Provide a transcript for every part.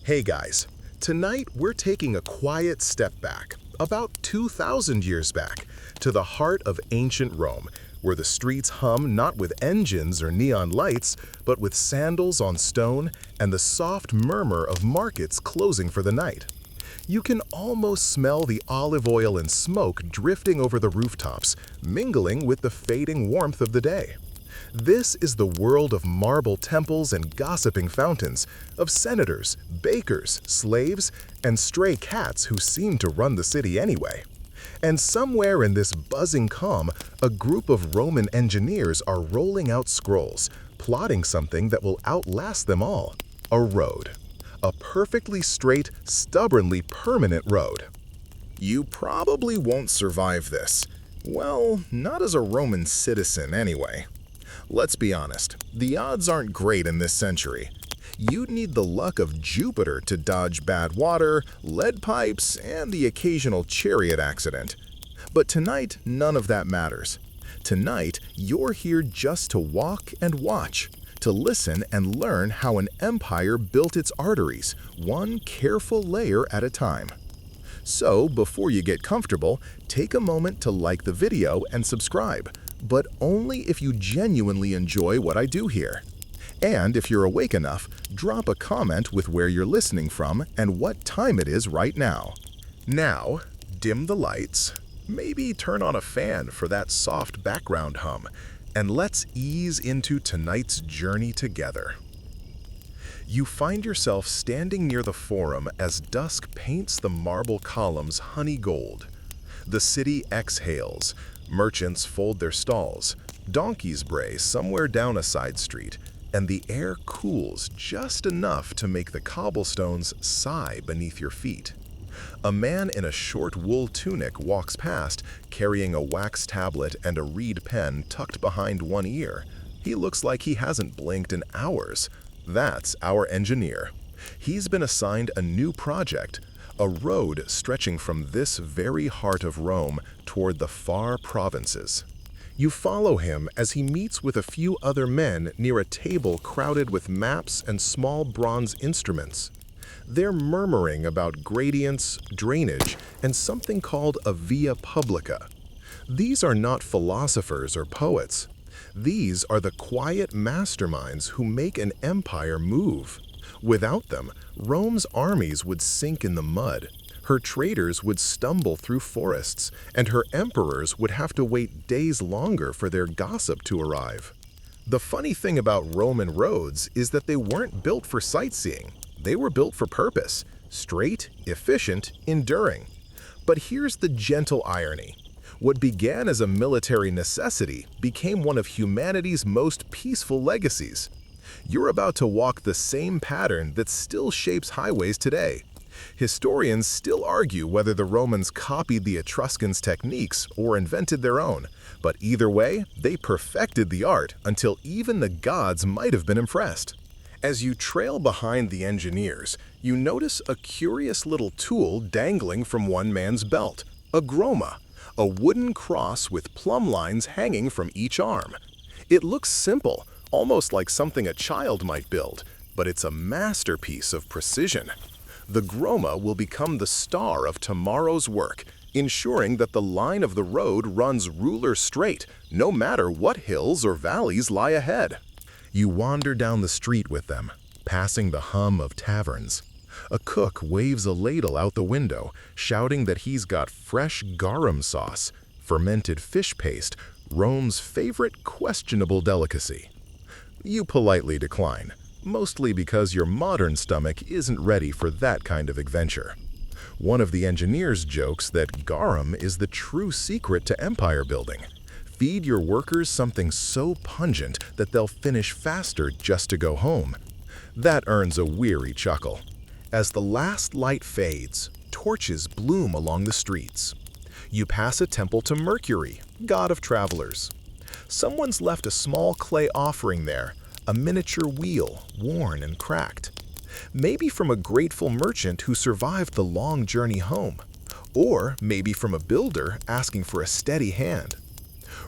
Hey guys, tonight we're taking a quiet step back, about 2,000 years back, to the heart of ancient Rome, where the streets hum not with engines or neon lights, but with sandals on stone and the soft murmur of markets closing for the night. You can almost smell the olive oil and smoke drifting over the rooftops, mingling with the fading warmth of the day. This is the world of marble temples and gossiping fountains, of senators, bakers, slaves, and stray cats who seem to run the city anyway. And somewhere in this buzzing calm, a group of Roman engineers are rolling out scrolls, plotting something that will outlast them all: a road. A perfectly straight, stubbornly permanent road. You probably won't survive this. Well, not as a Roman citizen anyway. Let's be honest, the odds aren't great in this century. You'd need the luck of Jupiter to dodge bad water, lead pipes, and the occasional chariot accident. But tonight, none of that matters. Tonight, you're here just to walk and watch, to listen and learn how an empire built its arteries, one careful layer at a time. So, before you get comfortable, take a moment to like the video and subscribe, but only if you genuinely enjoy what I do here. And if you're awake enough, drop a comment with where you're listening from and what time it is right now. Now, dim the lights, maybe turn on a fan for that soft background hum, and let's ease into tonight's journey together. You find yourself standing near the Forum as dusk paints the marble columns honey gold. The city exhales, merchants fold their stalls, donkeys bray somewhere down a side street, and the air cools just enough to make the cobblestones sigh beneath your feet. A man in a short wool tunic walks past, carrying a wax tablet and a reed pen tucked behind one ear. He looks like he hasn't blinked in hours. That's our engineer. He's been assigned a new project, a road stretching from this very heart of Rome toward the far provinces. You follow him as he meets with a few other men near a table crowded with maps and small bronze instruments. They're murmuring about gradients, drainage, and something called a via publica. These are not philosophers or poets. These are the quiet masterminds who make an empire move. Without them, Rome's armies would sink in the mud, her traders would stumble through forests, and her emperors would have to wait days longer for their gossip to arrive. The funny thing about Roman roads is that they weren't built for sightseeing. They were built for purpose: straight, efficient, enduring. But here's the gentle irony. What began as a military necessity became one of humanity's most peaceful legacies. You're about to walk the same pattern that still shapes highways today. Historians still argue whether the Romans copied the Etruscans' techniques or invented their own, but either way, they perfected the art until even the gods might have been impressed. As you trail behind the engineers, you notice a curious little tool dangling from one man's belt: a groma, a wooden cross with plumb lines hanging from each arm. It looks simple, almost like something a child might build, but it's a masterpiece of precision. The groma will become the star of tomorrow's work, ensuring that the line of the road runs ruler straight, no matter what hills or valleys lie ahead. You wander down the street with them, passing the hum of taverns. A cook waves a ladle out the window, shouting that he's got fresh garum sauce, fermented fish paste, Rome's favorite questionable delicacy. You politely decline, mostly because your modern stomach isn't ready for that kind of adventure. One of the engineers jokes that garum is the true secret to empire building. Feed your workers something so pungent that they'll finish faster just to go home. That earns a weary chuckle. As the last light fades, torches bloom along the streets. You pass a temple to Mercury, god of travelers. Someone's left a small clay offering there, a miniature wheel, worn and cracked. Maybe from a grateful merchant who survived the long journey home. Or maybe from a builder asking for a steady hand.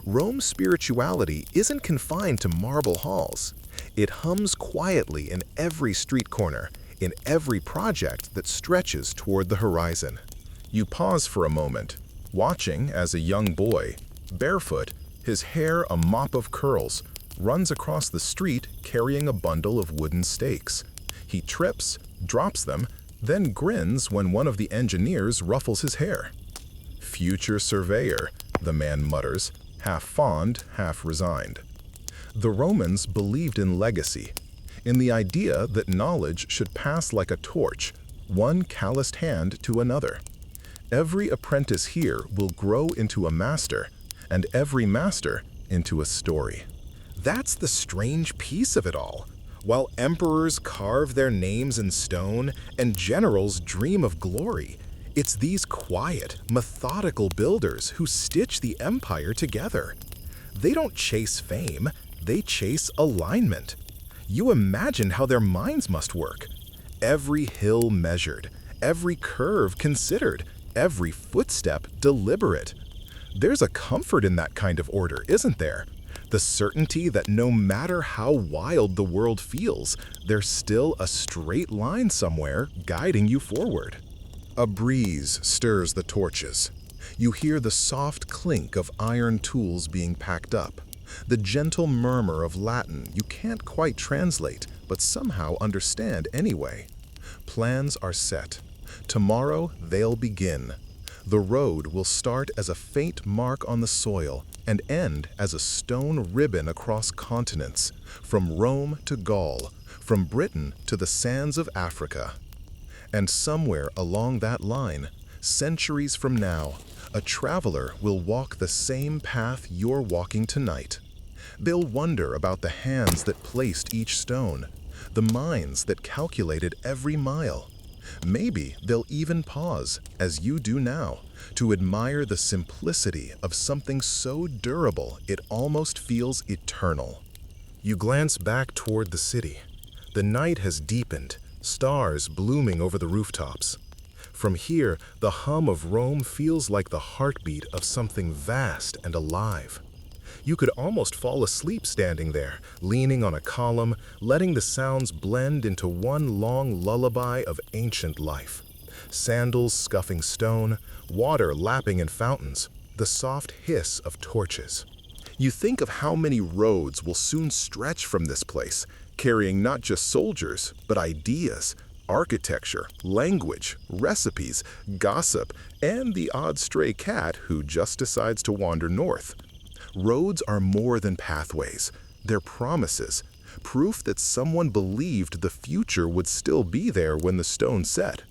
Rome's spirituality isn't confined to marble halls. It hums quietly in every street corner, in every project that stretches toward the horizon. You pause for a moment, watching as a young boy, barefoot, his hair a mop of curls, runs across the street carrying a bundle of wooden stakes. He trips, drops them, then grins when one of the engineers ruffles his hair. "Future surveyor," the man mutters, half fond, half resigned. The Romans believed in legacy, in the idea that knowledge should pass like a torch, one calloused hand to another. Every apprentice here will grow into a master, and every master into a story. That's the strange piece of it all. While emperors carve their names in stone and generals dream of glory, it's these quiet, methodical builders who stitch the empire together. They don't chase fame, they chase alignment. You imagine how their minds must work. Every hill measured, every curve considered, every footstep deliberate. There's a comfort in that kind of order, isn't there? The certainty that no matter how wild the world feels, there's still a straight line somewhere guiding you forward. A breeze stirs the torches. You hear the soft clink of iron tools being packed up, the gentle murmur of Latin you can't quite translate, but somehow understand anyway. Plans are set. Tomorrow they'll begin. The road will start as a faint mark on the soil and end as a stone ribbon across continents, from Rome to Gaul, from Britain to the sands of Africa. And somewhere along that line, centuries from now, a traveler will walk the same path you're walking tonight. They'll wonder about the hands that placed each stone, the minds that calculated every mile. Maybe they'll even pause, as you do now, to admire the simplicity of something so durable it almost feels eternal. You glance back toward the city. The night has deepened, stars blooming over the rooftops. From here, the hum of Rome feels like the heartbeat of something vast and alive. You could almost fall asleep standing there, leaning on a column, letting the sounds blend into one long lullaby of ancient life. Sandals scuffing stone, water lapping in fountains, the soft hiss of torches. You think of how many roads will soon stretch from this place, carrying not just soldiers, but ideas, architecture, language, recipes, gossip, and the odd stray cat who just decides to wander north. Roads are more than pathways. They're promises, proof that someone believed the future would still be there when the stone set.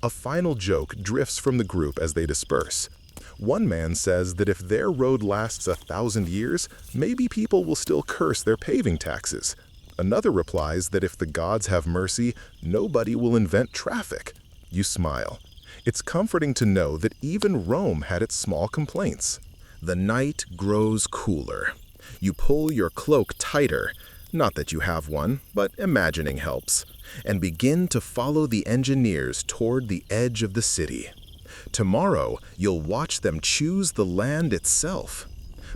A final joke drifts from the group as they disperse. One man says that if their road lasts 1,000 years, maybe people will still curse their paving taxes. Another replies that if the gods have mercy, nobody will invent traffic. You smile. It's comforting to know that even Rome had its small complaints. The night grows cooler. You pull your cloak tighter, not that you have one, but imagining helps, and begin to follow the engineers toward the edge of the city. Tomorrow, you'll watch them choose the land itself.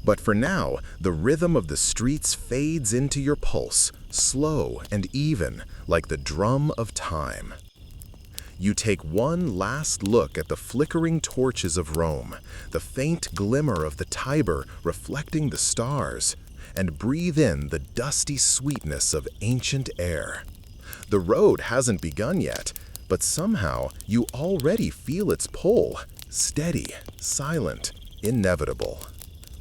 But for now, the rhythm of the streets fades into your pulse, slow and even, like the drum of time. You take one last look at the flickering torches of Rome, the faint glimmer of the Tiber reflecting the stars, and breathe in the dusty sweetness of ancient air. The road hasn't begun yet, but somehow you already feel its pull, steady, silent, inevitable.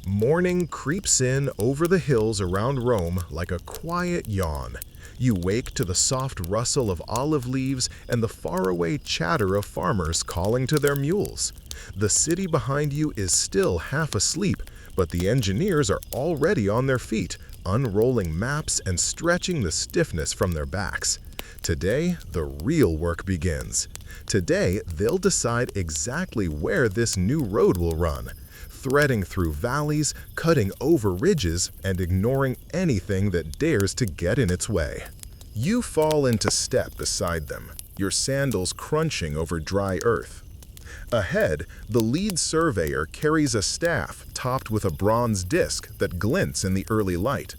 Morning creeps in over the hills around Rome like a quiet yawn. You wake to the soft rustle of olive leaves and the faraway chatter of farmers calling to their mules. The city behind you is still half asleep, but the engineers are already on their feet, unrolling maps and stretching the stiffness from their backs. Today, the real work begins. Today, they'll decide exactly where this new road will run, threading through valleys, cutting over ridges, and ignoring anything that dares to get in its way. You fall into step beside them, your sandals crunching over dry earth. Ahead, the lead surveyor carries a staff topped with a bronze disc that glints in the early light.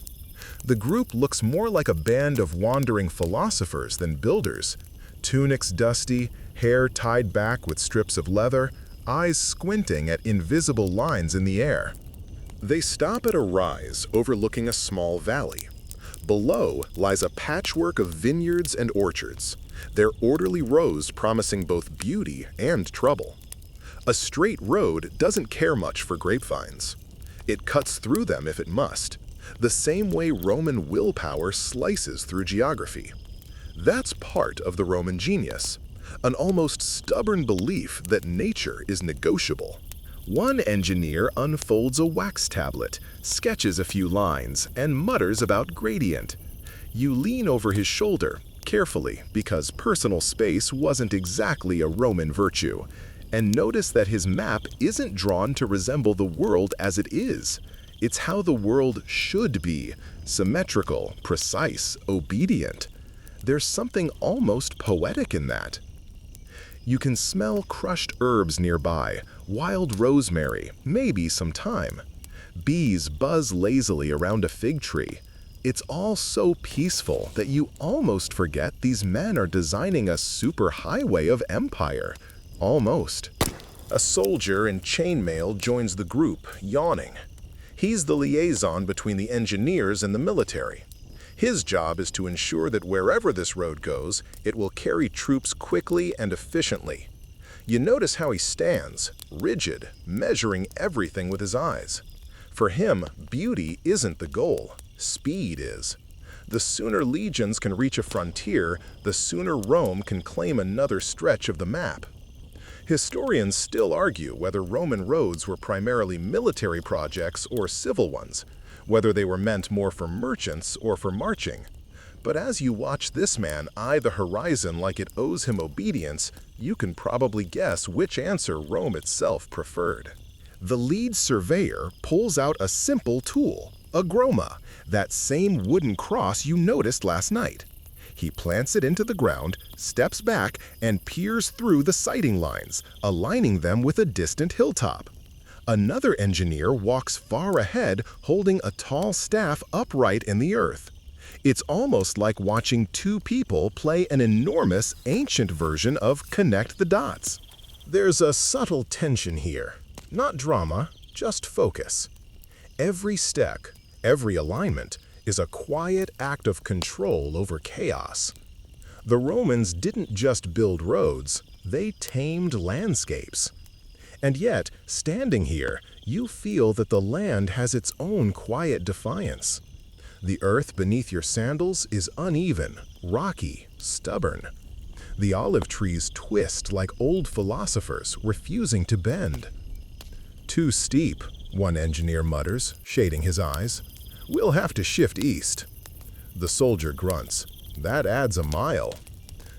The group looks more like a band of wandering philosophers than builders. Tunics dusty, hair tied back with strips of leather, eyes squinting at invisible lines in the air. They stop at a rise overlooking a small valley. Below lies a patchwork of vineyards and orchards, their orderly rows promising both beauty and trouble. A straight road doesn't care much for grapevines. It cuts through them if it must, the same way Roman willpower slices through geography. That's part of the Roman genius, an almost stubborn belief that nature is negotiable. One engineer unfolds a wax tablet, sketches a few lines, and mutters about gradient. You lean over his shoulder, carefully because personal space wasn't exactly a Roman virtue, and notice that his map isn't drawn to resemble the world as it is. It's how the world should be, symmetrical, precise, obedient. There's something almost poetic in that. You can smell crushed herbs nearby, wild rosemary, maybe some thyme. Bees buzz lazily around a fig tree. It's all so peaceful that you almost forget these men are designing a superhighway of empire. Almost. A soldier in chainmail joins the group, yawning. He's the liaison between the engineers and the military. His job is to ensure that wherever this road goes, it will carry troops quickly and efficiently. You notice how he stands, rigid, measuring everything with his eyes. For him, beauty isn't the goal, speed is. The sooner legions can reach a frontier, the sooner Rome can claim another stretch of the map. Historians still argue whether Roman roads were primarily military projects or civil ones, whether they were meant more for merchants or for marching. But as you watch this man eye the horizon like it owes him obedience, you can probably guess which answer Rome itself preferred. The lead surveyor pulls out a simple tool, a groma, that same wooden cross you noticed last night. He plants it into the ground, steps back, and peers through the sighting lines, aligning them with a distant hilltop. Another engineer walks far ahead, holding a tall staff upright in the earth. It's almost like watching two people play an enormous, ancient version of Connect the Dots. There's a subtle tension here. Not drama, just focus. Every step, every alignment, is a quiet act of control over chaos. The Romans didn't just build roads, they tamed landscapes. And yet, standing here, you feel that the land has its own quiet defiance. The earth beneath your sandals is uneven, rocky, stubborn. The olive trees twist like old philosophers, refusing to bend. Too steep, one engineer mutters, shading his eyes. We'll have to shift east. The soldier grunts. That adds a mile.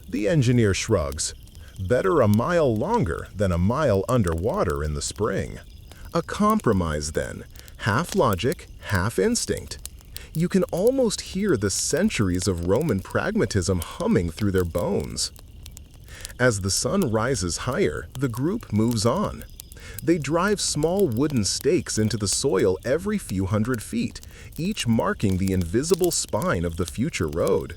The engineer shrugs. Better a mile longer than a mile underwater in the spring. A compromise then, half logic, half instinct. You can almost hear the centuries of Roman pragmatism humming through their bones. As the sun rises higher, the group moves on. They drive small wooden stakes into the soil every few hundred feet, each marking the invisible spine of the future road.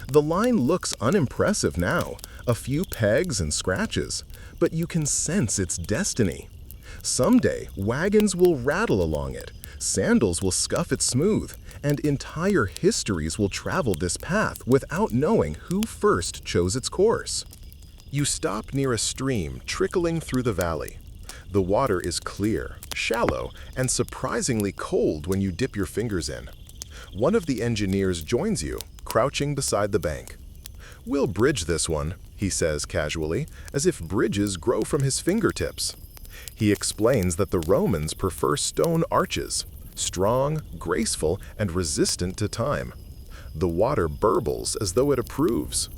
The line looks unimpressive now, a few pegs and scratches, but you can sense its destiny. Someday, wagons will rattle along it, sandals will scuff it smooth, and entire histories will travel this path without knowing who first chose its course. You stop near a stream trickling through the valley. The water is clear, shallow, and surprisingly cold when you dip your fingers in. One of the engineers joins you, crouching beside the bank. "We'll bridge this one," he says casually, as if bridges grow from his fingertips. He explains that the Romans prefer stone arches, strong, graceful, and resistant to time. The water burbles as though it approves.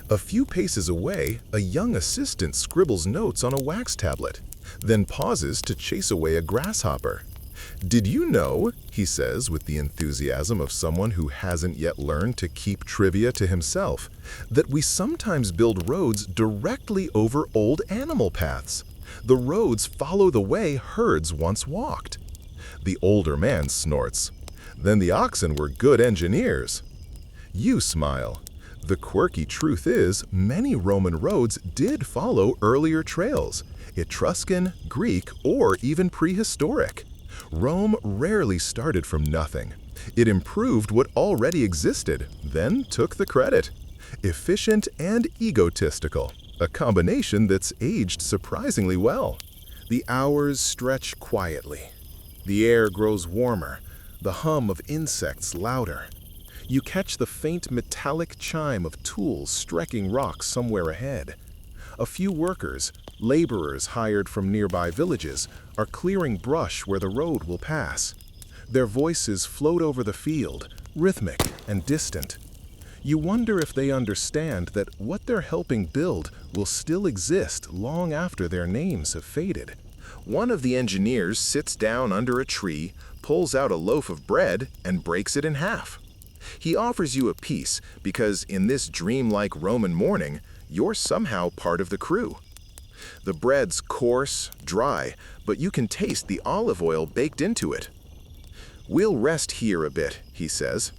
A few paces away, a young assistant scribbles notes on a wax tablet, then pauses to chase away a grasshopper. "Did you know," he says with the enthusiasm of someone who hasn't yet learned to keep trivia to himself, "that we sometimes build roads directly over old animal paths? The roads follow the way herds once walked." The older man snorts. Then the oxen were good engineers. You smile. The quirky truth is, many Roman roads did follow earlier trails, Etruscan, Greek, or even prehistoric. Rome rarely started from nothing. It improved what already existed, then took the credit. Efficient and egotistical, a combination that's aged surprisingly well. The hours stretch quietly. The air grows warmer, the hum of insects louder. You catch the faint metallic chime of tools striking rocks somewhere ahead. A few workers, laborers hired from nearby villages, are clearing brush where the road will pass. Their voices float over the field, rhythmic and distant. You wonder if they understand that what they're helping build will still exist long after their names have faded. One of the engineers sits down under a tree, pulls out a loaf of bread, and breaks it in half. He offers you a piece because in this dreamlike Roman morning, you're somehow part of the crew. The bread's coarse, dry, but you can taste the olive oil baked into it. "We'll rest here a bit," he says.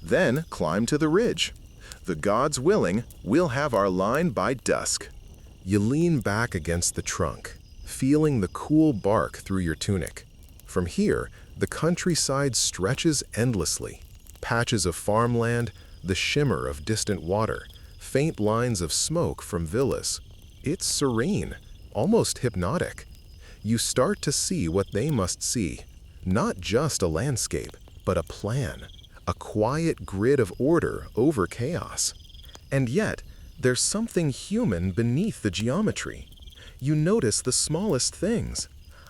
"Then climb to the ridge. The gods willing, we'll have our line by dusk." You lean back against the trunk, feeling the cool bark through your tunic. From here, the countryside stretches endlessly. Patches of farmland, the shimmer of distant water, faint lines of smoke from villas. It's serene, almost hypnotic. You start to see what they must see. Not just a landscape, but a plan. A quiet grid of order over chaos. And yet, there's something human beneath the geometry. You notice the smallest things.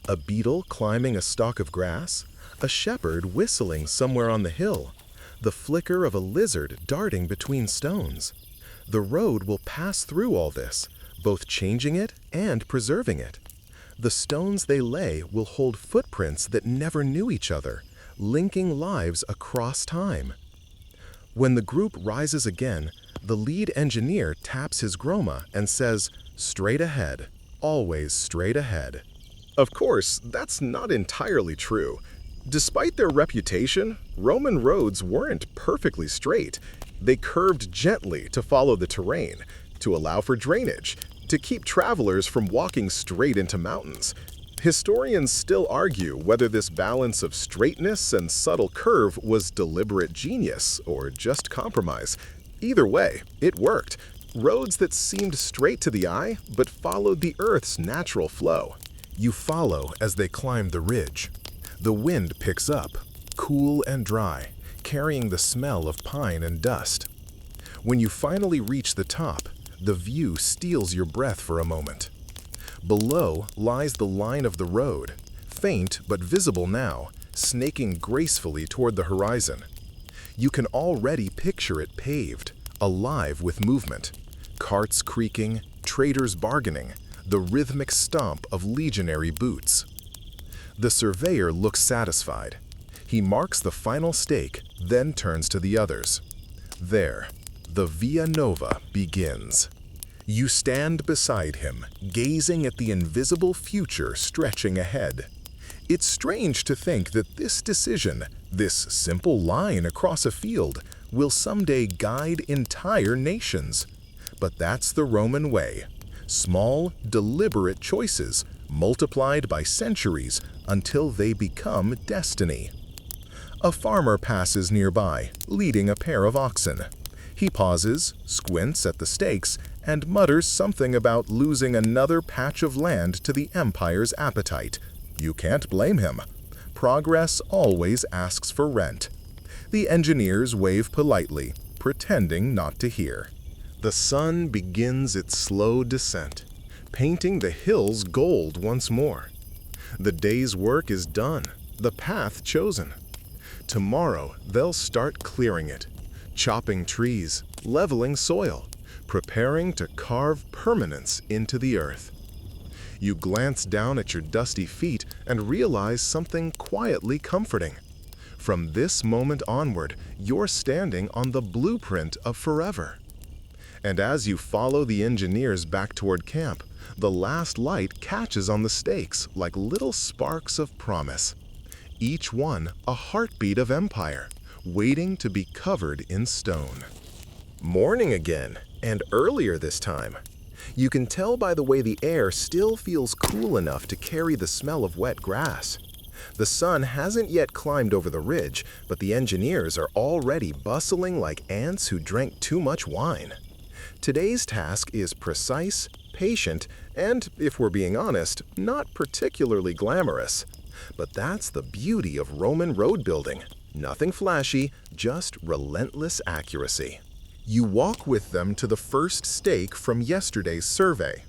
A beetle climbing a stalk of grass, a shepherd whistling somewhere on the hill, the flicker of a lizard darting between stones. The road will pass through all this, both changing it and preserving it. The stones they lay will hold footprints that never knew each other, linking lives across time. When the group rises again, the lead engineer taps his groma and says, "Straight ahead, always straight ahead." Of course, that's not entirely true. Despite their reputation, Roman roads weren't perfectly straight. They curved gently to follow the terrain, to allow for drainage, to keep travelers from walking straight into mountains. Historians still argue whether this balance of straightness and subtle curve was deliberate genius or just compromise. Either way, it worked. Roads that seemed straight to the eye, but followed the Earth's natural flow. You follow as they climb the ridge. The wind picks up, cool and dry, carrying the smell of pine and dust. When you finally reach the top, the view steals your breath for a moment. Below lies the line of the road, faint but visible now, snaking gracefully toward the horizon. You can already picture it paved, alive with movement. Carts creaking, traders bargaining, the rhythmic stomp of legionary boots. The surveyor looks satisfied. He marks the final stake, then turns to the others. There, the Via Nova begins. You stand beside him, gazing at the invisible future stretching ahead. It's strange to think that this decision, this simple line across a field, will someday guide entire nations. But that's the Roman way. Small, deliberate choices, multiplied by centuries until they become destiny. A farmer passes nearby, leading a pair of oxen. He pauses, squints at the stakes, and mutters something about losing another patch of land to the empire's appetite. You can't blame him. Progress always asks for rent. The engineers wave politely, pretending not to hear. The sun begins its slow descent, painting the hills gold once more. The day's work is done, the path chosen. Tomorrow they'll start clearing it, chopping trees, leveling soil, preparing to carve permanence into the earth. You glance down at your dusty feet and realize something quietly comforting. From this moment onward, you're standing on the blueprint of forever. And as you follow the engineers back toward camp, the last light catches on the stakes like little sparks of promise. each one a heartbeat of empire, waiting to be covered in stone. Morning again, and earlier this time. You can tell by the way the air still feels cool enough to carry the smell of wet grass. The sun hasn't yet climbed over the ridge, but the engineers are already bustling like ants who drank too much wine. Today's task is precise, patient, and, if we're being honest, not particularly glamorous. But that's the beauty of Roman road building. Nothing flashy, just relentless accuracy. You walk with them to the first stake from yesterday's survey.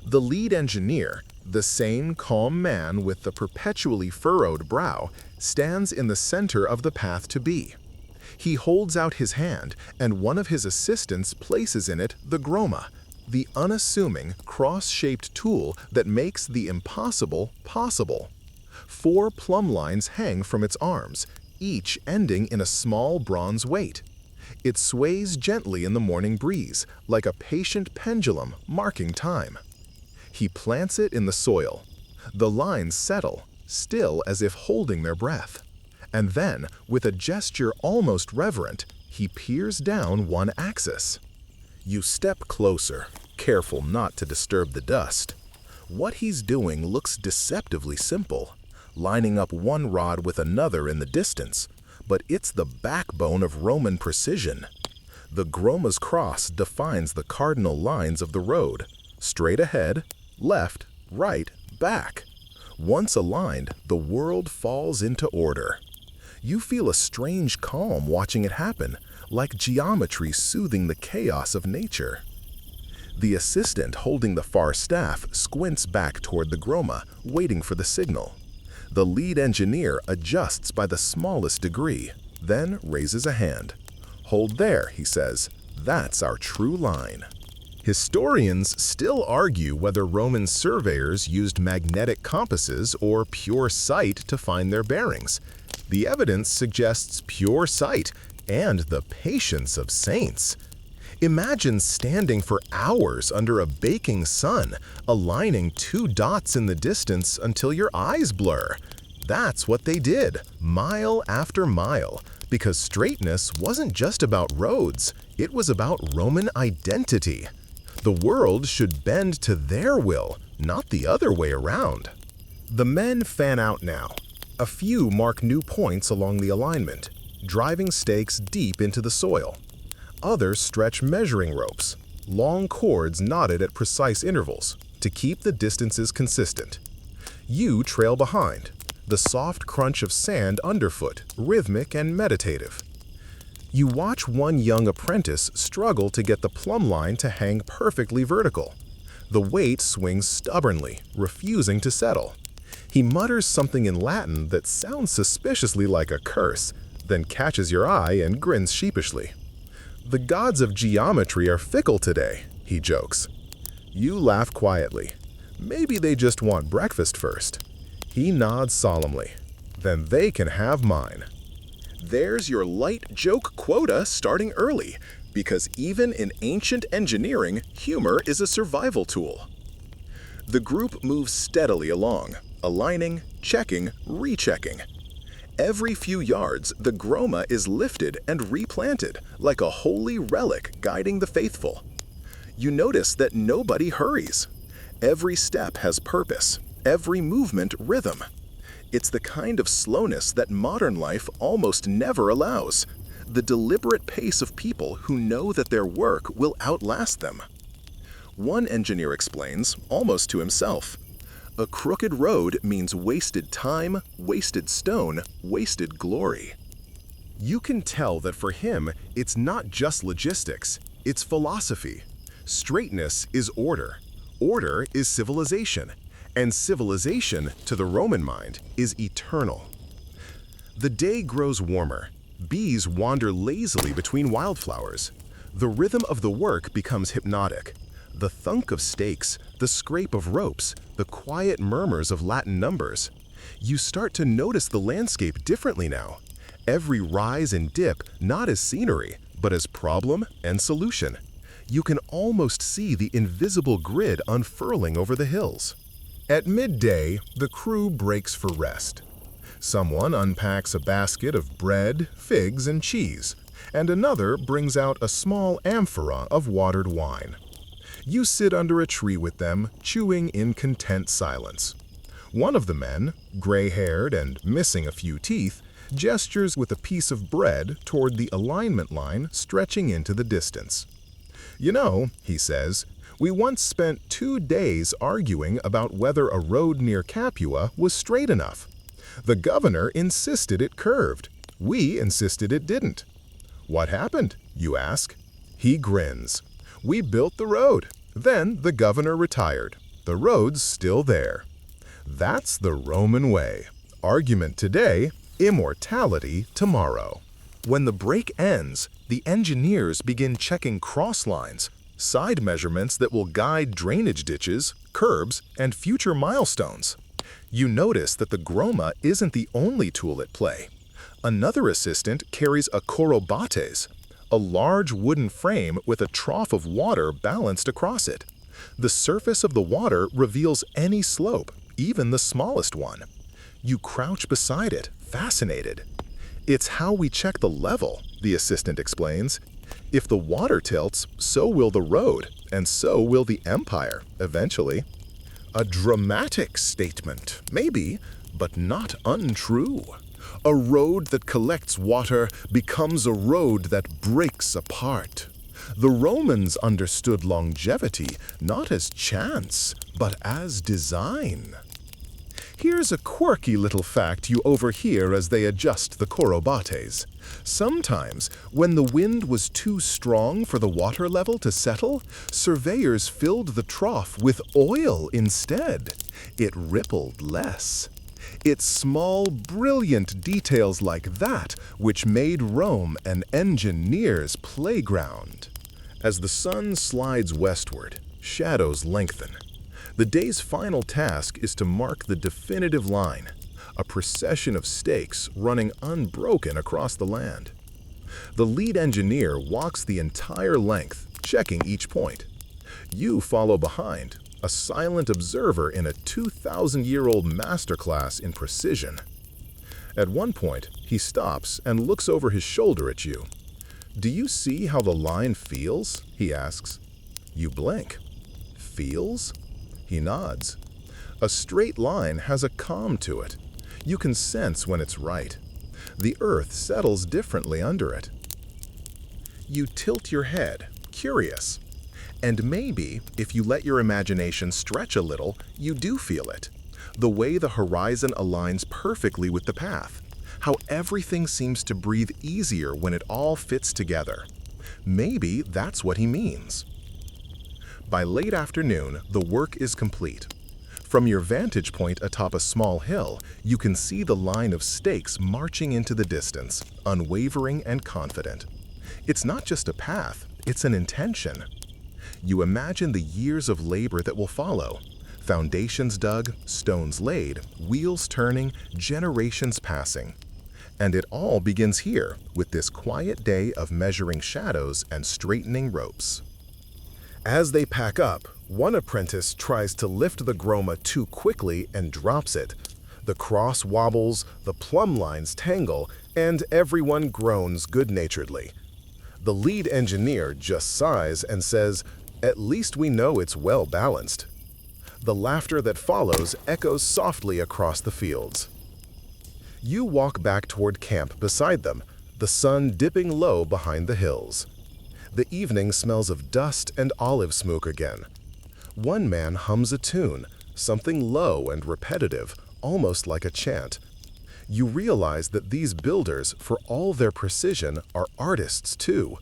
The lead engineer, the same calm man with the perpetually furrowed brow, stands in the center of the path to be. He holds out his hand, and one of his assistants places in it the groma, the unassuming, cross-shaped tool that makes the impossible possible. 4 plumb lines hang from its arms, each ending in a small bronze weight. It sways gently in the morning breeze, like a patient pendulum marking time. He plants it in the soil. The lines settle, still as if holding their breath. And then, with a gesture almost reverent, he peers down one axis. You step closer, careful not to disturb the dust. What he's doing looks deceptively simple, lining up one rod with another in the distance, but it's the backbone of Roman precision. The groma's cross defines the cardinal lines of the road, straight ahead, left, right, back. Once aligned, the world falls into order. You feel a strange calm watching it happen, like geometry soothing the chaos of nature. The assistant holding the far staff squints back toward the groma, waiting for the signal. The lead engineer adjusts by the smallest degree, then raises a hand. "Hold there," he says. "That's our true line." Historians still argue whether Roman surveyors used magnetic compasses or pure sight to find their bearings. The evidence suggests pure sight and the patience of saints. Imagine standing for hours under a baking sun, aligning 2 dots in the distance until your eyes blur. That's what they did, mile after mile, because straightness wasn't just about roads, it was about Roman identity. The world should bend to their will, not the other way around. The men fan out now. A few mark new points along the alignment, driving stakes deep into the soil. Others stretch measuring ropes, long cords knotted at precise intervals, to keep the distances consistent. You trail behind, the soft crunch of sand underfoot, rhythmic and meditative. You watch one young apprentice struggle to get the plumb line to hang perfectly vertical. The weight swings stubbornly, refusing to settle. He mutters something in Latin that sounds suspiciously like a curse, then catches your eye and grins sheepishly. "The gods of geometry are fickle today," he jokes. You laugh quietly. Maybe they just want breakfast first. He nods solemnly. Then they can have mine. There's your light joke quota starting early, because even in ancient engineering, humor is a survival tool. The group moves steadily along, aligning, checking, rechecking. Every few yards, the groma is lifted and replanted, like a holy relic guiding the faithful. You notice that nobody hurries. Every step has purpose, every movement rhythm. It's the kind of slowness that modern life almost never allows, the deliberate pace of people who know that their work will outlast them. One engineer explains, almost to himself, "A crooked road means wasted time, wasted stone, wasted glory." You can tell that for him, it's not just logistics, it's philosophy. Straightness is order. Order is civilization. And civilization, to the Roman mind, is eternal. The day grows warmer. Bees wander lazily between wildflowers. The rhythm of the work becomes hypnotic. The thunk of stakes, the scrape of ropes, the quiet murmurs of Latin numbers. You start to notice the landscape differently now. Every rise and dip not as scenery, but as problem and solution. You can almost see the invisible grid unfurling over the hills. At midday, the crew breaks for rest. Someone unpacks a basket of bread, figs, and cheese, and another brings out a small amphora of watered wine. You sit under a tree with them, chewing in content silence. One of the men, gray-haired and missing a few teeth, gestures with a piece of bread toward the alignment line stretching into the distance. "You know," he says, "we once spent 2 days arguing about whether a road near Capua was straight enough. The governor insisted it curved. We insisted it didn't. What happened, you ask? He grins. We built the road. Then the governor retired. The road's still there." That's the Roman way. Argument today, immortality tomorrow. When the break ends, the engineers begin checking cross lines, side measurements that will guide drainage ditches, curbs, and future milestones. You notice that the groma isn't the only tool at play. Another assistant carries a korobates, a large wooden frame with a trough of water balanced across it. The surface of the water reveals any slope, even the smallest one. You crouch beside it, fascinated. "It's how we check the level," the assistant explains. "If the water tilts, so will the road, and so will the empire, eventually." A dramatic statement, maybe, but not untrue. A road that collects water becomes a road that breaks apart. The Romans understood longevity not as chance, but as design. Here's a quirky little fact you overhear as they adjust the korobates. Sometimes, when the wind was too strong for the water level to settle, surveyors filled the trough with oil instead. It rippled less. It's small, brilliant details like that which made Rome an engineer's playground. As the sun slides westward, shadows lengthen. The day's final task is to mark the definitive line, a procession of stakes running unbroken across the land. The lead engineer walks the entire length, checking each point. You follow behind, a silent observer in a 2,000-year-old masterclass in precision. At one point, he stops and looks over his shoulder at you. "Do you see how the line feels?" he asks. You blink. "Feels?" He nods. A straight line has a calm to it. You can sense when it's right. The earth settles differently under it. You tilt your head, curious. And maybe, if you let your imagination stretch a little, you do feel it. The way the horizon aligns perfectly with the path. How everything seems to breathe easier when it all fits together. Maybe that's what he means. By late afternoon, the work is complete. From your vantage point atop a small hill, you can see the line of stakes marching into the distance, unwavering and confident. It's not just a path, it's an intention. You imagine the years of labor that will follow. Foundations dug, stones laid, wheels turning, generations passing. And it all begins here, with this quiet day of measuring shadows and straightening ropes. As they pack up, one apprentice tries to lift the groma too quickly and drops it. The cross wobbles, the plumb lines tangle, and everyone groans good-naturedly. The lead engineer just sighs and says, "At least we know it's well balanced." The laughter that follows echoes softly across the fields. You walk back toward camp beside them, the sun dipping low behind the hills. The evening smells of dust and olive smoke again. One man hums a tune, something low and repetitive, almost like a chant. You realize that these builders, for all their precision, are artists too.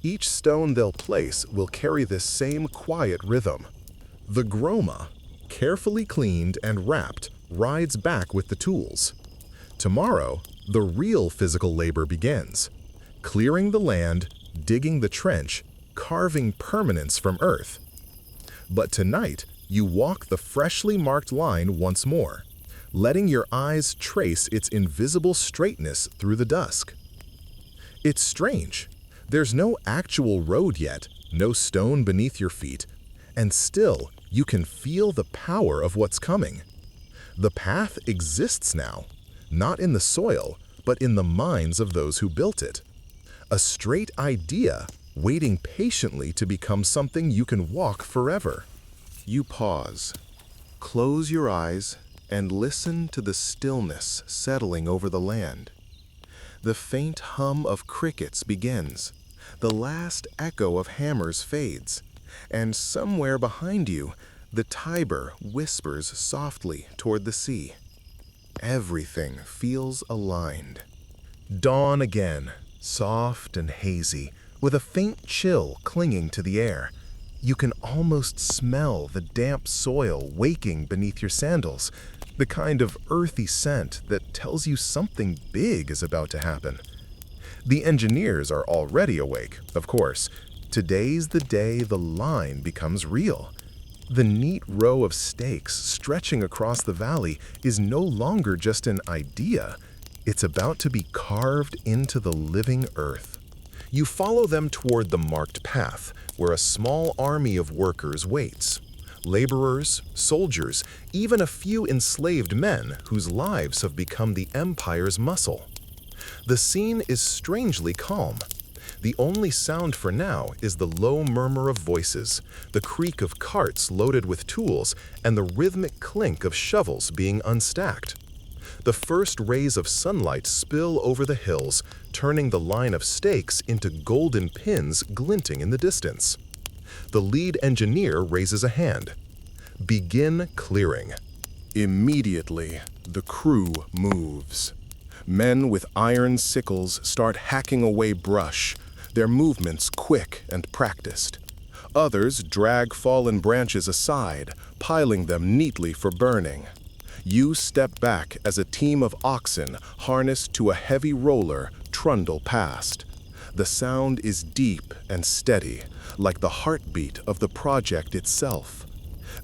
Each stone they'll place will carry this same quiet rhythm. The groma, carefully cleaned and wrapped, rides back with the tools. Tomorrow, the real physical labor begins. Clearing the land, digging the trench, carving permanence from earth. But tonight, you walk the freshly marked line once more, letting your eyes trace its invisible straightness through the dusk. It's strange. There's no actual road yet, no stone beneath your feet, and still you can feel the power of what's coming. The path exists now, not in the soil, but in the minds of those who built it. A straight idea, waiting patiently to become something you can walk forever. You pause, close your eyes, and listen to the stillness settling over the land. The faint hum of crickets begins, the last echo of hammers fades, and somewhere behind you, the Tiber whispers softly toward the sea. Everything feels aligned. Dawn again, soft and hazy, with a faint chill clinging to the air. You can almost smell the damp soil waking beneath your sandals, the kind of earthy scent that tells you something big is about to happen. The engineers are already awake, of course. Today's the day the line becomes real. The neat row of stakes stretching across the valley is no longer just an idea. It's about to be carved into the living earth. You follow them toward the marked path, where a small army of workers waits. Laborers, soldiers, even a few enslaved men whose lives have become the empire's muscle. The scene is strangely calm. The only sound for now is the low murmur of voices, the creak of carts loaded with tools, and the rhythmic clink of shovels being unstacked. The first rays of sunlight spill over the hills, turning the line of stakes into golden pins glinting in the distance. The lead engineer raises a hand. Begin clearing. Immediately, the crew moves. Men with iron sickles start hacking away brush, their movements quick and practiced. Others drag fallen branches aside, piling them neatly for burning. You step back as a team of oxen harnessed to a heavy roller trundle past. The sound is deep and steady, like the heartbeat of the project itself.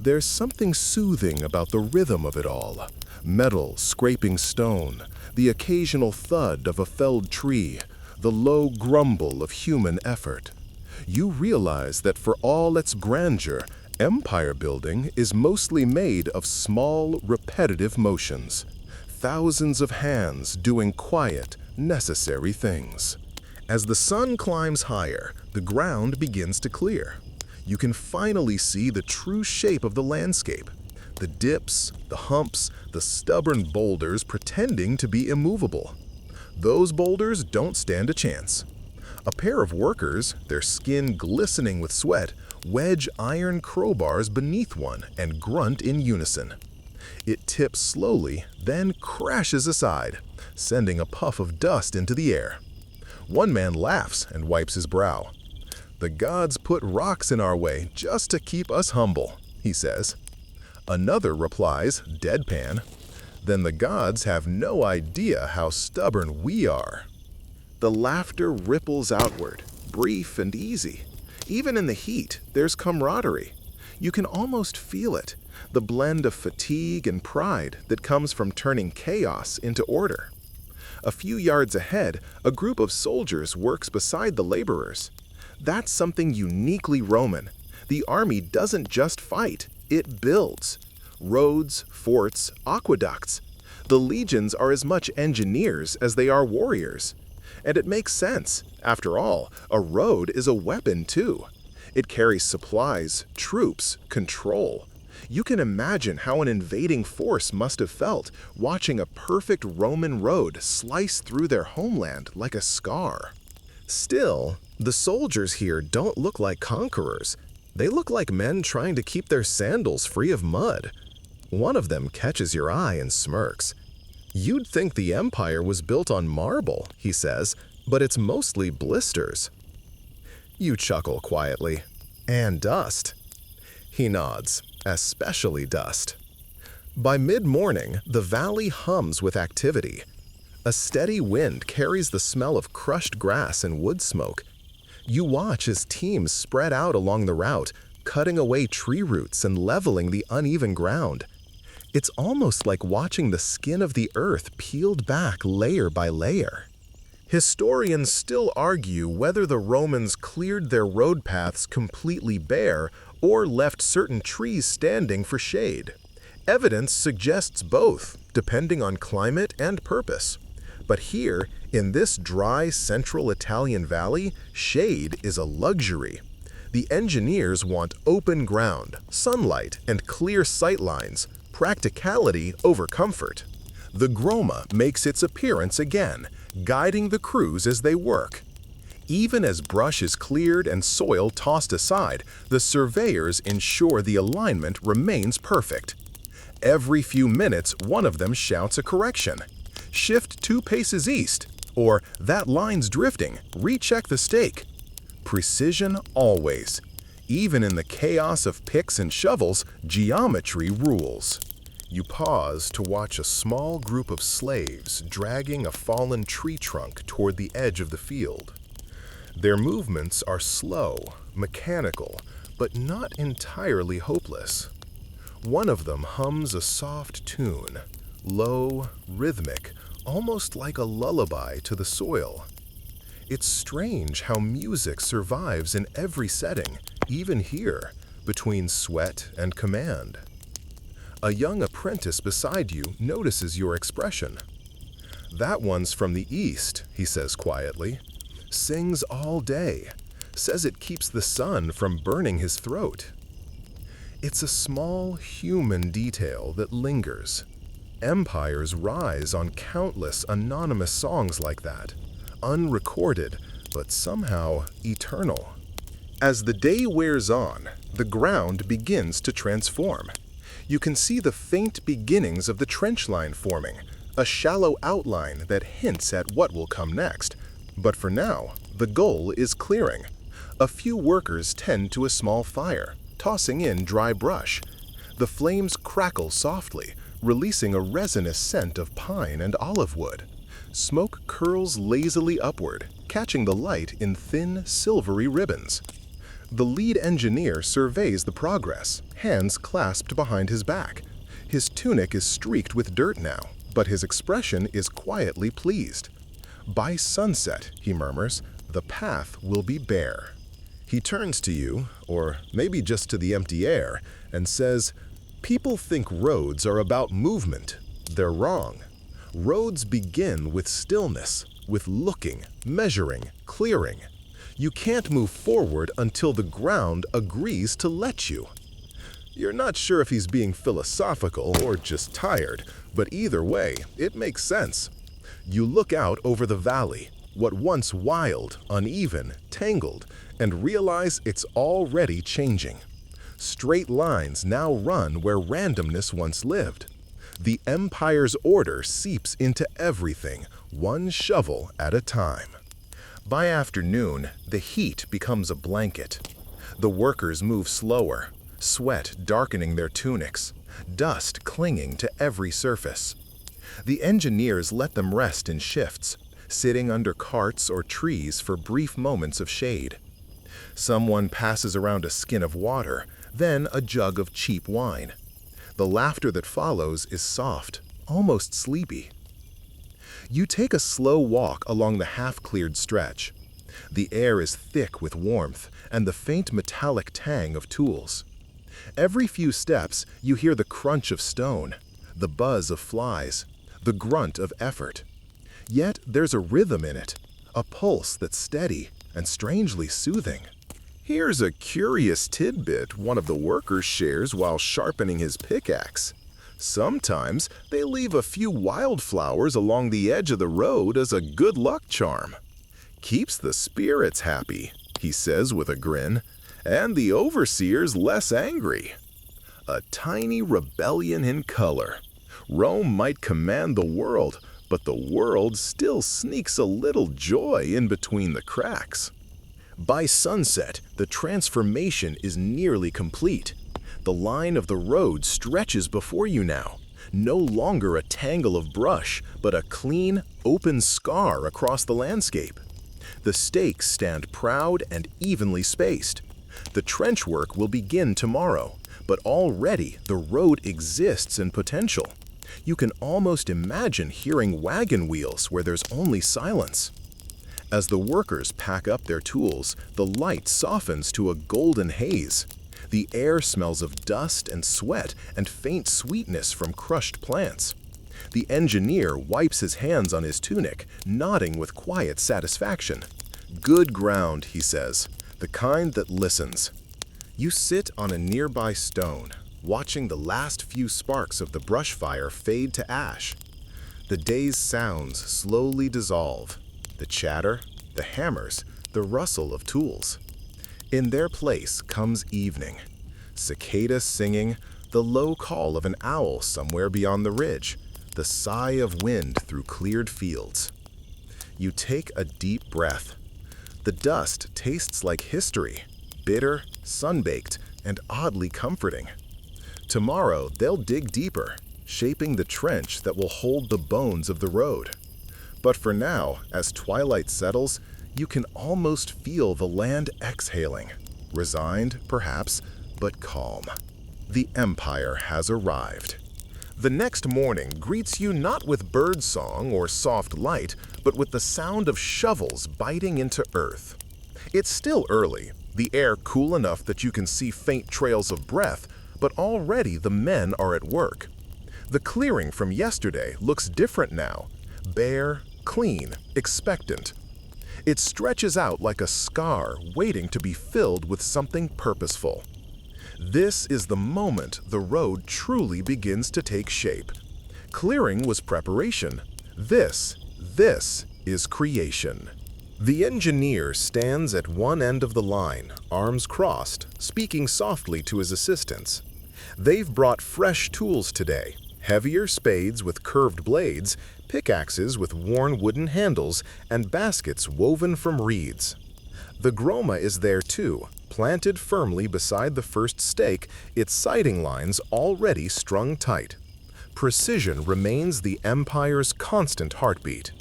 There's something soothing about the rhythm of it all. Metal scraping stone, the occasional thud of a felled tree, the low grumble of human effort. You realize that for all its grandeur, empire building is mostly made of small, repetitive motions. Thousands of hands doing quiet, necessary things. As the sun climbs higher, the ground begins to clear. You can finally see the true shape of the landscape. The dips, the humps, the stubborn boulders pretending to be immovable. Those boulders don't stand a chance. A pair of workers, their skin glistening with sweat, wedge iron crowbars beneath one and grunt in unison. It tips slowly, then crashes aside, sending a puff of dust into the air. One man laughs and wipes his brow. "The gods put rocks in our way just to keep us humble," he says. Another replies, deadpan, "Then the gods have no idea how stubborn we are." The laughter ripples outward, brief and easy. Even in the heat, there's camaraderie. You can almost feel it, the blend of fatigue and pride that comes from turning chaos into order. A few yards ahead, a group of soldiers works beside the laborers. That's something uniquely Roman. The army doesn't just fight, it builds. Roads, forts, aqueducts. The legions are as much engineers as they are warriors. And it makes sense. After all, a road is a weapon too. It carries supplies, troops, control. You can imagine how an invading force must have felt watching a perfect Roman road slice through their homeland like a scar. Still, the soldiers here don't look like conquerors. They look like men trying to keep their sandals free of mud. One of them catches your eye and smirks. "You'd think the empire was built on marble," he says, "but it's mostly blisters." You chuckle quietly. "And dust." He nods, "Especially dust." By mid-morning, the valley hums with activity. A steady wind carries the smell of crushed grass and wood smoke. You watch as teams spread out along the route, cutting away tree roots and leveling the uneven ground. It's almost like watching the skin of the earth peeled back layer by layer. Historians still argue whether the Romans cleared their road paths completely bare or left certain trees standing for shade. Evidence suggests both, depending on climate and purpose. But here, in this dry central Italian valley, shade is a luxury. The engineers want open ground, sunlight, and clear sightlines, practicality over comfort. The Groma makes its appearance again, guiding the crews as they work. Even as brush is cleared and soil tossed aside, the surveyors ensure the alignment remains perfect. Every few minutes, one of them shouts a correction. Shift 2 paces east, or that line's drifting, recheck the stake. Precision always. Even in the chaos of picks and shovels, geometry rules. You pause to watch a small group of slaves dragging a fallen tree trunk toward the edge of the field. Their movements are slow, mechanical, but not entirely hopeless. One of them hums a soft tune, low, rhythmic, almost like a lullaby to the soil. It's strange how music survives in every setting, even here, between sweat and command. A young apprentice beside you notices your expression. "That one's from the east," he says quietly. "Sings all day. Says it keeps the sun from burning his throat." It's a small human detail that lingers. Empires rise on countless anonymous songs like that, unrecorded, but somehow eternal. As the day wears on, the ground begins to transform. You can see the faint beginnings of the trench line forming, a shallow outline that hints at what will come next. But for now, the goal is clearing. A few workers tend to a small fire, tossing in dry brush. The flames crackle softly, releasing a resinous scent of pine and olive wood. Smoke curls lazily upward, catching the light in thin, silvery ribbons. The lead engineer surveys the progress, hands clasped behind his back. His tunic is streaked with dirt now, but his expression is quietly pleased. "By sunset," he murmurs, "the path will be bare." He turns to you, or maybe just to the empty air, and says, "People think roads are about movement. They're wrong. Roads begin with stillness, with looking, measuring, clearing. You can't move forward until the ground agrees to let you." You're not sure if he's being philosophical or just tired, but either way, it makes sense. You look out over the valley, what once wild, uneven, tangled, and realize it's already changing. Straight lines now run where randomness once lived. The empire's order seeps into everything, one shovel at a time. By afternoon, the heat becomes a blanket. The workers move slower, sweat darkening their tunics, dust clinging to every surface. The engineers let them rest in shifts, sitting under carts or trees for brief moments of shade. Someone passes around a skin of water, then a jug of cheap wine. The laughter that follows is soft, almost sleepy. You take a slow walk along the half-cleared stretch. The air is thick with warmth and the faint metallic tang of tools. Every few steps, you hear the crunch of stone, the buzz of flies, the grunt of effort. Yet there's a rhythm in it, a pulse that's steady and strangely soothing. Here's a curious tidbit one of the workers shares while sharpening his pickaxe. Sometimes they leave a few wildflowers along the edge of the road as a good luck charm. "Keeps the spirits happy," he says with a grin, "and the overseers less angry." A tiny rebellion in color. Rome might command the world, but the world still sneaks a little joy in between the cracks. By sunset, the transformation is nearly complete. The line of the road stretches before you now, no longer a tangle of brush, but a clean, open scar across the landscape. The stakes stand proud and evenly spaced. The trench work will begin tomorrow, but already the road exists in potential. You can almost imagine hearing wagon wheels where there's only silence. As the workers pack up their tools, the light softens to a golden haze. The air smells of dust and sweat and faint sweetness from crushed plants. The engineer wipes his hands on his tunic, nodding with quiet satisfaction. "Good ground," he says, "the kind that listens." You sit on a nearby stone, watching the last few sparks of the brush fire fade to ash. The day's sounds slowly dissolve. The chatter, the hammers, the rustle of tools. In their place comes evening. Cicada singing, the low call of an owl somewhere beyond the ridge, the sigh of wind through cleared fields. You take a deep breath. The dust tastes like history, bitter, sun-baked, and oddly comforting. Tomorrow they'll dig deeper, shaping the trench that will hold the bones of the road. But for now, as twilight settles, you can almost feel the land exhaling, resigned, perhaps, but calm. The Empire has arrived. The next morning greets you not with birdsong or soft light, but with the sound of shovels biting into earth. It's still early, the air cool enough that you can see faint trails of breath, but already the men are at work. The clearing from yesterday looks different now, bare, clean, expectant. It stretches out like a scar waiting to be filled with something purposeful. This is the moment the road truly begins to take shape. Clearing was preparation. This is creation. The engineer stands at one end of the line, arms crossed, speaking softly to his assistants. They've brought fresh tools today, heavier spades with curved blades, pickaxes with worn wooden handles, and baskets woven from reeds. The groma is there too, planted firmly beside the first stake, its siding lines already strung tight. Precision remains the Empire's constant heartbeat.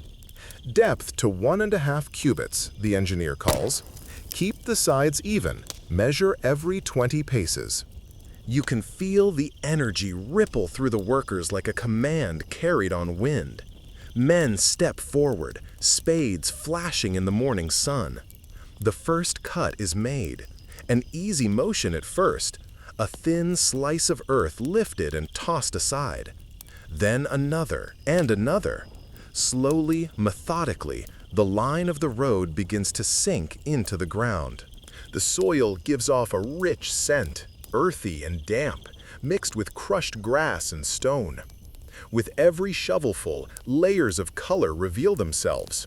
Depth to 1.5 cubits, the engineer calls. Keep the sides even, measure every 20 paces. You can feel the energy ripple through the workers like a command carried on wind. Men step forward, spades flashing in the morning sun. The first cut is made. An easy motion at first, a thin slice of earth lifted and tossed aside. Then another and another. Slowly, methodically, the line of the road begins to sink into the ground. The soil gives off a rich scent, earthy and damp, mixed with crushed grass and stone. With every shovelful, layers of color reveal themselves.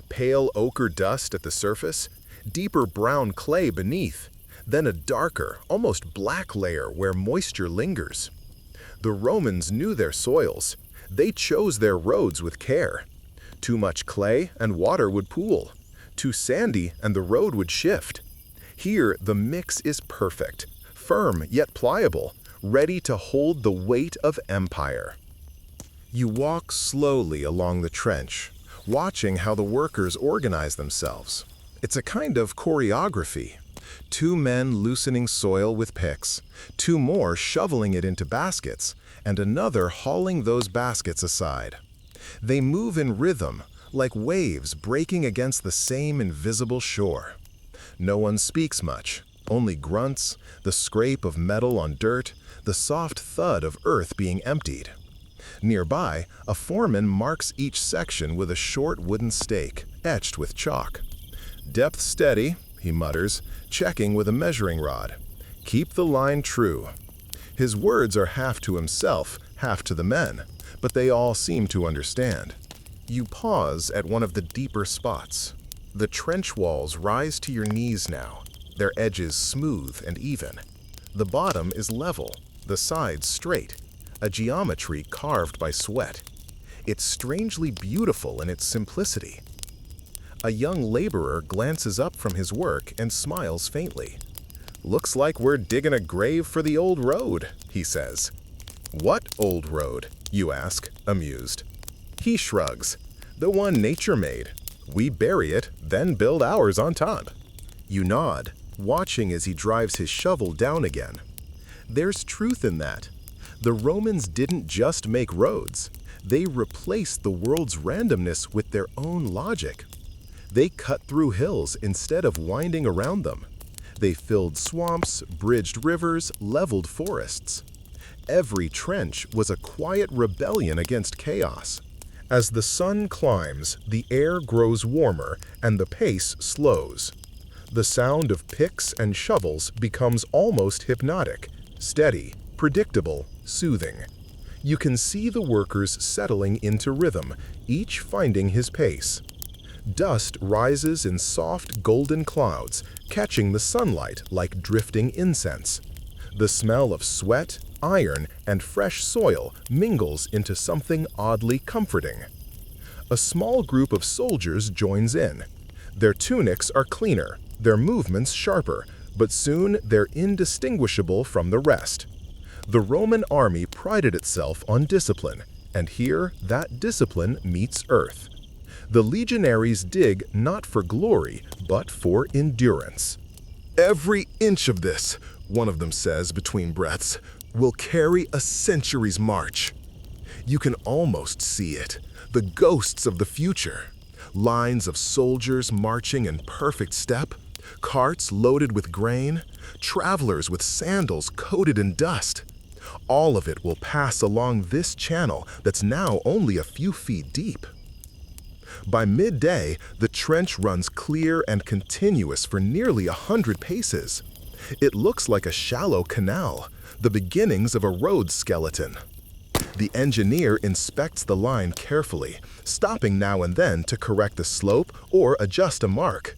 Pale ochre dust at the surface, deeper brown clay beneath, then a darker, almost black layer where moisture lingers. The Romans knew their soils. They chose their roads with care. Too much clay and water would pool. Too sandy and the road would shift. Here, the mix is perfect, firm yet pliable, ready to hold the weight of empire. You walk slowly along the trench, watching how the workers organize themselves. It's a kind of choreography. 2 men loosening soil with picks, 2 more shoveling it into baskets, and another hauling those baskets aside. They move in rhythm, like waves breaking against the same invisible shore. No one speaks much, only grunts, the scrape of metal on dirt, the soft thud of earth being emptied. Nearby, a foreman marks each section with a short wooden stake, etched with chalk. "Depth steady," he mutters, checking with a measuring rod. "Keep the line true." His words are half to himself, half to the men, but they all seem to understand. You pause at one of the deeper spots. The trench walls rise to your knees now, their edges smooth and even. The bottom is level, the sides straight, a geometry carved by sweat. It's strangely beautiful in its simplicity. A young laborer glances up from his work and smiles faintly. "Looks like we're digging a grave for the old road," he says. "What old road?" you ask, amused. He shrugs. "The one nature made. We bury it, then build ours on top." You nod, watching as he drives his shovel down again. There's truth in that. The Romans didn't just make roads. They replaced the world's randomness with their own logic. They cut through hills instead of winding around them. They filled swamps, bridged rivers, leveled forests. Every trench was a quiet rebellion against chaos. As the sun climbs, the air grows warmer and the pace slows. The sound of picks and shovels becomes almost hypnotic, steady, predictable, soothing. You can see the workers settling into rhythm, each finding his pace. Dust rises in soft golden clouds, catching the sunlight like drifting incense. The smell of sweat, iron, and fresh soil mingles into something oddly comforting. A small group of soldiers joins in. Their tunics are cleaner, their movements sharper, but soon they're indistinguishable from the rest. The Roman army prided itself on discipline, and here that discipline meets earth. The legionaries dig not for glory, but for endurance. "Every inch of this," one of them says between breaths, "will carry a century's march." You can almost see it, the ghosts of the future. Lines of soldiers marching in perfect step, carts loaded with grain, travelers with sandals coated in dust. All of it will pass along this channel that's now only a few feet deep. By midday, the trench runs clear and continuous for nearly 100 paces. It looks like a shallow canal, the beginnings of a road skeleton. The engineer inspects the line carefully, stopping now and then to correct a slope or adjust a mark.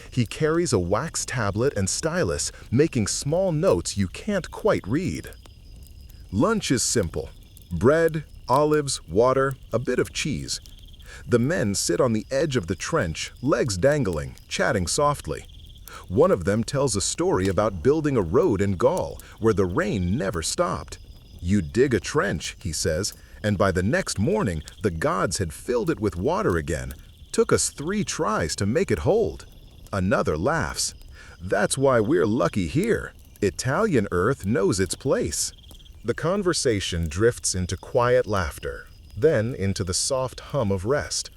He carries a wax tablet and stylus, making small notes you can't quite read. Lunch is simple: bread, olives, water, a bit of cheese. The men sit on the edge of the trench, legs dangling, chatting softly. One of them tells a story about building a road in Gaul, where the rain never stopped. "You dig a trench," he says, "and by the next morning the gods had filled it with water again. Took us 3 tries to make it hold." Another laughs. "That's why we're lucky here. Italian earth knows its place." The conversation drifts into quiet laughter, then into the soft hum of rest.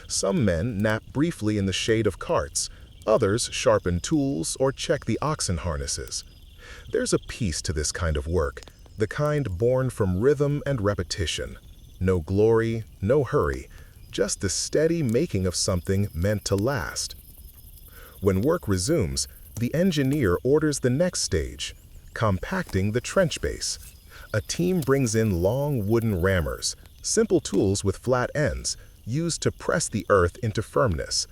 Some men nap briefly in the shade of carts, others sharpen tools or check the oxen harnesses. There's a peace to this kind of work, the kind born from rhythm and repetition. No glory, no hurry, just the steady making of something meant to last. When work resumes, the engineer orders the next stage, compacting the trench base. A team brings in long wooden rammers, simple tools with flat ends, used to press the earth into firmness.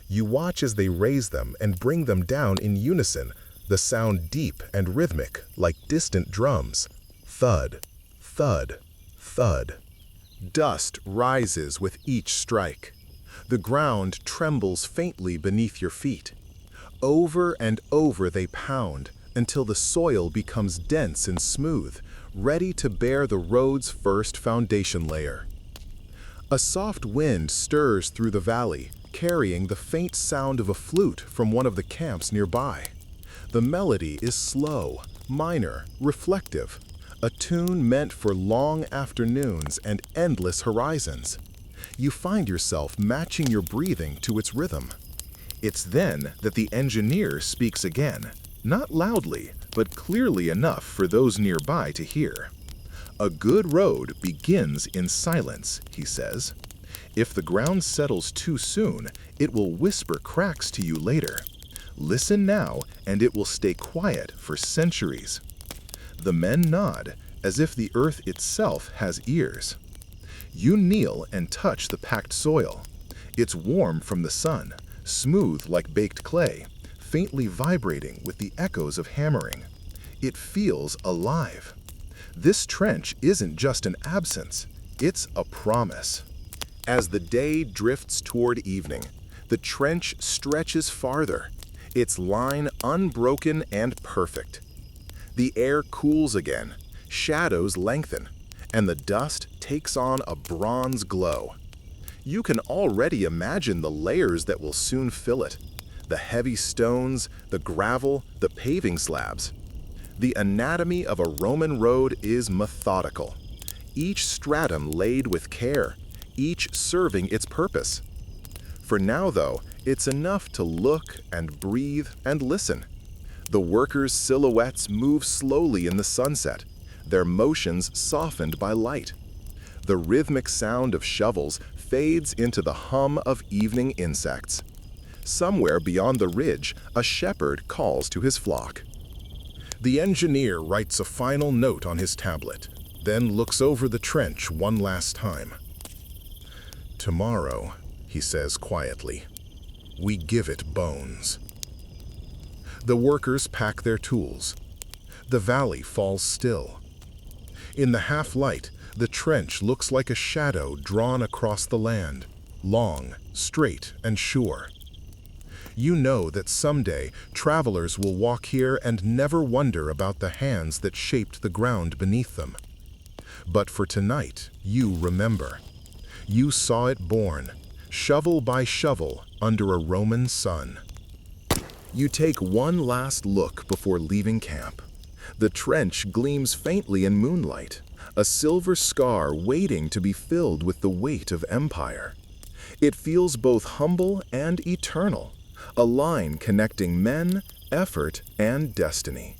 You watch as they raise them and bring them down in unison, the sound deep and rhythmic, like distant drums. Thud, thud, thud. Dust rises with each strike. The ground trembles faintly beneath your feet. Over and over they pound until the soil becomes dense and smooth, ready to bear the road's first foundation layer. A soft wind stirs through the valley, carrying the faint sound of a flute from one of the camps nearby. The melody is slow, minor, reflective, a tune meant for long afternoons and endless horizons. You find yourself matching your breathing to its rhythm. It's then that the engineer speaks again, not loudly, but clearly enough for those nearby to hear. "A good road begins in silence," he says. "If the ground settles too soon, it will whisper cracks to you later. Listen now, and it will stay quiet for centuries." The men nod, as if the earth itself has ears. You kneel and touch the packed soil. It's warm from the sun, smooth like baked clay, faintly vibrating with the echoes of hammering. It feels alive. This trench isn't just an absence, it's a promise. As the day drifts toward evening, the trench stretches farther, its line unbroken and perfect. The air cools again, shadows lengthen, and the dust takes on a bronze glow. You can already imagine the layers that will soon fill it. The heavy stones, the gravel, the paving slabs. The anatomy of a Roman road is methodical. Each stratum laid with care, each serving its purpose. For now, though, it's enough to look and breathe and listen. The workers' silhouettes move slowly in the sunset, their motions softened by light. The rhythmic sound of shovels fades into the hum of evening insects. Somewhere beyond the ridge, a shepherd calls to his flock. The engineer writes a final note on his tablet, then looks over the trench one last time. "Tomorrow," he says quietly, "we give it bones." The workers pack their tools. The valley falls still. In the half-light, the trench looks like a shadow drawn across the land, long, straight, and sure. You know that someday travelers will walk here and never wonder about the hands that shaped the ground beneath them. But for tonight, you remember. You saw it born, shovel by shovel, under a Roman sun. You take one last look before leaving camp. The trench gleams faintly in moonlight, a silver scar waiting to be filled with the weight of empire. It feels both humble and eternal, a line connecting men, effort, and destiny.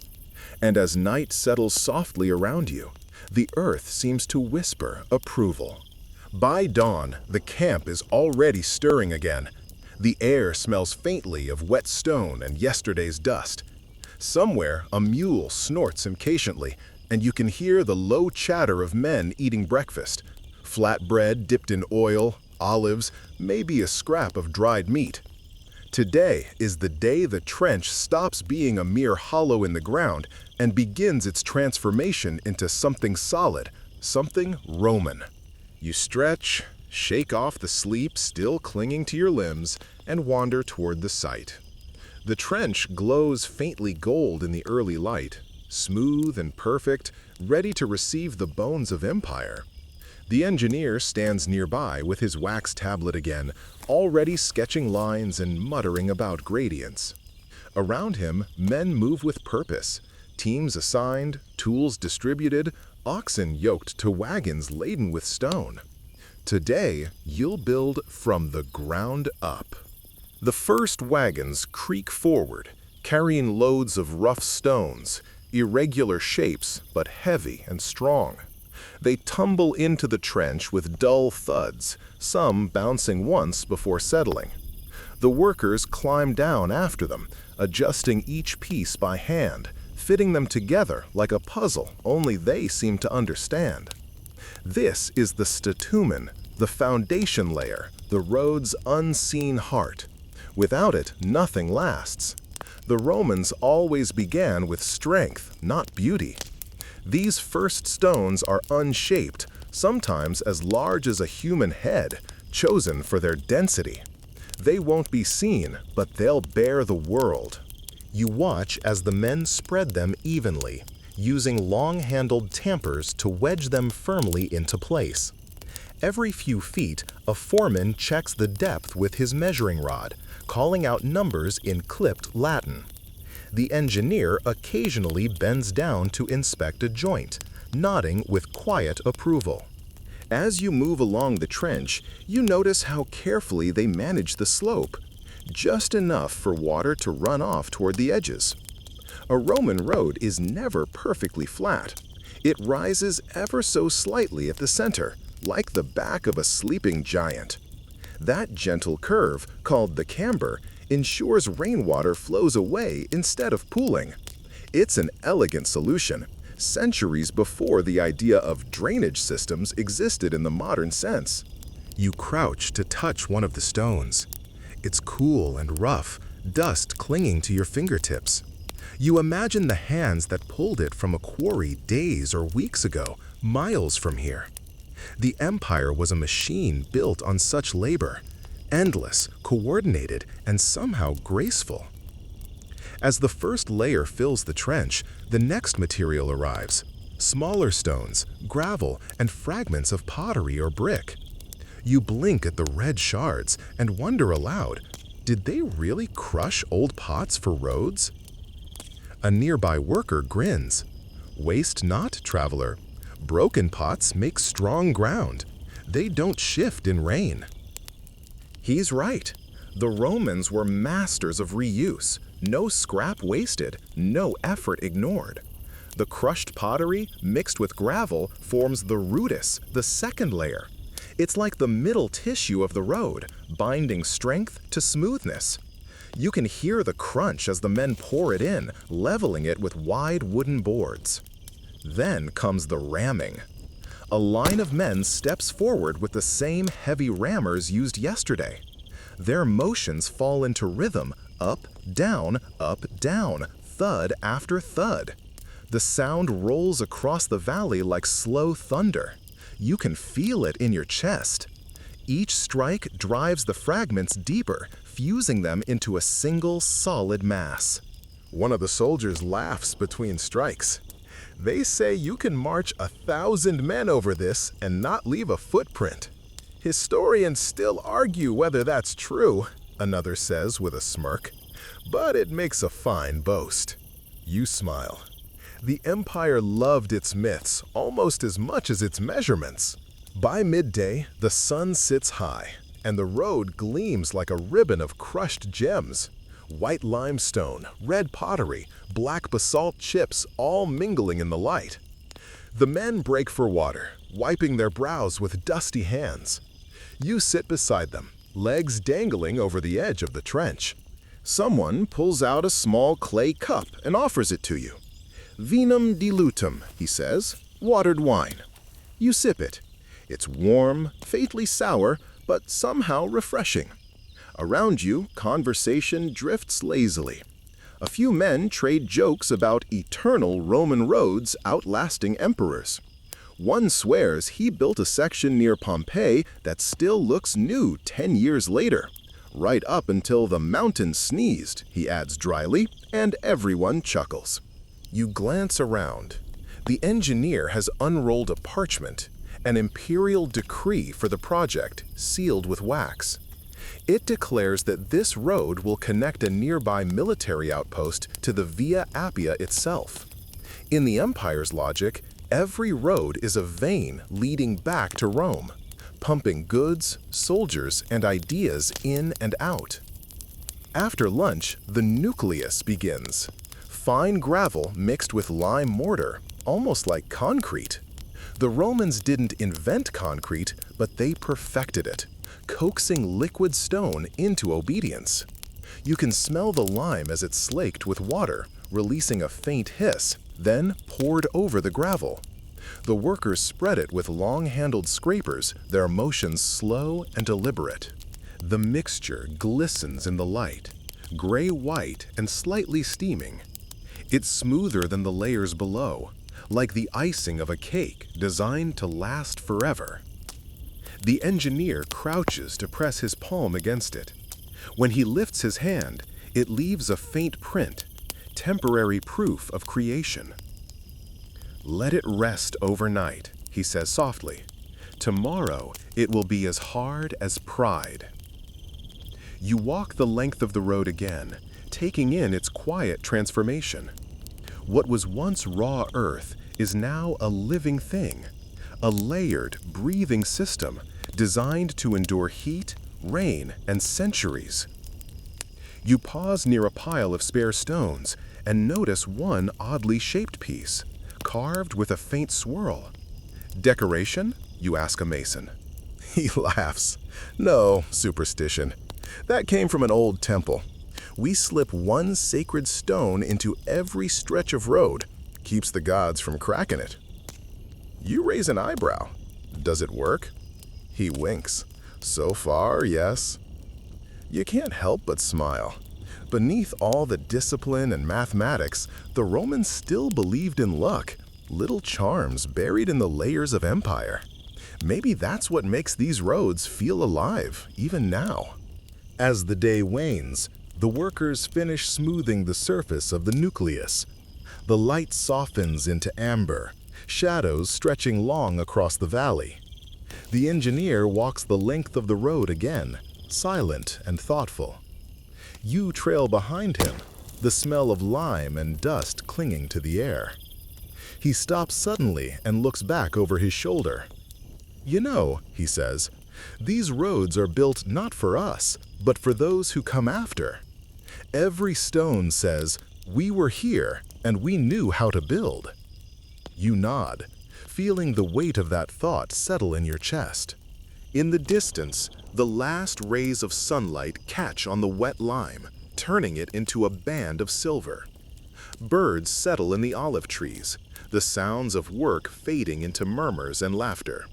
And as night settles softly around you, the earth seems to whisper approval. By dawn, the camp is already stirring again. The air smells faintly of wet stone and yesterday's dust. Somewhere, a mule snorts impatiently, and you can hear the low chatter of men eating breakfast. Flatbread dipped in oil, olives, maybe a scrap of dried meat. Today is the day the trench stops being a mere hollow in the ground and begins its transformation into something solid, something Roman. You stretch, shake off the sleep still clinging to your limbs, and wander toward the site. The trench glows faintly gold in the early light, smooth and perfect, ready to receive the bones of empire. The engineer stands nearby with his wax tablet again, already sketching lines and muttering about gradients. Around him, men move with purpose, teams assigned, tools distributed, oxen yoked to wagons laden with stone. Today, you'll build from the ground up. The first wagons creak forward, carrying loads of rough stones, irregular shapes but heavy and strong. They tumble into the trench with dull thuds, some bouncing once before settling. The workers climb down after them, adjusting each piece by hand, fitting them together like a puzzle only they seem to understand. This is the statumen, the foundation layer, the road's unseen heart. Without it, nothing lasts. The Romans always began with strength, not beauty. These first stones are unshaped, sometimes as large as a human head, chosen for their density. They won't be seen, but they'll bear the world. You watch as the men spread them evenly, using long-handled tampers to wedge them firmly into place. Every few feet, a foreman checks the depth with his measuring rod, calling out numbers in clipped Latin. The engineer occasionally bends down to inspect a joint, nodding with quiet approval. As you move along the trench, you notice how carefully they manage the slope, just enough for water to run off toward the edges. A Roman road is never perfectly flat. It rises ever so slightly at the center, like the back of a sleeping giant. That gentle curve, called the camber, ensures rainwater flows away instead of pooling. It's an elegant solution, centuries before the idea of drainage systems existed in the modern sense. You crouch to touch one of the stones. It's cool and rough, dust clinging to your fingertips. You imagine the hands that pulled it from a quarry days or weeks ago, miles from here. The empire was a machine built on such labor, endless, coordinated, and somehow graceful. As the first layer fills the trench, the next material arrives. Smaller stones, gravel, and fragments of pottery or brick. You blink at the red shards and wonder aloud, did they really crush old pots for roads? A nearby worker grins. Waste not, traveler. Broken pots make strong ground. They don't shift in rain. He's right. The Romans were masters of reuse, No scrap wasted, no effort ignored. The crushed pottery mixed with gravel forms the rootus, the second layer. It's like the middle tissue of the road, binding strength to smoothness. You can hear the crunch as the men pour it in, leveling it with wide wooden boards. Then comes the ramming. A line of men steps forward with the same heavy rammers used yesterday. Their motions fall into rhythm, up, down, thud after thud. The sound rolls across the valley like slow thunder. You can feel it in your chest. Each strike drives the fragments deeper, fusing them into a single solid mass. One of the soldiers laughs between strikes. They say you can march 1,000 men over this and not leave a footprint. Historians still argue whether that's true, another says with a smirk, but it makes a fine boast. You smile. The empire loved its myths almost as much as its measurements. By midday, the sun sits high, and the road gleams like a ribbon of crushed gems. White limestone, red pottery, black basalt chips all mingling in the light. The men break for water, wiping their brows with dusty hands. You sit beside them, legs dangling over the edge of the trench. Someone pulls out a small clay cup and offers it to you. Vinum dilutum, he says, watered wine. You sip it. It's warm, faintly sour, but somehow refreshing. Around you, conversation drifts lazily. A few men trade jokes about eternal Roman roads outlasting emperors. One swears he built a section near Pompeii that still looks new 10 years later. Right up until the mountain sneezed, he adds dryly, and everyone chuckles. You glance around. The engineer has unrolled a parchment, an imperial decree for the project, sealed with wax. It declares that this road will connect a nearby military outpost to the Via Appia itself. In the empire's logic, every road is a vein leading back to Rome, pumping goods, soldiers, and ideas in and out. After lunch, the nucleus begins. Fine gravel mixed with lime mortar, almost like concrete. The Romans didn't invent concrete, but they perfected it, coaxing liquid stone into obedience. You can smell the lime as it's slaked with water, releasing a faint hiss, then poured over the gravel. The workers spread it with long-handled scrapers, their motions slow and deliberate. The mixture glistens in the light, gray-white and slightly steaming. It's smoother than the layers below, like the icing of a cake designed to last forever. The engineer crouches to press his palm against it. When he lifts his hand, it leaves a faint print, temporary proof of creation. Let it rest overnight, he says softly. Tomorrow it will be as hard as pride. You walk the length of the road again, taking in its quiet transformation. What was once raw earth is now a living thing, a layered, breathing system designed to endure heat, rain, and centuries. You pause near a pile of spare stones and notice one oddly shaped piece, carved with a faint swirl. Decoration? You ask a mason. He laughs. No, superstition. That came from an old temple. We slip one sacred stone into every stretch of road. Keeps the gods from cracking it. You raise an eyebrow. Does it work? He winks. So far, yes. You can't help but smile. Beneath all the discipline and mathematics, the Romans still believed in luck, little charms buried in the layers of empire. Maybe that's what makes these roads feel alive, even now. As the day wanes, the workers finish smoothing the surface of the nucleus. The light softens into amber, shadows stretching long across the valley. The engineer walks the length of the road again, silent and thoughtful. You trail behind him, the smell of lime and dust clinging to the air. He stops suddenly and looks back over his shoulder. You know, he says, these roads are built not for us, but for those who come after. Every stone says, "We were here and we knew how to build." You nod, feeling the weight of that thought settle in your chest. In the distance, the last rays of sunlight catch on the wet lime, turning it into a band of silver. Birds settle in the olive trees, the sounds of work fading into murmurs and laughter.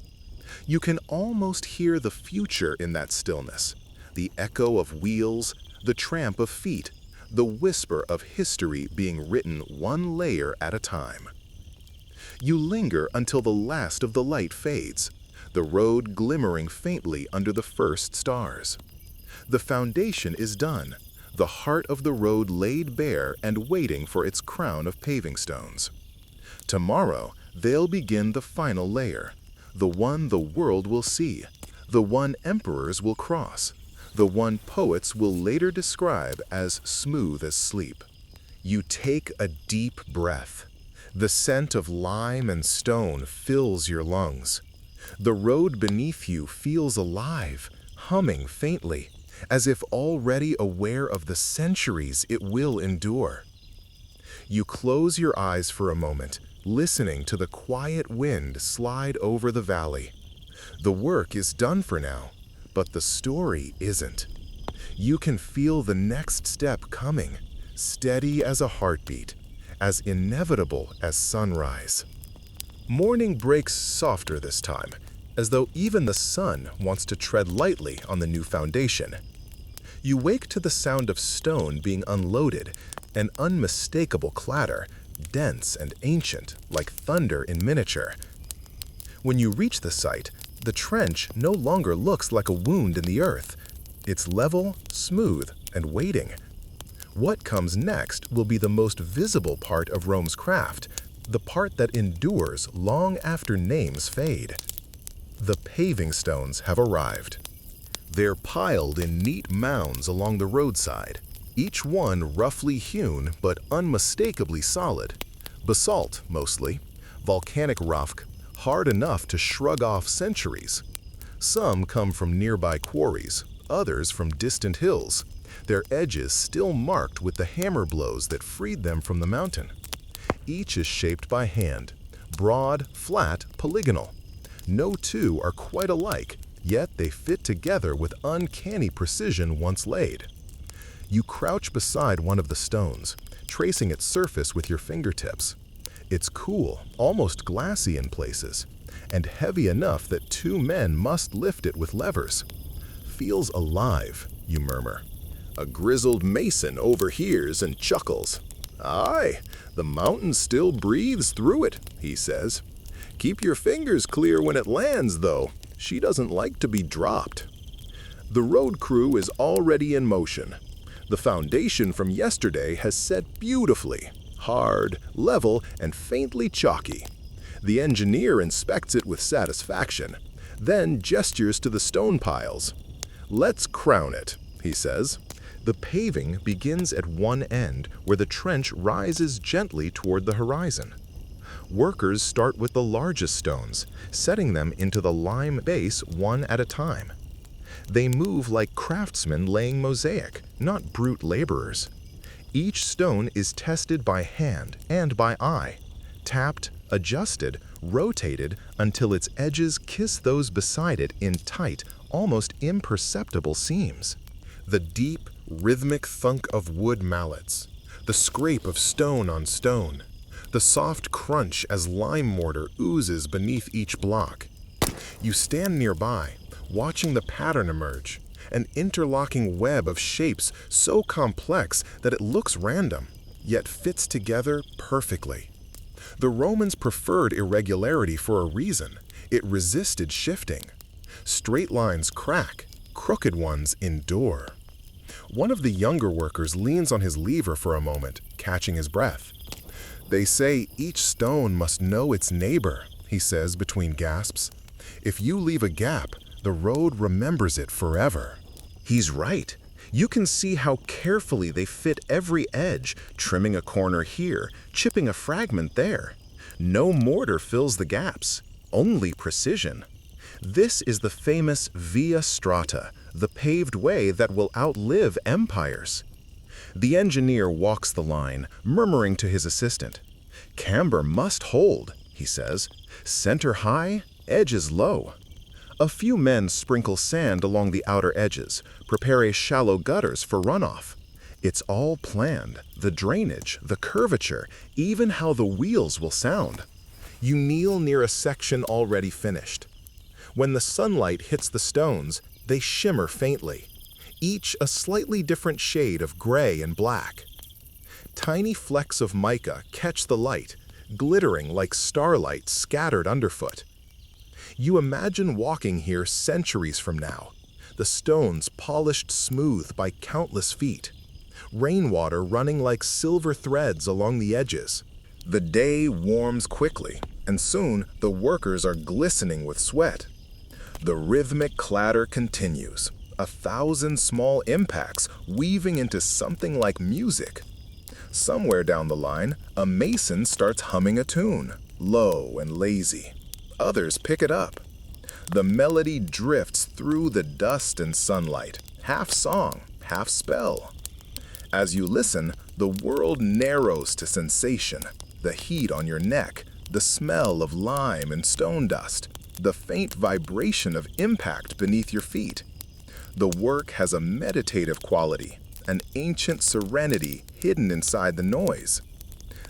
You can almost hear the future in that stillness, the echo of wheels, the tramp of feet, the whisper of history being written one layer at a time. You linger until the last of the light fades, the road glimmering faintly under the first stars. The foundation is done, the heart of the road laid bare and waiting for its crown of paving stones. Tomorrow, they'll begin the final layer, the one the world will see, the one emperors will cross, the one poets will later describe as smooth as sleep. You take a deep breath. The scent of lime and stone fills your lungs. The road beneath you feels alive, humming faintly, as if already aware of the centuries it will endure. You close your eyes for a moment, listening to the quiet wind slide over the valley. The work is done for now, but the story isn't. You can feel the next step coming, steady as a heartbeat, as inevitable as sunrise. Morning breaks softer this time, as though even the sun wants to tread lightly on the new foundation. You wake to the sound of stone being unloaded, an unmistakable clatter, dense and ancient, like thunder in miniature. When you reach the site, the trench no longer looks like a wound in the earth. It's level, smooth, and waiting. What comes next will be the most visible part of Rome's craft, the part that endures long after names fade. The paving stones have arrived. They're piled in neat mounds along the roadside, each one roughly hewn but unmistakably solid. Basalt, mostly, volcanic rock, hard enough to shrug off centuries. Some come from nearby quarries, others from distant hills, their edges still marked with the hammer blows that freed them from the mountain. Each is shaped by hand, broad, flat, polygonal. No two are quite alike, yet they fit together with uncanny precision once laid. You crouch beside one of the stones, tracing its surface with your fingertips. It's cool, almost glassy in places, and heavy enough that two men must lift it with levers. Feels alive, you murmur. A grizzled mason overhears and chuckles. "Aye, the mountain still breathes through it," he says. "Keep your fingers clear when it lands, though. She doesn't like to be dropped." The road crew is already in motion. The foundation from yesterday has set beautifully, hard, level, and faintly chalky. The engineer inspects it with satisfaction, then gestures to the stone piles. "Let's crown it," he says. The paving begins at one end where the trench rises gently toward the horizon. Workers start with the largest stones, setting them into the lime base one at a time. They move like craftsmen laying mosaic, not brute laborers. Each stone is tested by hand and by eye, tapped, adjusted, rotated until its edges kiss those beside it in tight, almost imperceptible seams. The deep, rhythmic thunk of wood mallets, the scrape of stone on stone, the soft crunch as lime mortar oozes beneath each block. You stand nearby, watching the pattern emerge, an interlocking web of shapes so complex that it looks random, yet fits together perfectly. The Romans preferred irregularity for a reason. It resisted shifting. Straight lines crack, crooked ones endure. One of the younger workers leans on his lever for a moment, catching his breath. "They say each stone must know its neighbor," he says between gasps. "If you leave a gap, the road remembers it forever." He's right. You can see how carefully they fit every edge, trimming a corner here, chipping a fragment there. No mortar fills the gaps, only precision. This is the famous via strata, the paved way that will outlive empires. The engineer walks the line, murmuring to his assistant. "Camber must hold," he says. "Center high, edges low." A few men sprinkle sand along the outer edges, prepare a shallow gutters for runoff. It's all planned, the drainage, the curvature, even how the wheels will sound. You kneel near a section already finished. When the sunlight hits the stones, they shimmer faintly, each a slightly different shade of gray and black. Tiny flecks of mica catch the light, glittering like starlight scattered underfoot. You imagine walking here centuries from now, the stones polished smooth by countless feet, rainwater running like silver threads along the edges. The day warms quickly, and soon the workers are glistening with sweat. The rhythmic clatter continues, 1,000 small impacts weaving into something like music. Somewhere down the line, a mason starts humming a tune, low and lazy. Others pick it up. The melody drifts through the dust and sunlight, half song, half spell. As you listen, the world narrows to sensation, the heat on your neck, the smell of lime and stone dust, the faint vibration of impact beneath your feet. The work has a meditative quality, an ancient serenity hidden inside the noise.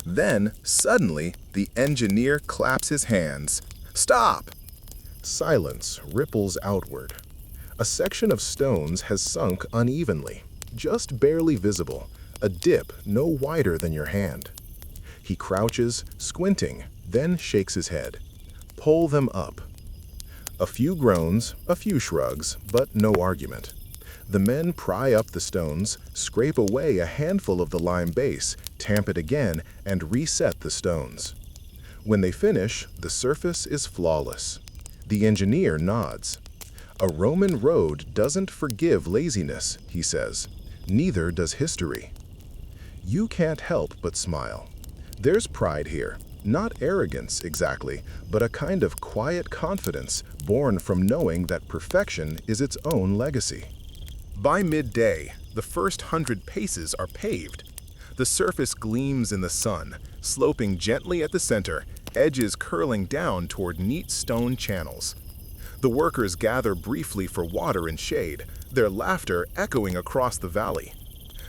Then, suddenly, the engineer claps his hands. "Stop!" Silence ripples outward. A section of stones has sunk unevenly, just barely visible, a dip no wider than your hand. He crouches, squinting, then shakes his head. "Pull them up." A few groans, a few shrugs, but no argument. The men pry up the stones, scrape away a handful of the lime base, tamp it again, and reset the stones. When they finish, the surface is flawless. The engineer nods. "A Roman road doesn't forgive laziness," he says. "Neither does history." You can't help but smile. There's pride here, not arrogance exactly, but a kind of quiet confidence born from knowing that perfection is its own legacy. By midday, the first 100 paces are paved. The surface gleams in the sun, sloping gently at the center, edges curling down toward neat stone channels. The workers gather briefly for water and shade, their laughter echoing across the valley.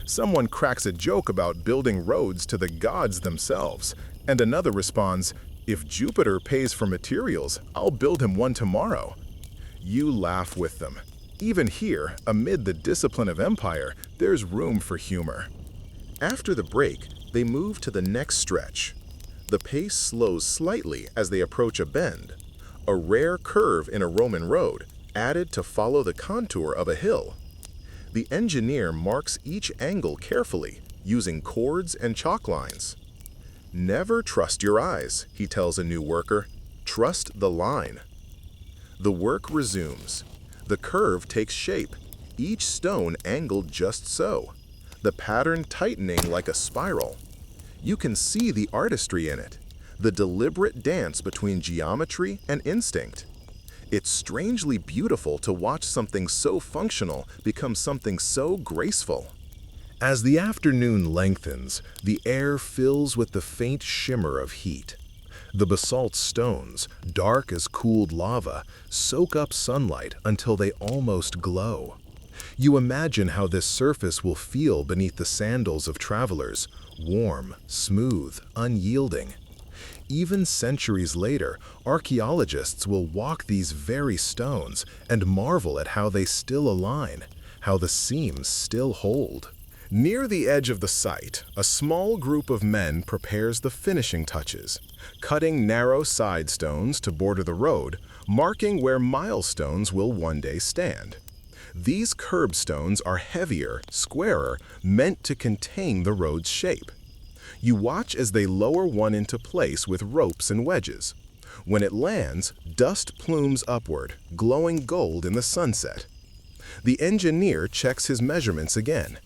Someone cracks a joke about building roads to the gods themselves, and another responds, "If Jupiter pays for materials, I'll build him one tomorrow." You laugh with them. Even here, amid the discipline of empire, there's room for humor. After the break, they move to the next stretch. The pace slows slightly as they approach a bend, a rare curve in a Roman road, added to follow the contour of a hill. The engineer marks each angle carefully, using chords and chalk lines. "Never trust your eyes," he tells a new worker. "Trust the line." The work resumes. The curve takes shape, each stone angled just so, the pattern tightening like a spiral. You can see the artistry in it, the deliberate dance between geometry and instinct. It's strangely beautiful to watch something so functional become something so graceful. As the afternoon lengthens, the air fills with the faint shimmer of heat. The basalt stones, dark as cooled lava, soak up sunlight until they almost glow. You imagine how this surface will feel beneath the sandals of travelers, warm, smooth, unyielding. Even centuries later, archaeologists will walk these very stones and marvel at how they still align, how the seams still hold. Near the edge of the site, a small group of men prepares the finishing touches, cutting narrow side stones to border the road, marking where milestones will one day stand. These curbstones are heavier, squarer, meant to contain the road's shape. You watch as they lower one into place with ropes and wedges. When it lands, dust plumes upward, glowing gold in the sunset. The engineer checks his measurements again.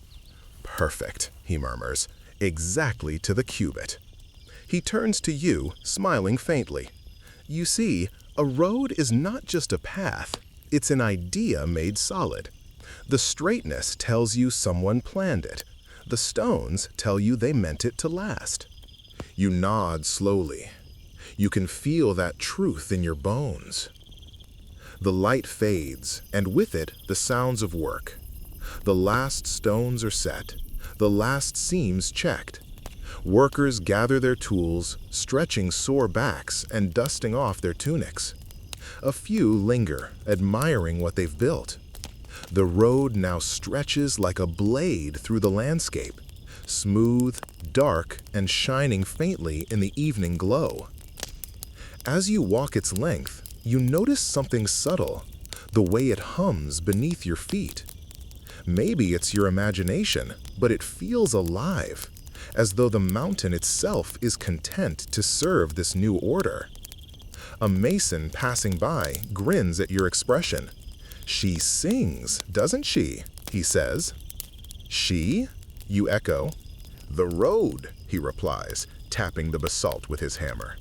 "Perfect," he murmurs, "exactly to the cubit." He turns to you, smiling faintly. You see, a road is not just a path, it's an idea made solid. The straightness tells you someone planned it. The stones tell you they meant it to last. You nod slowly. You can feel that truth in your bones. The light fades, and with it, the sounds of work. The last stones are set, the last seams checked. Workers gather their tools, stretching sore backs and dusting off their tunics. A few linger, admiring what they've built. The road now stretches like a blade through the landscape, smooth, dark, and shining faintly in the evening glow. As you walk its length, you notice something subtle, the way it hums beneath your feet. Maybe it's your imagination, but it feels alive, as though the mountain itself is content to serve this new order. A mason passing by grins at your expression. "She sings, doesn't she?" he says. "She?" you echo. "The road," he replies, tapping the basalt with his hammer.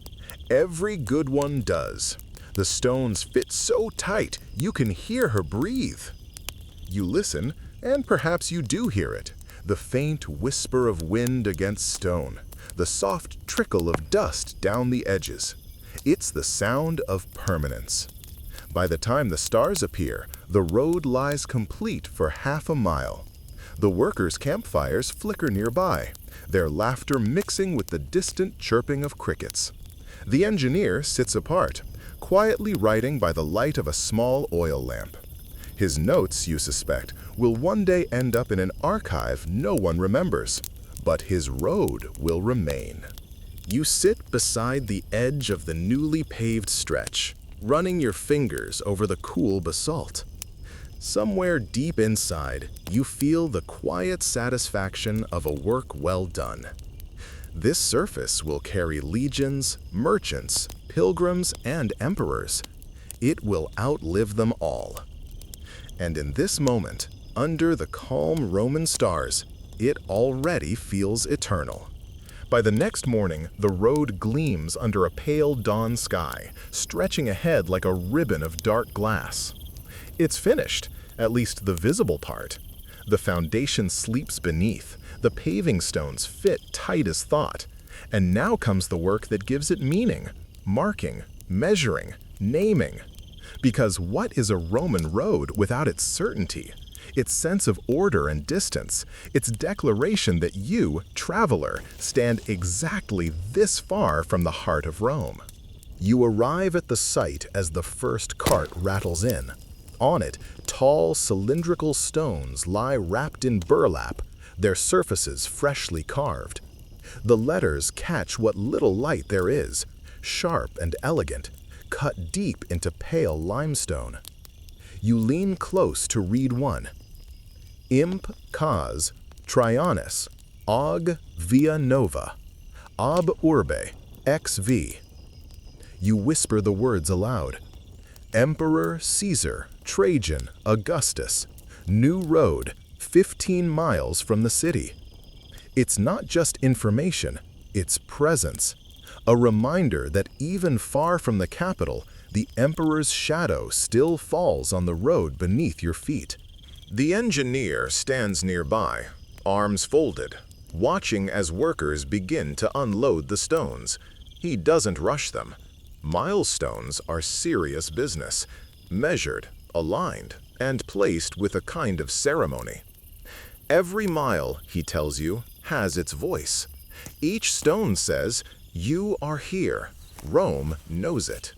"Every good one does. The stones fit so tight you can hear her breathe." You listen, and perhaps you do hear it. The faint whisper of wind against stone, the soft trickle of dust down the edges. It's the sound of permanence. By the time the stars appear, the road lies complete for half a mile. The workers' campfires flicker nearby, their laughter mixing with the distant chirping of crickets. The engineer sits apart, quietly writing by the light of a small oil lamp. His notes, you suspect, will one day end up in an archive no one remembers, but his road will remain. You sit beside the edge of the newly paved stretch, running your fingers over the cool basalt. Somewhere deep inside, you feel the quiet satisfaction of a work well done. This surface will carry legions, merchants, pilgrims, and emperors. It will outlive them all. And in this moment, under the calm Roman stars, it already feels eternal. By the next morning, the road gleams under a pale dawn sky, stretching ahead like a ribbon of dark glass. It's finished, at least the visible part. The foundation sleeps beneath, the paving stones fit tight as thought, and now comes the work that gives it meaning, marking, measuring, naming. Because what is a Roman road without its certainty, its sense of order and distance, its declaration that you, traveler, stand exactly this far from the heart of Rome? You arrive at the site as the first cart rattles in. On it, tall, cylindrical stones lie wrapped in burlap, their surfaces freshly carved. The letters catch what little light there is, sharp and elegant, cut deep into pale limestone. You lean close to read one. Imp cause Traianus, aug via nova, ab urbe, xv. You whisper the words aloud. Emperor Caesar, Trajan, Augustus, new road, 15 miles from the city. It's not just information, it's presence. A reminder that even far from the capital, the emperor's shadow still falls on the road beneath your feet. The engineer stands nearby, arms folded, watching as workers begin to unload the stones. He doesn't rush them. Milestones are serious business, measured, aligned, and placed with a kind of ceremony. Every mile, he tells you, has its voice. Each stone says, "You are here." Rome knows it.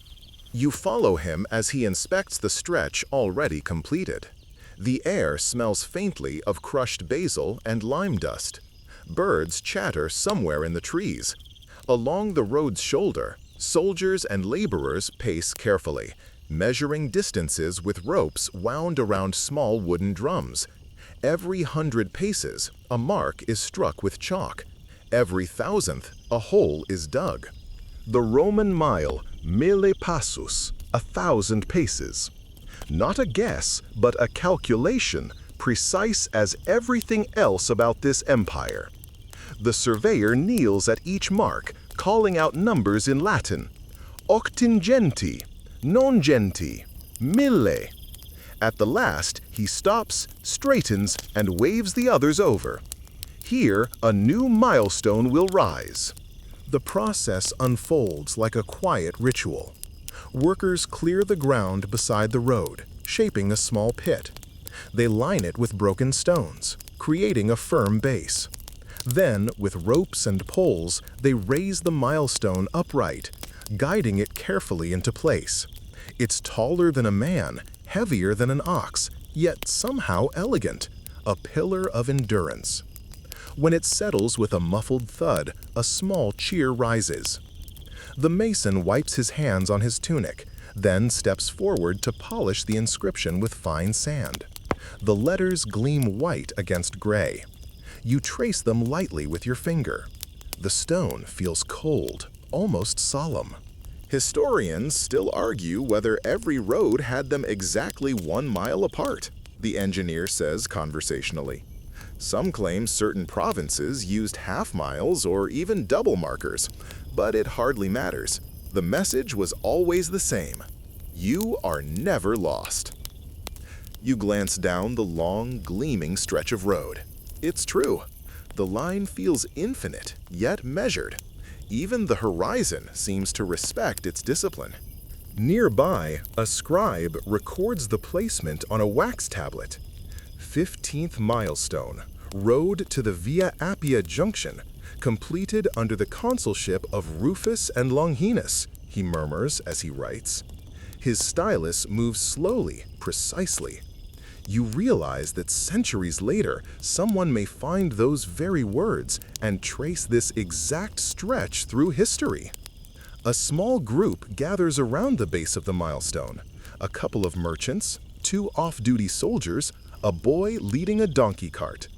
You follow him as he inspects the stretch already completed. The air smells faintly of crushed basil and lime dust. Birds chatter somewhere in the trees. Along the road's shoulder, soldiers and laborers pace carefully, measuring distances with ropes wound around small wooden drums. Every 100 paces, a mark is struck with chalk. Every 1,000th, a hole is dug. The Roman mile, mille passus, 1,000 paces. Not a guess, but a calculation, precise as everything else about this empire. The surveyor kneels at each mark, calling out numbers in Latin. Octingenti, nongenti, mille. At the last, he stops, straightens, and waves the others over. Here, a new milestone will rise. The process unfolds like a quiet ritual. Workers clear the ground beside the road, shaping a small pit. They line it with broken stones, creating a firm base. Then, with ropes and poles, they raise the milestone upright, guiding it carefully into place. It's taller than a man, heavier than an ox, yet somehow elegant, a pillar of endurance. When it settles with a muffled thud, a small cheer rises. The mason wipes his hands on his tunic, then steps forward to polish the inscription with fine sand. The letters gleam white against gray. You trace them lightly with your finger. The stone feels cold, almost solemn. Historians still argue whether every road had them exactly 1 mile apart, the engineer says conversationally. Some claim certain provinces used half miles or even double markers, but it hardly matters. The message was always the same. You are never lost. You glance down the long, gleaming stretch of road. It's true. The line feels infinite, yet measured. Even the horizon seems to respect its discipline. Nearby, a scribe records the placement on a wax tablet. 15th milestone, road to the Via Appia Junction, completed under the consulship of Rufus and Longinus, he murmurs as he writes. His stylus moves slowly, precisely. You realize that centuries later, someone may find those very words and trace this exact stretch through history. A small group gathers around the base of the milestone. A couple of merchants, 2 off-duty soldiers, a boy leading a donkey cart.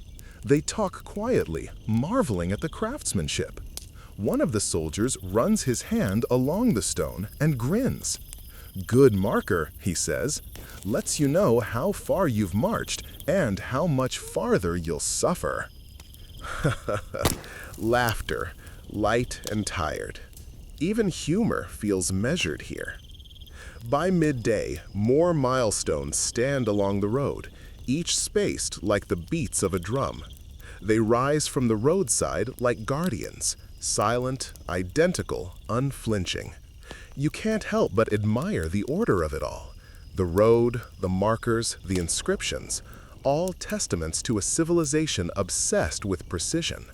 They talk quietly, marveling at the craftsmanship. One of the soldiers runs his hand along the stone and grins. Good marker, he says, lets you know how far you've marched and how much farther you'll suffer. Laughter, light and tired. Even humor feels measured here. By midday, more milestones stand along the road, each spaced like the beats of a drum. They rise from the roadside like guardians, silent, identical, unflinching. You can't help but admire the order of it all. The road, the markers, the inscriptions, all testaments to a civilization obsessed with precision.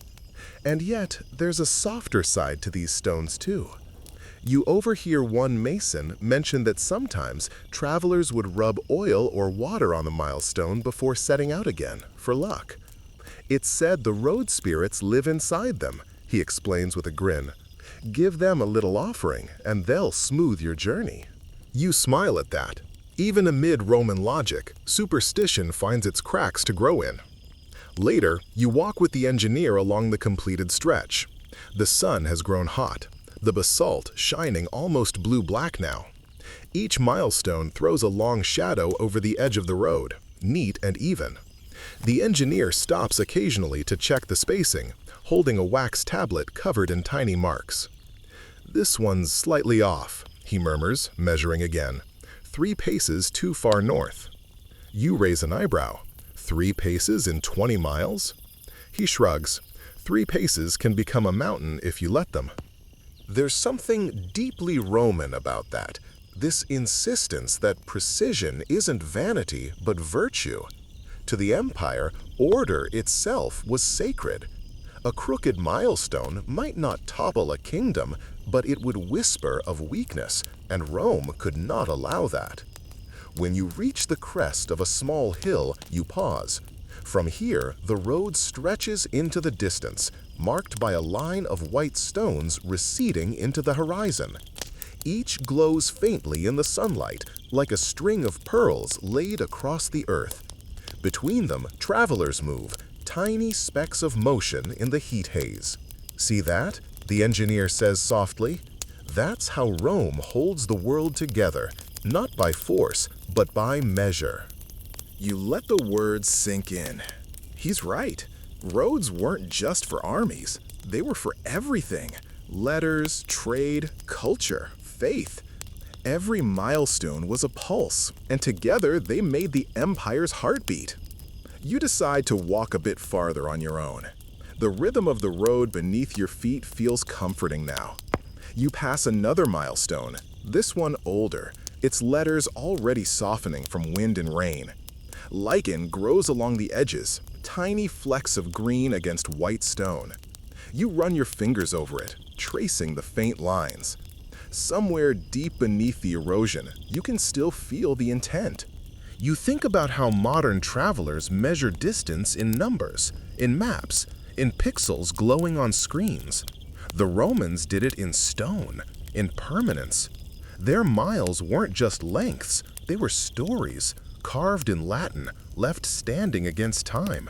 And yet, there's a softer side to these stones too. You overhear one mason mention that sometimes travelers would rub oil or water on the milestone before setting out again, for luck. It's said the road spirits live inside them, he explains with a grin. Give them a little offering, and they'll smooth your journey. You smile at that. Even amid Roman logic, superstition finds its cracks to grow in. Later, you walk with the engineer along the completed stretch. The sun has grown hot, the basalt shining almost blue-black now. Each milestone throws a long shadow over the edge of the road, neat and even. The engineer stops occasionally to check the spacing, holding a wax tablet covered in tiny marks. This one's slightly off, he murmurs, measuring again. 3 paces too far north. You raise an eyebrow. 3 paces in 20 miles? He shrugs. 3 paces can become a mountain if you let them. There's something deeply Roman about that, this insistence that precision isn't vanity but virtue. To the empire, order itself was sacred. A crooked milestone might not topple a kingdom, but it would whisper of weakness, and Rome could not allow that. When you reach the crest of a small hill, you pause. From here, the road stretches into the distance, marked by a line of white stones receding into the horizon. Each glows faintly in the sunlight, like a string of pearls laid across the earth. Between them, travelers move, tiny specks of motion in the heat haze. See that? The engineer says softly. That's how Rome holds the world together, not by force, but by measure. You let the words sink in. He's right. Roads weren't just for armies. They were for everything. Letters, trade, culture, faith. Every milestone was a pulse, and together they made the empire's heartbeat. You decide to walk a bit farther on your own. The rhythm of the road beneath your feet feels comforting now. You pass another milestone, this one older, its letters already softening from wind and rain. Lichen grows along the edges, tiny flecks of green against white stone. You run your fingers over it, tracing the faint lines. Somewhere deep beneath the erosion, you can still feel the intent. You think about how modern travelers measure distance in numbers, in maps, in pixels glowing on screens. The Romans did it in stone, in permanence. Their miles weren't just lengths, they were stories, carved in Latin, left standing against time.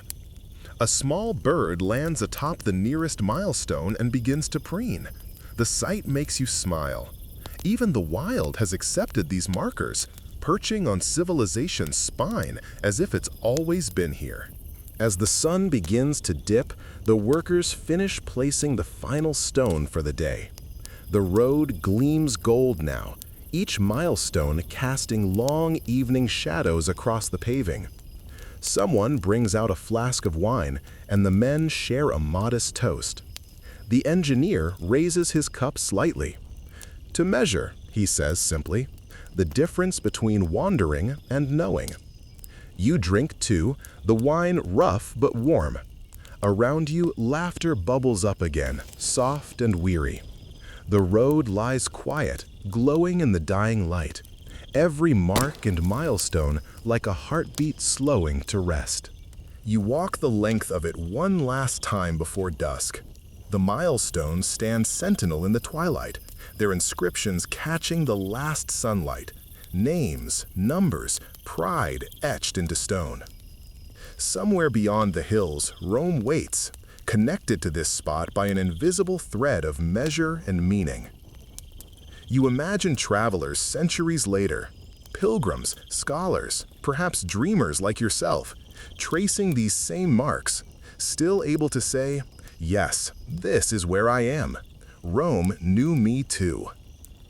A small bird lands atop the nearest milestone and begins to preen. The sight makes you smile. Even the wild has accepted these markers, perching on civilization's spine as if it's always been here. As the sun begins to dip, the workers finish placing the final stone for the day. The road gleams gold now, each milestone casting long evening shadows across the paving. Someone brings out a flask of wine, and the men share a modest toast. The engineer raises his cup slightly. To measure, he says simply, the difference between wandering and knowing. You drink too, the wine rough but warm. Around you, laughter bubbles up again, soft and weary. The road lies quiet, glowing in the dying light. Every mark and milestone like a heartbeat slowing to rest. You walk the length of it one last time before dusk. The milestones stand sentinel in the twilight, their inscriptions catching the last sunlight. Names, numbers, pride etched into stone. Somewhere beyond the hills, Rome waits, connected to this spot by an invisible thread of measure and meaning. You imagine travelers centuries later, pilgrims, scholars, perhaps dreamers like yourself, tracing these same marks, still able to say, yes, this is where I am. Rome knew me too.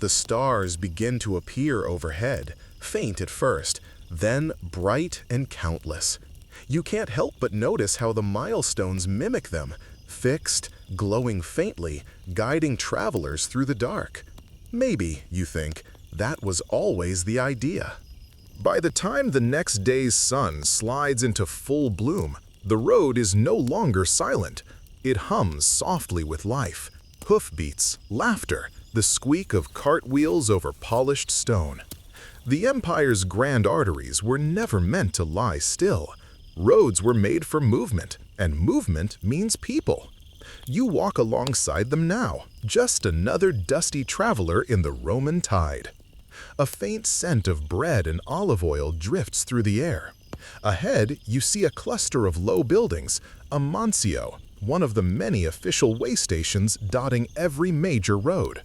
The stars begin to appear overhead, faint at first, then bright and countless. You can't help but notice how the milestones mimic them, fixed, glowing faintly, guiding travelers through the dark. Maybe, you think, that was always the idea. By the time the next day's sun slides into full bloom, the road is no longer silent. It hums softly with life, hoofbeats, laughter, the squeak of cartwheels over polished stone. The empire's grand arteries were never meant to lie still. Roads were made for movement, and movement means people. You walk alongside them now, just another dusty traveler in the Roman tide. A faint scent of bread and olive oil drifts through the air. Ahead, you see a cluster of low buildings, a mansio, one of the many official way stations dotting every major road.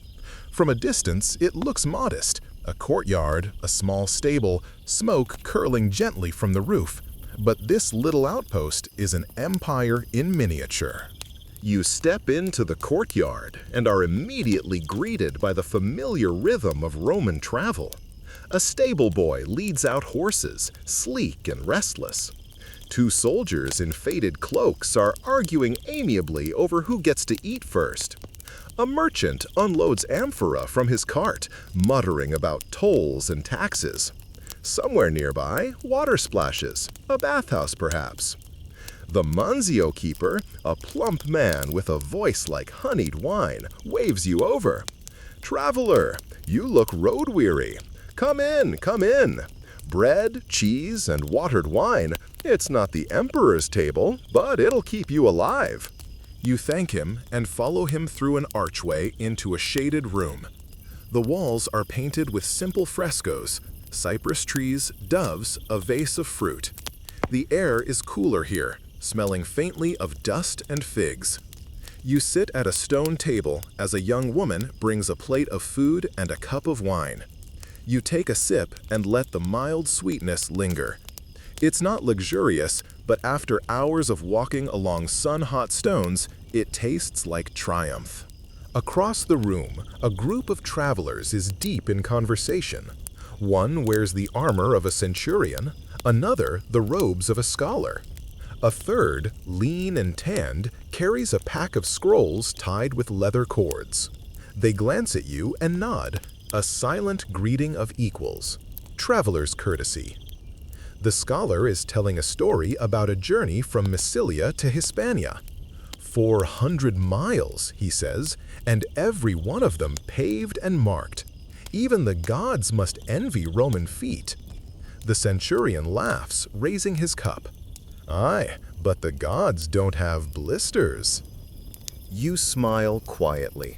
From a distance, it looks modest, a courtyard, a small stable, smoke curling gently from the roof. But this little outpost is an empire in miniature. You step into the courtyard and are immediately greeted by the familiar rhythm of Roman travel. A stable boy leads out horses, sleek and restless. Two soldiers in faded cloaks are arguing amiably over who gets to eat first. A merchant unloads amphora from his cart, muttering about tolls and taxes. Somewhere nearby, water splashes, a bathhouse perhaps. The manzio keeper, a plump man with a voice like honeyed wine, waves you over. Traveler, you look road-weary. Come in, come in. Bread, cheese, and watered wine. It's not the emperor's table, but it'll keep you alive. You thank him and follow him through an archway into a shaded room. The walls are painted with simple frescoes, cypress trees, doves, a vase of fruit. The air is cooler here, smelling faintly of dust and figs. You sit at a stone table as a young woman brings a plate of food and a cup of wine. You take a sip and let the mild sweetness linger. It's not luxurious, but after hours of walking along sun-hot stones, it tastes like triumph. Across the room, a group of travelers is deep in conversation. One wears the armor of a centurion, another the robes of a scholar. A third, lean and tanned, carries a pack of scrolls tied with leather cords. They glance at you and nod, a silent greeting of equals. Traveler's courtesy. The scholar is telling a story about a journey from Massilia to Hispania. 400 miles, he says, and every one of them paved and marked. Even the gods must envy Roman feet. The centurion laughs, raising his cup. Aye, but the gods don't have blisters. You smile quietly.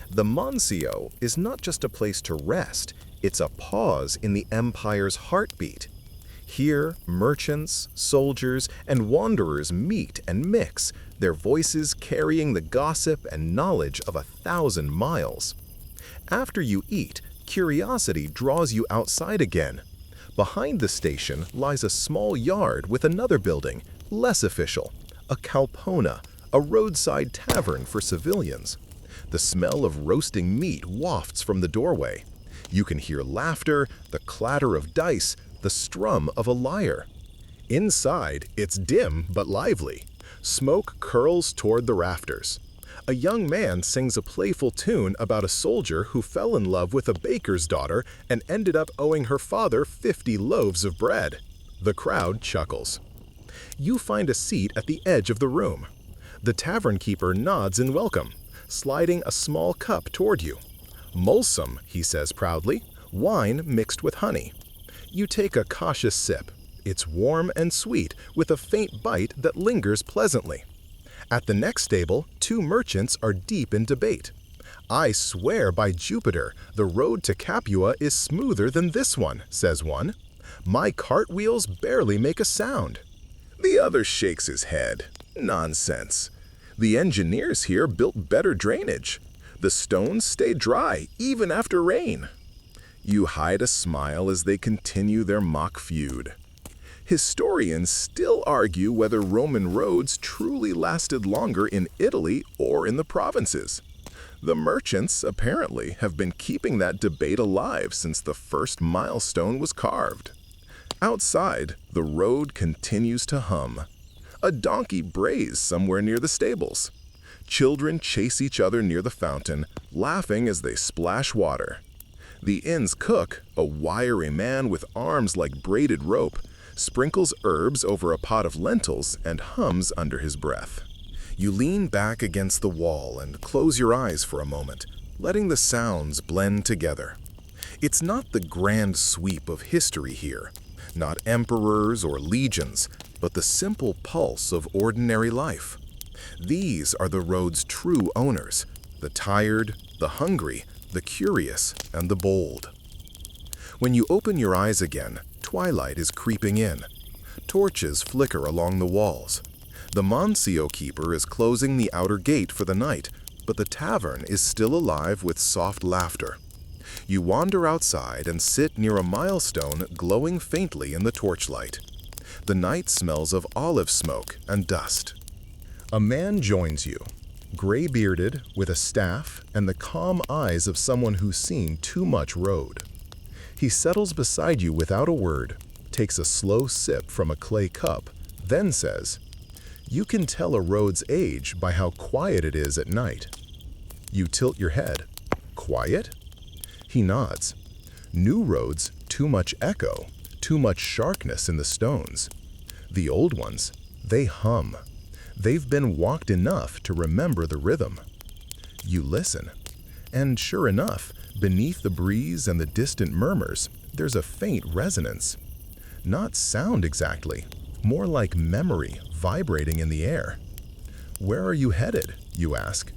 The Moncio is not just a place to rest, it's a pause in the empire's heartbeat. Here, merchants, soldiers, and wanderers meet and mix, their voices carrying the gossip and knowledge of 1,000 miles. After you eat, curiosity draws you outside again. Behind the station lies a small yard with another building, less official, a calpona, a roadside tavern for civilians. The smell of roasting meat wafts from the doorway. You can hear laughter, the clatter of dice, the strum of a lyre. Inside, it's dim but lively. Smoke curls toward the rafters. A young man sings a playful tune about a soldier who fell in love with a baker's daughter and ended up owing her father 50 loaves of bread. The crowd chuckles. You find a seat at the edge of the room. The tavern keeper nods in welcome, sliding a small cup toward you. Mulsum, he says proudly, wine mixed with honey. You take a cautious sip. It's warm and sweet, with a faint bite that lingers pleasantly. At the next table, two merchants are deep in debate. I swear by Jupiter, the road to Capua is smoother than this one, says one. My cartwheels barely make a sound. The other shakes his head. Nonsense. The engineers here built better drainage. The stones stay dry, even after rain. You hide a smile as they continue their mock feud. Historians still argue whether Roman roads truly lasted longer in Italy or in the provinces. The merchants, apparently, have been keeping that debate alive since the first milestone was carved. Outside, the road continues to hum. A donkey brays somewhere near the stables. Children chase each other near the fountain, laughing as they splash water. The inn's cook, a wiry man with arms like braided rope, sprinkles herbs over a pot of lentils and hums under his breath. You lean back against the wall and close your eyes for a moment, letting the sounds blend together. It's not the grand sweep of history here, not emperors or legions, but the simple pulse of ordinary life. These are the road's true owners, the tired, the hungry, the curious, and the bold. When you open your eyes again, twilight is creeping in. Torches flicker along the walls. The Moncio keeper is closing the outer gate for the night, but the tavern is still alive with soft laughter. You wander outside and sit near a milestone glowing faintly in the torchlight. The night smells of olive smoke and dust. A man joins you, gray-bearded, with a staff and the calm eyes of someone who's seen too much road. He settles beside you without a word, takes a slow sip from a clay cup, then says, "You can tell a road's age by how quiet it is at night." You tilt your head. "Quiet?" He nods. New roads, too much echo, too much sharpness in the stones. The old ones, they hum. They've been walked enough to remember the rhythm. You listen, and sure enough, beneath the breeze and the distant murmurs, there's a faint resonance. Not sound exactly, more like memory vibrating in the air. "Where are you headed?" you ask.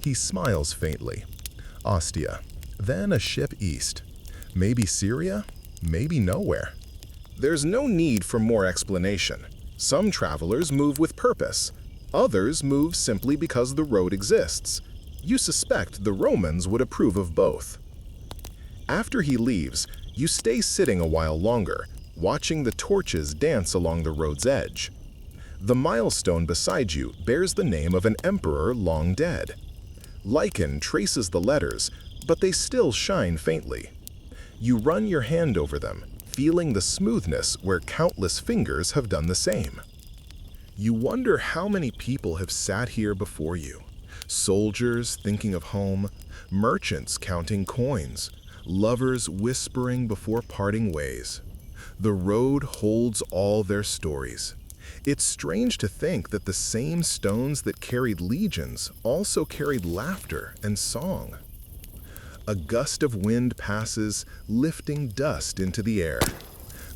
He smiles faintly. "Ostia, then a ship east. Maybe Syria, maybe nowhere." There's no need for more explanation. Some travelers move with purpose. Others move simply because the road exists. You suspect the Romans would approve of both. After he leaves, you stay sitting a while longer, watching the torches dance along the road's edge. The milestone beside you bears the name of an emperor long dead. Lichen traces the letters, but they still shine faintly. You run your hand over them, feeling the smoothness where countless fingers have done the same. You wonder how many people have sat here before you. Soldiers thinking of home, merchants counting coins, lovers whispering before parting ways. The road holds all their stories. It's strange to think that the same stones that carried legions also carried laughter and song. A gust of wind passes, lifting dust into the air.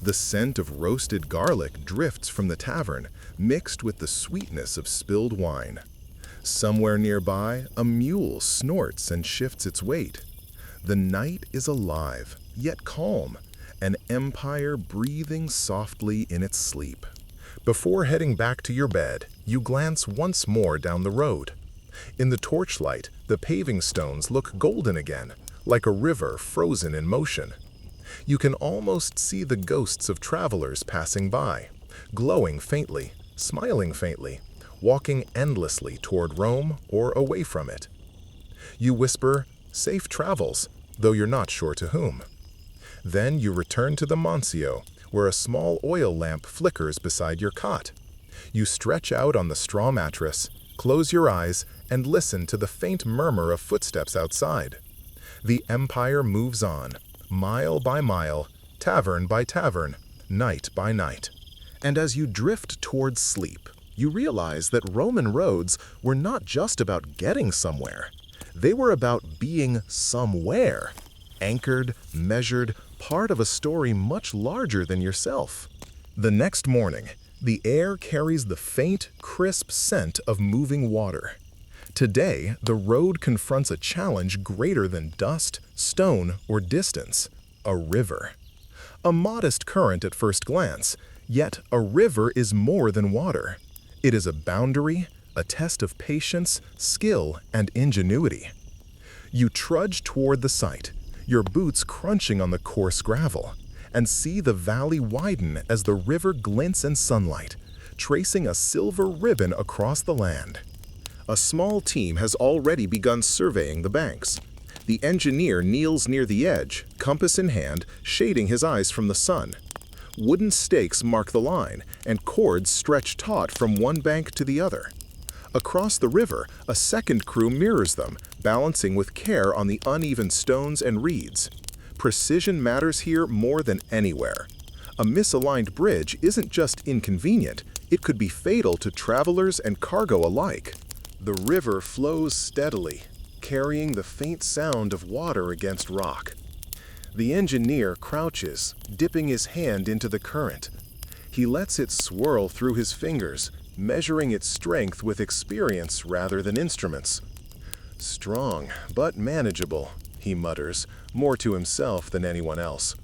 The scent of roasted garlic drifts from the tavern, mixed with the sweetness of spilled wine. Somewhere nearby, a mule snorts and shifts its weight. The night is alive, yet calm, an empire breathing softly in its sleep. Before heading back to your bed, you glance once more down the road. In the torchlight, the paving stones look golden again, like a river frozen in motion. You can almost see the ghosts of travelers passing by, glowing faintly, smiling faintly, walking endlessly toward Rome or away from it. You whisper, "Safe travels," though you're not sure to whom. Then you return to the Mansio, where a small oil lamp flickers beside your cot. You stretch out on the straw mattress, close your eyes, and listen to the faint murmur of footsteps outside. The empire moves on, mile by mile, tavern by tavern, night by night. And as you drift towards sleep, you realize that Roman roads were not just about getting somewhere. They were about being somewhere, anchored, measured, part of a story much larger than yourself. The next morning, the air carries the faint, crisp scent of moving water. Today, the road confronts a challenge greater than dust, stone, or distance: a river. A modest current at first glance, yet a river is more than water. It is a boundary, a test of patience, skill, and ingenuity. You trudge toward the site, your boots crunching on the coarse gravel, and see the valley widen as the river glints in sunlight, tracing a silver ribbon across the land. A small team has already begun surveying the banks. The engineer kneels near the edge, compass in hand, shading his eyes from the sun. Wooden stakes mark the line, and cords stretch taut from one bank to the other. Across the river, a second crew mirrors them, balancing with care on the uneven stones and reeds. Precision matters here more than anywhere. A misaligned bridge isn't just inconvenient, it could be fatal to travelers and cargo alike. The river flows steadily, carrying the faint sound of water against rock. The engineer crouches, dipping his hand into the current. He lets it swirl through his fingers, measuring its strength with experience rather than instruments. "Strong, but manageable," he mutters, more to himself than anyone else.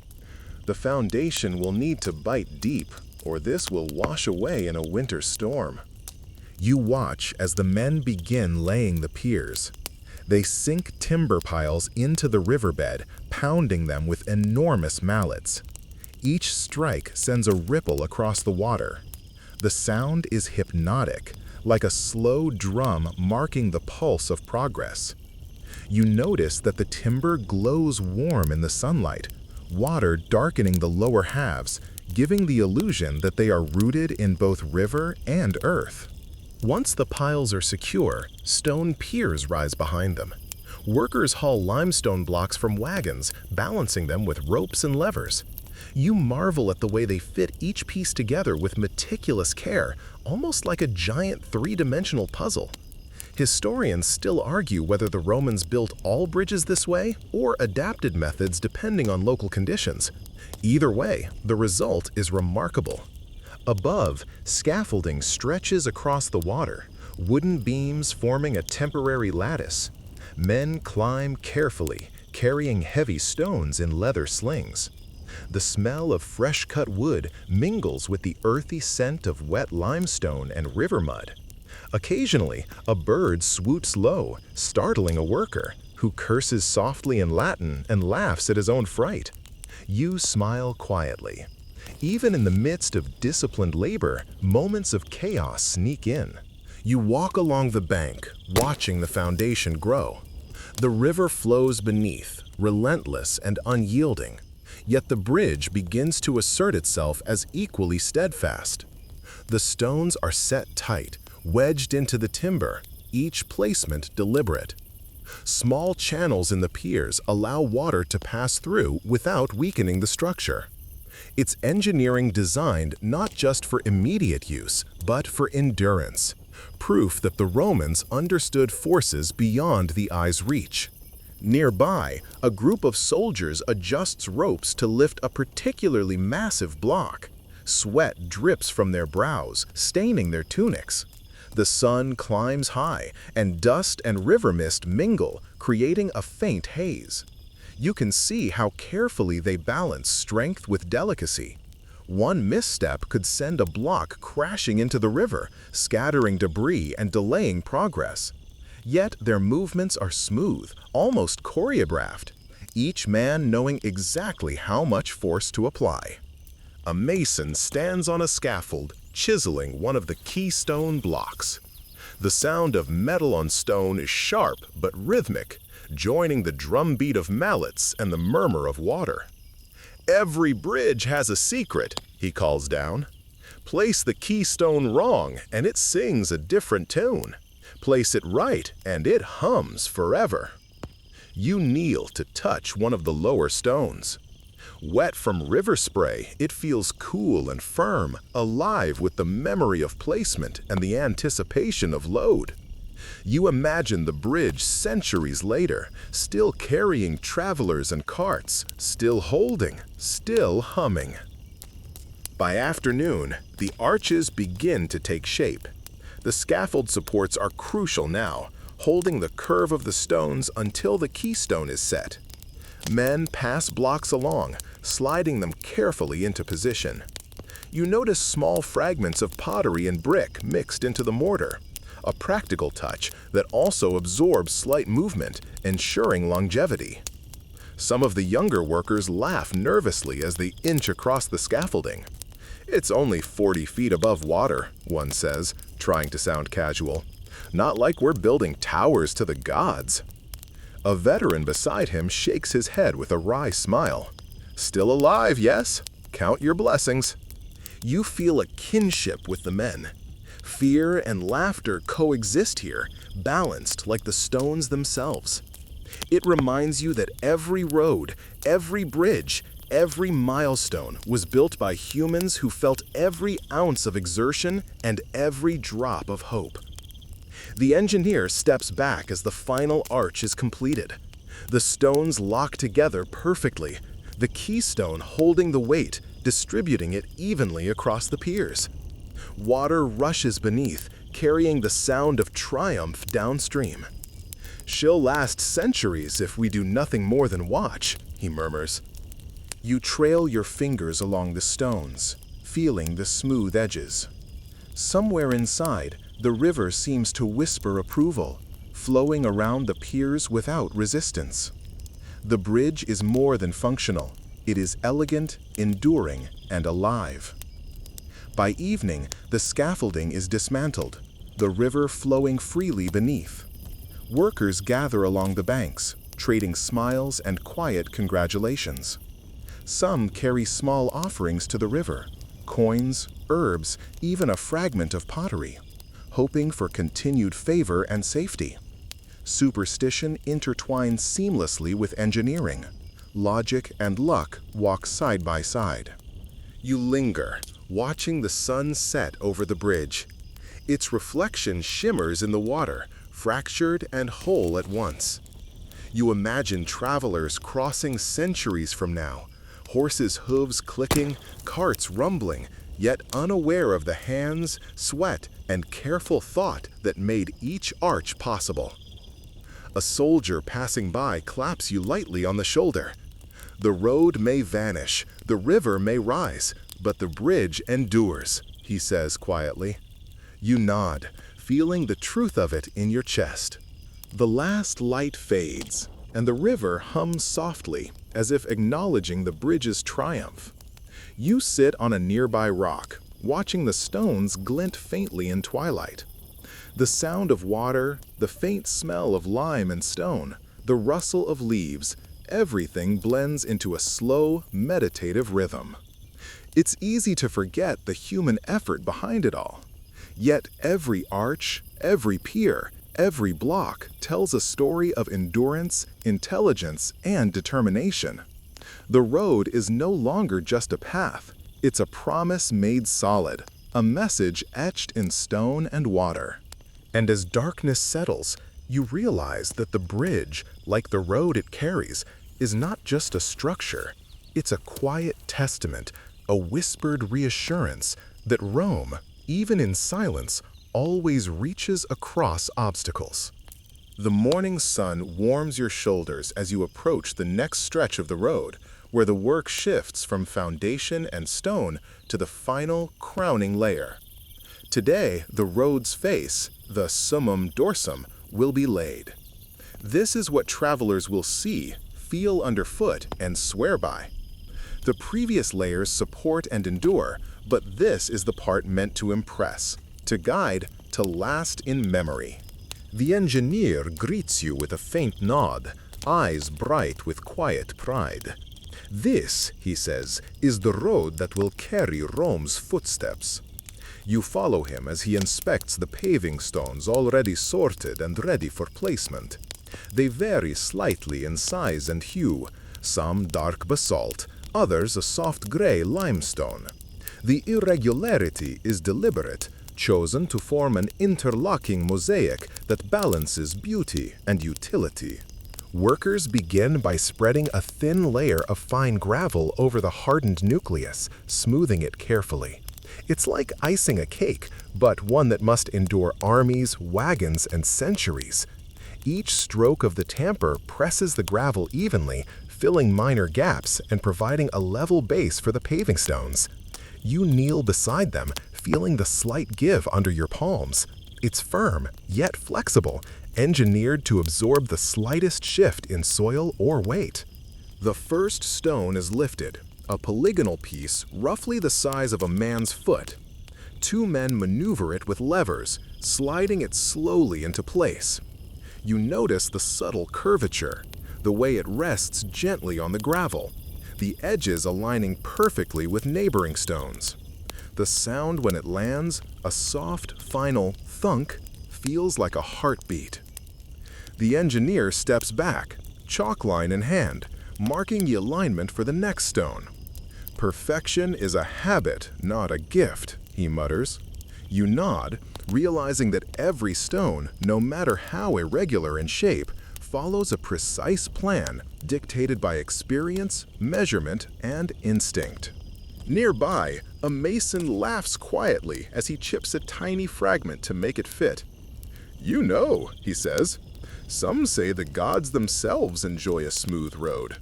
"The foundation will need to bite deep, or this will wash away in a winter storm." You watch as the men begin laying the piers. They sink timber piles into the riverbed, pounding them with enormous mallets. Each strike sends a ripple across the water. The sound is hypnotic, like a slow drum marking the pulse of progress. You notice that the timber glows warm in the sunlight, water darkening the lower halves, giving the illusion that they are rooted in both river and earth. Once the piles are secure, stone piers rise behind them. Workers haul limestone blocks from wagons, balancing them with ropes and levers. You marvel at the way they fit each piece together with meticulous care, almost like a giant three-dimensional puzzle. Historians still argue whether the Romans built all bridges this way or adapted methods depending on local conditions. Either way, the result is remarkable. Above, scaffolding stretches across the water, wooden beams forming a temporary lattice. Men climb carefully, carrying heavy stones in leather slings. The smell of fresh-cut wood mingles with the earthy scent of wet limestone and river mud. Occasionally, a bird swoops low, startling a worker, who curses softly in Latin and laughs at his own fright. You smile quietly. Even in the midst of disciplined labor, moments of chaos sneak in. You walk along the bank, watching the foundation grow. The river flows beneath, relentless and unyielding, yet the bridge begins to assert itself as equally steadfast. The stones are set tight, wedged into the timber, each placement deliberate. Small channels in the piers allow water to pass through without weakening the structure. It's engineering designed not just for immediate use, but for endurance, proof that the Romans understood forces beyond the eye's reach. Nearby, a group of soldiers adjusts ropes to lift a particularly massive block. Sweat drips from their brows, staining their tunics. The sun climbs high, and dust and river mist mingle, creating a faint haze. You can see how carefully they balance strength with delicacy. One misstep could send a block crashing into the river, scattering debris and delaying progress. Yet their movements are smooth, almost choreographed, each man knowing exactly how much force to apply. A mason stands on a scaffold, chiseling one of the keystone blocks. The sound of metal on stone is sharp but rhythmic, joining the drumbeat of mallets and the murmur of water. "Every bridge has a secret," he calls down. "Place the keystone wrong, and it sings a different tune. Place it right, and it hums forever." You kneel to touch one of the lower stones. Wet from river spray, it feels cool and firm, alive with the memory of placement and the anticipation of load. You imagine the bridge centuries later, still carrying travelers and carts, still holding, still humming. By afternoon, the arches begin to take shape. The scaffold supports are crucial now, holding the curve of the stones until the keystone is set. Men pass blocks along, sliding them carefully into position. You notice small fragments of pottery and brick mixed into the mortar, a practical touch that also absorbs slight movement, ensuring longevity. Some of the younger workers laugh nervously as they inch across the scaffolding. "It's only 40 feet above water," one says, trying to sound casual. "Not like we're building towers to the gods." A veteran beside him shakes his head with a wry smile. "Still alive, yes? Count your blessings." You feel a kinship with the men. Fear and laughter coexist here, balanced like the stones themselves. It reminds you that every road, every bridge, every milestone was built by humans who felt every ounce of exertion and every drop of hope. The engineer steps back as the final arch is completed. The stones lock together perfectly, the keystone holding the weight, distributing it evenly across the piers. Water rushes beneath, carrying the sound of triumph downstream. "She'll last centuries if we do nothing more than watch," he murmurs. You trail your fingers along the stones, feeling the smooth edges. Somewhere inside, the river seems to whisper approval, flowing around the piers without resistance. The bridge is more than functional. It is elegant, enduring, and alive. By evening, the scaffolding is dismantled, the river flowing freely beneath. Workers gather along the banks, trading smiles and quiet congratulations. Some carry small offerings to the river, coins, herbs, even a fragment of pottery, hoping for continued favor and safety. Superstition intertwines seamlessly with engineering. Logic and luck walk side by side. You linger, watching the sun set over the bridge. Its reflection shimmers in the water, fractured and whole at once. You imagine travelers crossing centuries from now, horses' hooves clicking, carts rumbling, yet unaware of the hands, sweat, and careful thought that made each arch possible. A soldier passing by claps you lightly on the shoulder. The road may vanish, the river may rise, but the bridge endures, he says quietly. You nod, feeling the truth of it in your chest. The last light fades, and the river hums softly, as if acknowledging the bridge's triumph. You sit on a nearby rock, watching the stones glint faintly in twilight. The sound of water, the faint smell of lime and stone, the rustle of leaves, everything blends into a slow, meditative rhythm. It's easy to forget the human effort behind it all. Yet every arch, every pier, every block tells a story of endurance, intelligence, and determination. The road is no longer just a path. It's a promise made solid, a message etched in stone and water. And as darkness settles, you realize that the bridge, like the road it carries, is not just a structure. It's a quiet testament, a whispered reassurance that Rome, even in silence, always reaches across obstacles. The morning sun warms your shoulders as you approach the next stretch of the road, where the work shifts from foundation and stone to the final, crowning layer. Today, the road's face, the summum dorsum, will be laid. This is what travelers will see, feel underfoot, and swear by. The previous layers support and endure, but this is the part meant to impress, to guide, to last in memory. The engineer greets you with a faint nod, eyes bright with quiet pride. This, he says, is the road that will carry Rome's footsteps. You follow him as he inspects the paving stones already sorted and ready for placement. They vary slightly in size and hue, some dark basalt, others a soft gray limestone. The irregularity is deliberate, chosen to form an interlocking mosaic that balances beauty and utility. Workers begin by spreading a thin layer of fine gravel over the hardened nucleus, smoothing it carefully. It's like icing a cake, but one that must endure armies, wagons, and centuries. Each stroke of the tamper presses the gravel evenly, filling minor gaps and providing a level base for the paving stones. You kneel beside them, feeling the slight give under your palms. It's firm, yet flexible, engineered to absorb the slightest shift in soil or weight. The first stone is lifted, a polygonal piece roughly the size of a man's foot. Two men maneuver it with levers, sliding it slowly into place. You notice the subtle curvature, the way it rests gently on the gravel, the edges aligning perfectly with neighboring stones. The sound when it lands, a soft, final thunk, feels like a heartbeat. The engineer steps back, chalk line in hand, marking the alignment for the next stone. Perfection is a habit, not a gift, he mutters. You nod, realizing that every stone, no matter how irregular in shape, follows a precise plan dictated by experience, measurement, and instinct. Nearby, a mason laughs quietly as he chips a tiny fragment to make it fit. "You know," he says, "some say the gods themselves enjoy a smooth road.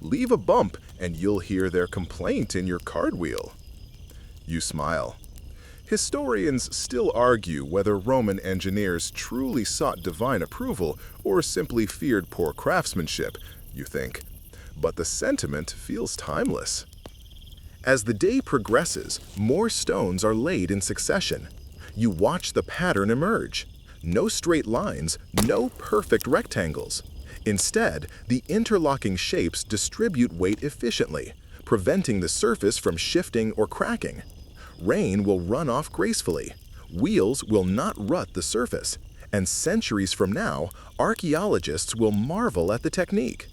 Leave a bump and you'll hear their complaint in your cartwheel." You smile. Historians still argue whether Roman engineers truly sought divine approval or simply feared poor craftsmanship, you think. But the sentiment feels timeless. As the day progresses, more stones are laid in succession. You watch the pattern emerge. No straight lines, no perfect rectangles. Instead, the interlocking shapes distribute weight efficiently, preventing the surface from shifting or cracking. Rain will run off gracefully. Wheels will not rut the surface. And centuries from now, archaeologists will marvel at the technique.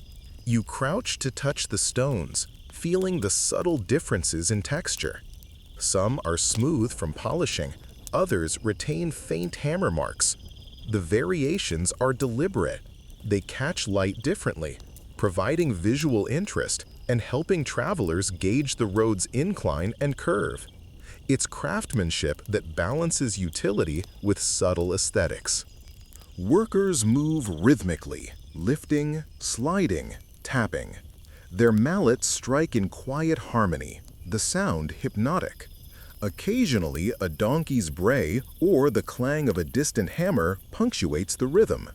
You crouch to touch the stones, feeling the subtle differences in texture. Some are smooth from polishing, others retain faint hammer marks. The variations are deliberate. They catch light differently, providing visual interest and helping travelers gauge the road's incline and curve. It's craftsmanship that balances utility with subtle aesthetics. Workers move rhythmically, lifting, sliding, tapping. Their mallets strike in quiet harmony, the sound hypnotic. Occasionally, a donkey's bray or the clang of a distant hammer punctuates the rhythm.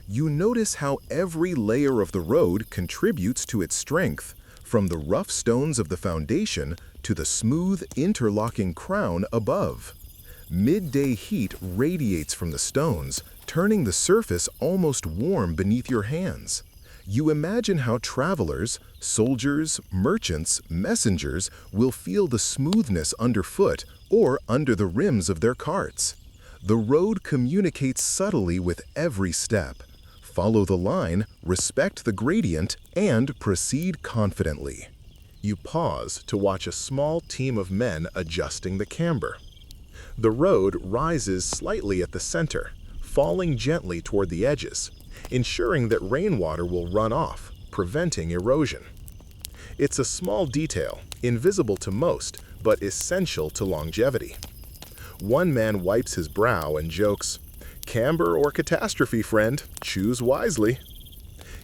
You notice how every layer of the road contributes to its strength, from the rough stones of the foundation to the smooth, interlocking crown above. Midday heat radiates from the stones, turning the surface almost warm beneath your hands. You imagine how travelers, soldiers, merchants, messengers will feel the smoothness underfoot or under the rims of their carts. The road communicates subtly with every step. Follow the line, respect the gradient, and proceed confidently. You pause to watch a small team of men adjusting the camber. The road rises slightly at the center, falling gently toward the edges, ensuring that rainwater will run off, preventing erosion. It's a small detail, invisible to most, but essential to longevity. One man wipes his brow and jokes, "Camber or catastrophe, friend, choose wisely."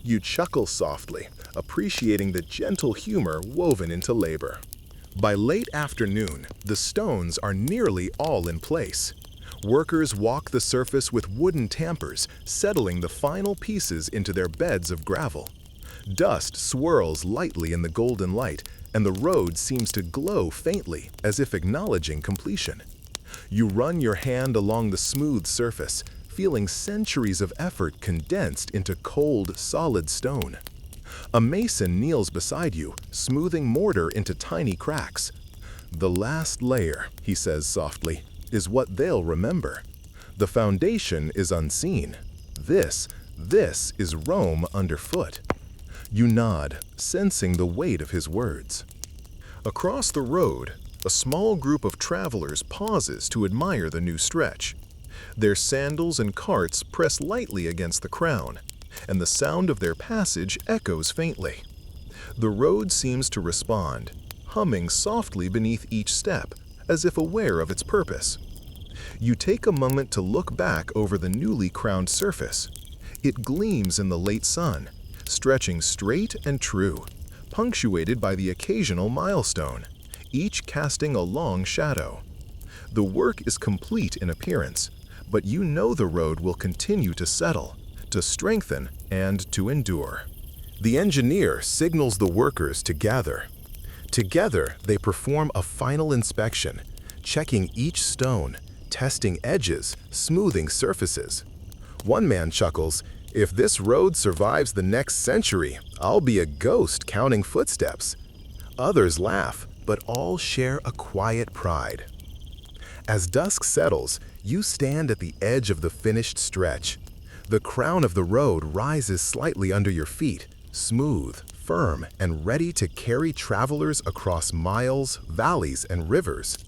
You chuckle softly, appreciating the gentle humor woven into labor. By late afternoon, the stones are nearly all in place. Workers walk the surface with wooden tampers, settling the final pieces into their beds of gravel. Dust swirls lightly in the golden light, and the road seems to glow faintly, as if acknowledging completion. You run your hand along the smooth surface, feeling centuries of effort condensed into cold, solid stone. A mason kneels beside you, smoothing mortar into tiny cracks. "The last layer," he says softly, "is what they'll remember. The foundation is unseen. This is Rome underfoot." You nod, sensing the weight of his words. Across the road, a small group of travelers pauses to admire the new stretch. Their sandals and carts press lightly against the crown, and the sound of their passage echoes faintly. The road seems to respond, humming softly beneath each step, as if aware of its purpose. You take a moment to look back over the newly crowned surface. It gleams in the late sun, stretching straight and true, punctuated by the occasional milestone, each casting a long shadow. The work is complete in appearance, but you know the road will continue to settle, to strengthen, and to endure. The engineer signals the workers to gather. Together, they perform a final inspection, checking each stone, testing edges, smoothing surfaces. One man chuckles, "If this road survives the next century, I'll be a ghost counting footsteps." Others laugh, but all share a quiet pride. As dusk settles, you stand at the edge of the finished stretch. The crown of the road rises slightly under your feet, smooth, firm, and ready to carry travelers across miles, valleys, and rivers.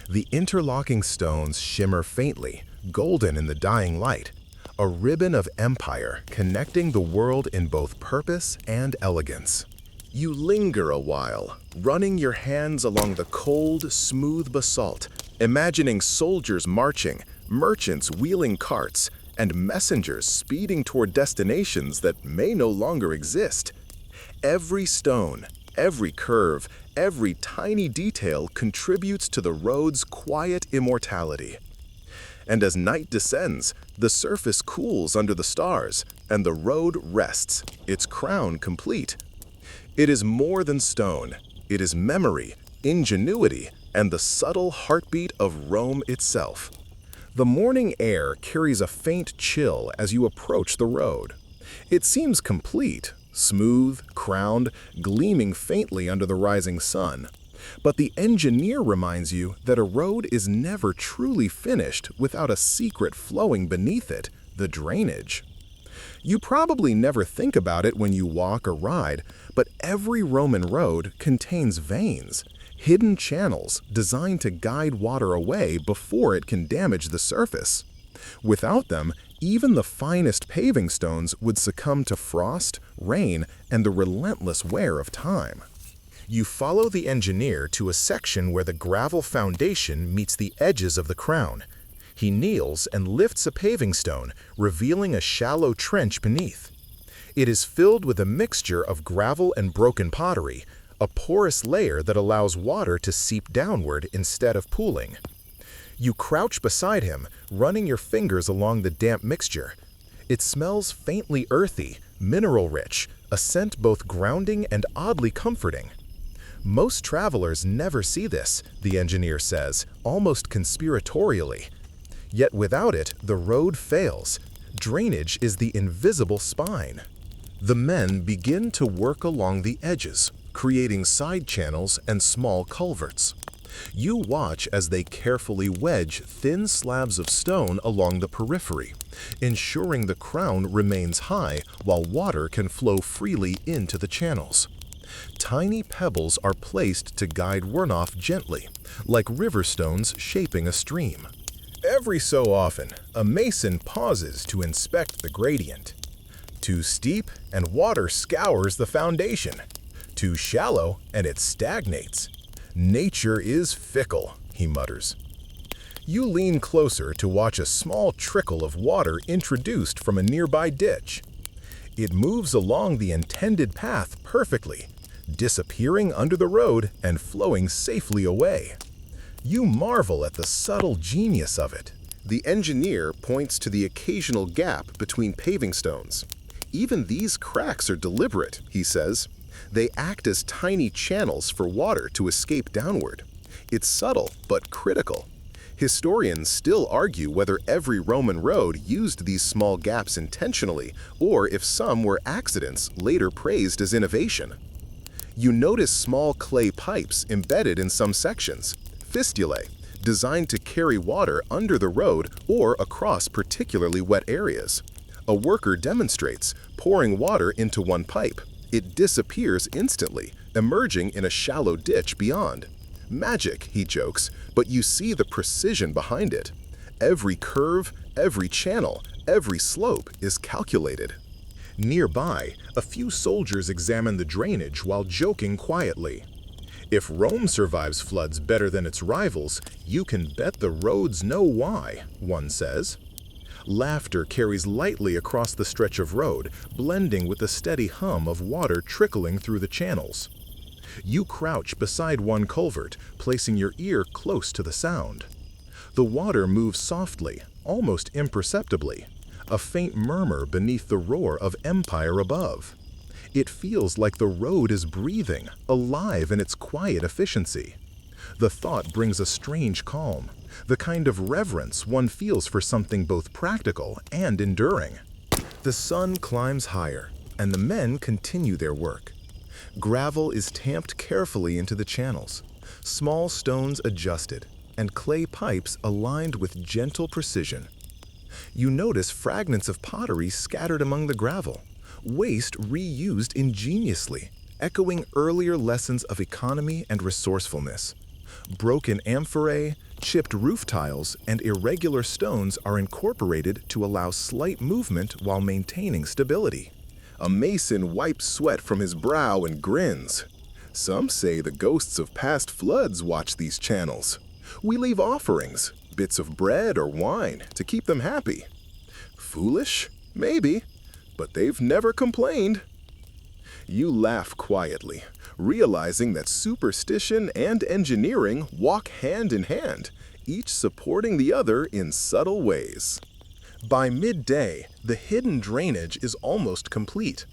The interlocking stones shimmer faintly, golden in the dying light, a ribbon of empire connecting the world in both purpose and elegance. You linger a while, running your hands along the cold, smooth basalt, imagining soldiers marching, merchants wheeling carts, and messengers speeding toward destinations that may no longer exist. Every stone, every curve, every tiny detail contributes to the road's quiet immortality. And as night descends, the surface cools under the stars, and the road rests, its crown complete. It is more than stone. It is memory, ingenuity, and the subtle heartbeat of Rome itself. The morning air carries a faint chill as you approach the road. It seems complete, smooth, crowned, gleaming faintly under the rising sun. But the engineer reminds you that a road is never truly finished without a secret flowing beneath it, the drainage. You probably never think about it when you walk or ride, but every Roman road contains veins, hidden channels designed to guide water away before it can damage the surface. Without them, even the finest paving stones would succumb to frost, rain, and the relentless wear of time. You follow the engineer to a section where the gravel foundation meets the edges of the crown. He kneels and lifts a paving stone, revealing a shallow trench beneath. It is filled with a mixture of gravel and broken pottery, a porous layer that allows water to seep downward instead of pooling. You crouch beside him, running your fingers along the damp mixture. It smells faintly earthy, mineral-rich, a scent both grounding and oddly comforting. Most travelers never see this, the engineer says, almost conspiratorially. Yet without it, the road fails. Drainage is the invisible spine. The men begin to work along the edges, creating side channels and small culverts. You watch as they carefully wedge thin slabs of stone along the periphery, ensuring the crown remains high while water can flow freely into the channels. Tiny pebbles are placed to guide runoff gently, like river stones shaping a stream. Every so often, a mason pauses to inspect the gradient. Too steep, and water scours the foundation. Too shallow, and it stagnates. Nature is fickle, he mutters. You lean closer to watch a small trickle of water introduced from a nearby ditch. It moves along the intended path perfectly, disappearing under the road and flowing safely away. You marvel at the subtle genius of it. The engineer points to the occasional gap between paving stones. Even these cracks are deliberate, he says. They act as tiny channels for water to escape downward. It's subtle but critical. Historians still argue whether every Roman road used these small gaps intentionally or if some were accidents later praised as innovation. You notice small clay pipes embedded in some sections, fistulae, designed to carry water under the road or across particularly wet areas. A worker demonstrates, pouring water into one pipe. It disappears instantly, emerging in a shallow ditch beyond. Magic, he jokes, but you see the precision behind it. Every curve, every channel, every slope is calculated. Nearby, a few soldiers examine the drainage while joking quietly. If Rome survives floods better than its rivals, you can bet the roads know why, one says. Laughter carries lightly across the stretch of road, blending with the steady hum of water trickling through the channels. You crouch beside one culvert, placing your ear close to the sound. The water moves softly, almost imperceptibly, a faint murmur beneath the roar of empire above. It feels like the road is breathing, alive in its quiet efficiency. The thought brings a strange calm, the kind of reverence one feels for something both practical and enduring. The sun climbs higher, and the men continue their work. Gravel is tamped carefully into the channels, small stones adjusted, and clay pipes aligned with gentle precision. You notice fragments of pottery scattered among the gravel, waste reused ingeniously, echoing earlier lessons of economy and resourcefulness. Broken amphorae, chipped roof tiles, and irregular stones are incorporated to allow slight movement while maintaining stability. A mason wipes sweat from his brow and grins. Some say the ghosts of past floods watch these channels. We leave offerings, bits of bread or wine, to keep them happy. Foolish? Maybe, but they've never complained. You laugh quietly, realizing that superstition and engineering walk hand in hand, each supporting the other in subtle ways. By midday, the hidden drainage is almost complete.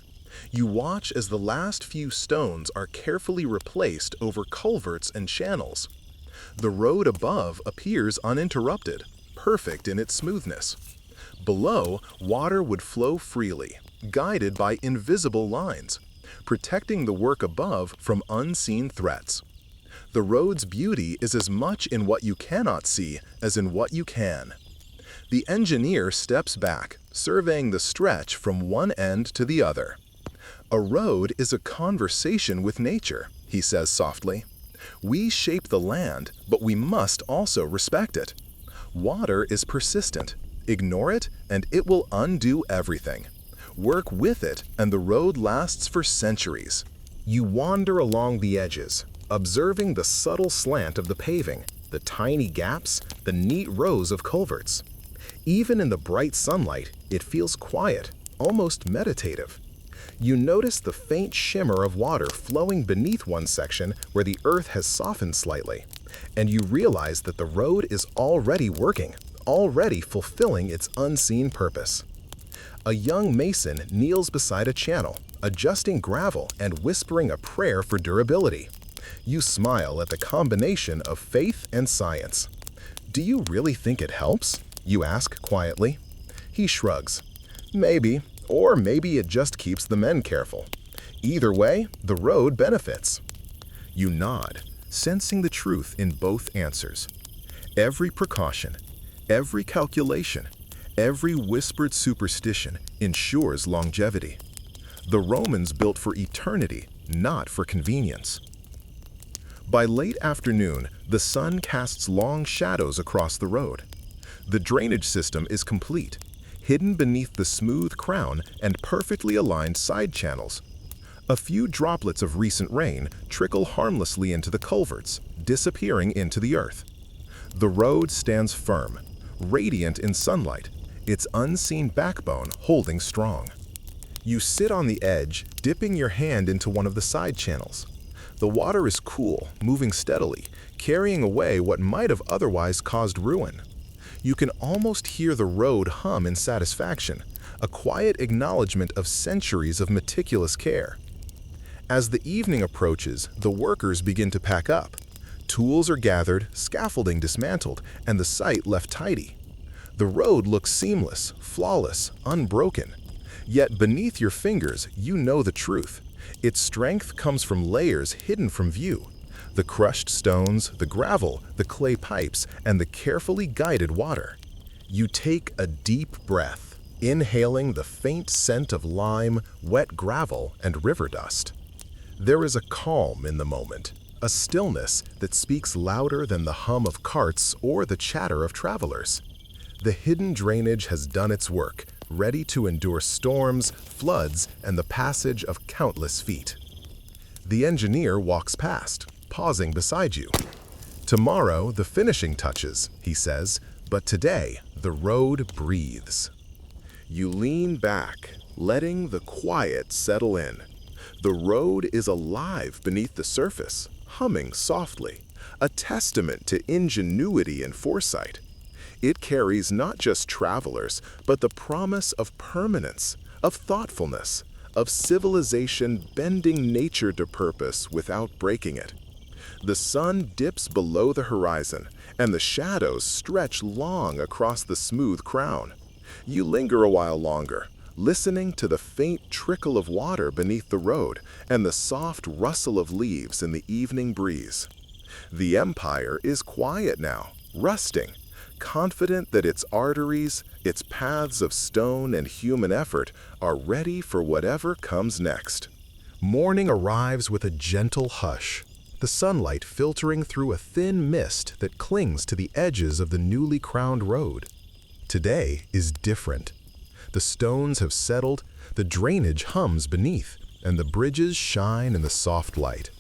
You watch as the last few stones are carefully replaced over culverts and channels. The road above appears uninterrupted, perfect in its smoothness. Below, water would flow freely, guided by invisible lines, protecting the work above from unseen threats. The road's beauty is as much in what you cannot see as in what you can. The engineer steps back, surveying the stretch from one end to the other. A road is a conversation with nature, he says softly. We shape the land, but we must also respect it. Water is persistent. Ignore it, and it will undo everything. Work with it, and the road lasts for centuries. You wander along the edges, observing the subtle slant of the paving, the tiny gaps, the neat rows of culverts. Even in the bright sunlight, it feels quiet, almost meditative. You notice the faint shimmer of water flowing beneath one section where the earth has softened slightly, and you realize that the road is already working, already fulfilling its unseen purpose. A young mason kneels beside a channel, adjusting gravel and whispering a prayer for durability. You smile at the combination of faith and science. "Do you really think it helps?" you ask quietly. He shrugs. "Maybe, Or maybe it just keeps the men careful. Either way, the road benefits. You nod, sensing the truth in both answers. Every precaution, every calculation, every whispered superstition ensures longevity. The Romans built for eternity, not for convenience. By late afternoon, the sun casts long shadows across the road. The drainage system is complete, hidden beneath the smooth crown and perfectly aligned side channels. A few droplets of recent rain trickle harmlessly into the culverts, disappearing into the earth. The road stands firm, radiant in sunlight, its unseen backbone holding strong. You sit on the edge, dipping your hand into one of the side channels. The water is cool, moving steadily, carrying away what might have otherwise caused ruin. You can almost hear the road hum in satisfaction, a quiet acknowledgement of centuries of meticulous care. As the evening approaches, the workers begin to pack up. Tools are gathered, scaffolding dismantled, and the site left tidy. The road looks seamless, flawless, unbroken. Yet beneath your fingers, you know the truth. Its strength comes from layers hidden from view. The crushed stones, the gravel, the clay pipes, and the carefully guided water. You take a deep breath, inhaling the faint scent of lime, wet gravel, and river dust. There is a calm in the moment, a stillness that speaks louder than the hum of carts or the chatter of travelers. The hidden drainage has done its work, ready to endure storms, floods, and the passage of countless feet. The engineer walks past, pausing beside you. Tomorrow, the finishing touches, he says, but today, the road breathes. You lean back, letting the quiet settle in. The road is alive beneath the surface, humming softly, a testament to ingenuity and foresight. It carries not just travelers, but the promise of permanence, of thoughtfulness, of civilization bending nature to purpose without breaking it. The sun dips below the horizon, and the shadows stretch long across the smooth crown. You linger a while longer, listening to the faint trickle of water beneath the road and the soft rustle of leaves in the evening breeze. The empire is quiet now, rusting, confident that its arteries, its paths of stone and human effort are ready for whatever comes next. Morning arrives with a gentle hush, the sunlight filtering through a thin mist that clings to the edges of the newly crowned road. Today is different. The stones have settled, the drainage hums beneath, and the bridges shine in the soft light.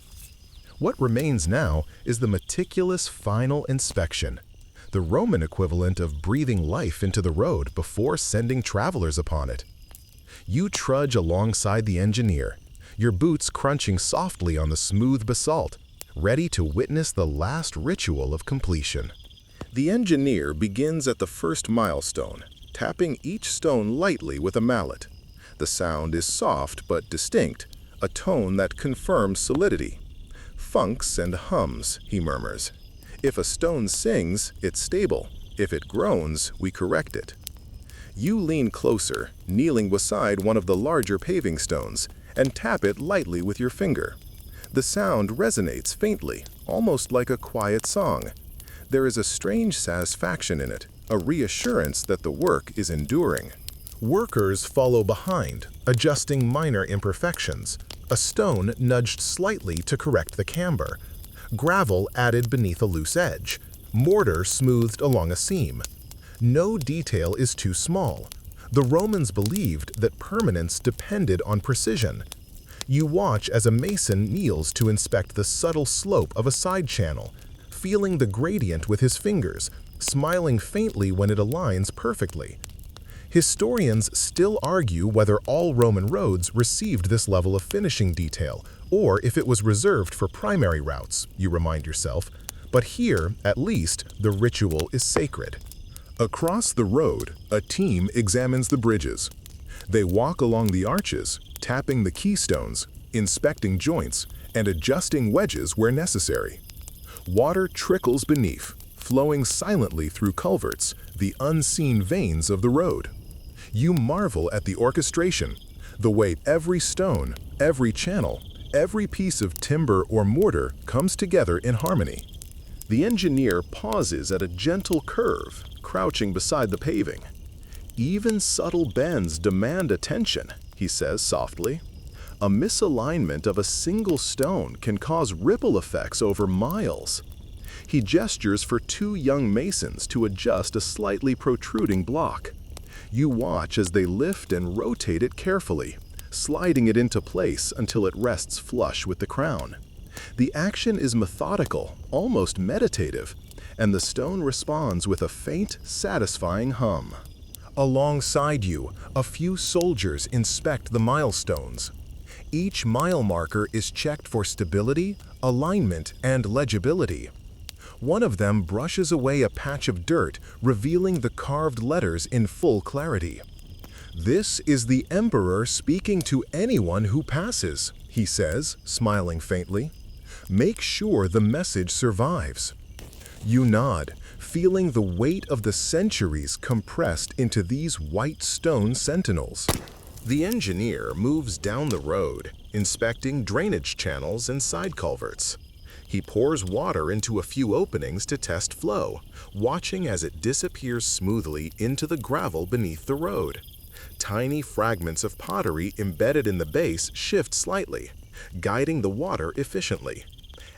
What remains now is the meticulous final inspection, the Roman equivalent of breathing life into the road before sending travelers upon it. You trudge alongside the engineer, your boots crunching softly on the smooth basalt, ready to witness the last ritual of completion. The engineer begins at the first milestone, tapping each stone lightly with a mallet. The sound is soft but distinct, a tone that confirms solidity. Funks and hums, he murmurs. If a stone sings, it's stable. If it groans, we correct it. You lean closer, kneeling beside one of the larger paving stones, and tap it lightly with your finger. The sound resonates faintly, almost like a quiet song. There is a strange satisfaction in it, a reassurance that the work is enduring. Workers follow behind, adjusting minor imperfections. A stone nudged slightly to correct the camber. Gravel added beneath a loose edge, mortar smoothed along a seam. No detail is too small. The Romans believed that permanence depended on precision. You watch as a mason kneels to inspect the subtle slope of a side channel, feeling the gradient with his fingers, smiling faintly when it aligns perfectly. Historians still argue whether all Roman roads received this level of finishing detail, or if it was reserved for primary routes, you remind yourself. But here, at least, the ritual is sacred. Across the road, a team examines the bridges. They walk along the arches, tapping the keystones, inspecting joints, and adjusting wedges where necessary. Water trickles beneath, flowing silently through culverts, the unseen veins of the road. You marvel at the orchestration, the way every stone, every channel, every piece of timber or mortar comes together in harmony. The engineer pauses at a gentle curve, crouching beside the paving. "Even subtle bends demand attention," he says softly. "A misalignment of a single stone can cause ripple effects over miles." He gestures for two young masons to adjust a slightly protruding block. You watch as they lift and rotate it carefully, sliding it into place until it rests flush with the crown. The action is methodical, almost meditative, and the stone responds with a faint, satisfying hum. Alongside you, a few soldiers inspect the milestones. Each mile marker is checked for stability, alignment, and legibility. One of them brushes away a patch of dirt, revealing the carved letters in full clarity. "This is the Emperor speaking to anyone who passes," he says, smiling faintly. "Make sure the message survives." You nod, feeling the weight of the centuries compressed into these white stone sentinels. The engineer moves down the road, inspecting drainage channels and side culverts. He pours water into a few openings to test flow, watching as it disappears smoothly into the gravel beneath the road. Tiny fragments of pottery embedded in the base shift slightly, guiding the water efficiently.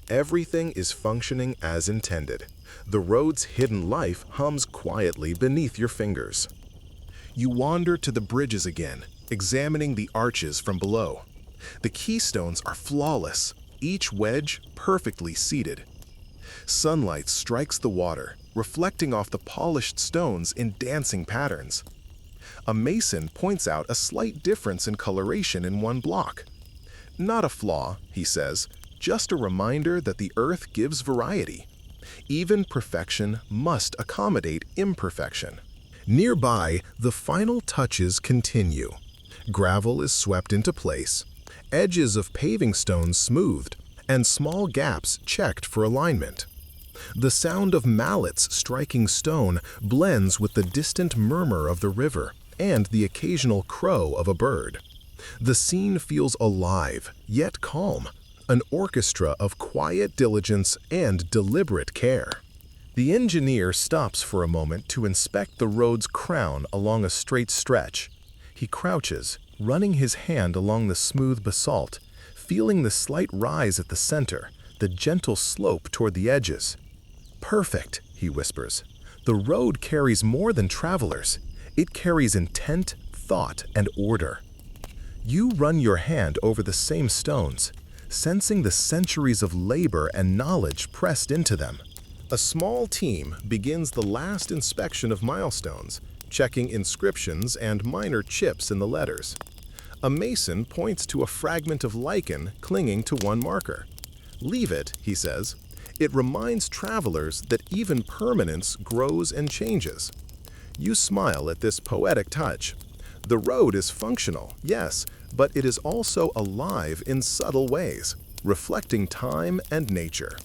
Everything is functioning as intended. The road's hidden life hums quietly beneath your fingers. You wander to the bridges again, examining the arches from below. The keystones are flawless, each wedge perfectly seated. Sunlight strikes the water, reflecting off the polished stones in dancing patterns. A mason points out a slight difference in coloration in one block. "Not a flaw," he says, "just a reminder that the earth gives variety. Even perfection must accommodate imperfection." Nearby, the final touches continue. Gravel is swept into place, edges of paving stones smoothed, and small gaps checked for alignment. The sound of mallets striking stone blends with the distant murmur of the river and the occasional crow of a bird. The scene feels alive, yet calm, an orchestra of quiet diligence and deliberate care. The engineer stops for a moment to inspect the road's crown along a straight stretch. He crouches, running his hand along the smooth basalt, feeling the slight rise at the center, the gentle slope toward the edges. "Perfect," he whispers. "The road carries more than travelers. It carries intent, thought, and order." You run your hand over the same stones, sensing the centuries of labor and knowledge pressed into them. A small team begins the last inspection of milestones, checking inscriptions and minor chips in the letters. A mason points to a fragment of lichen clinging to one marker. "Leave it," he says. "It reminds travelers that even permanence grows and changes." You smile at this poetic touch. The road is functional, yes, but it is also alive in subtle ways, reflecting time and nature.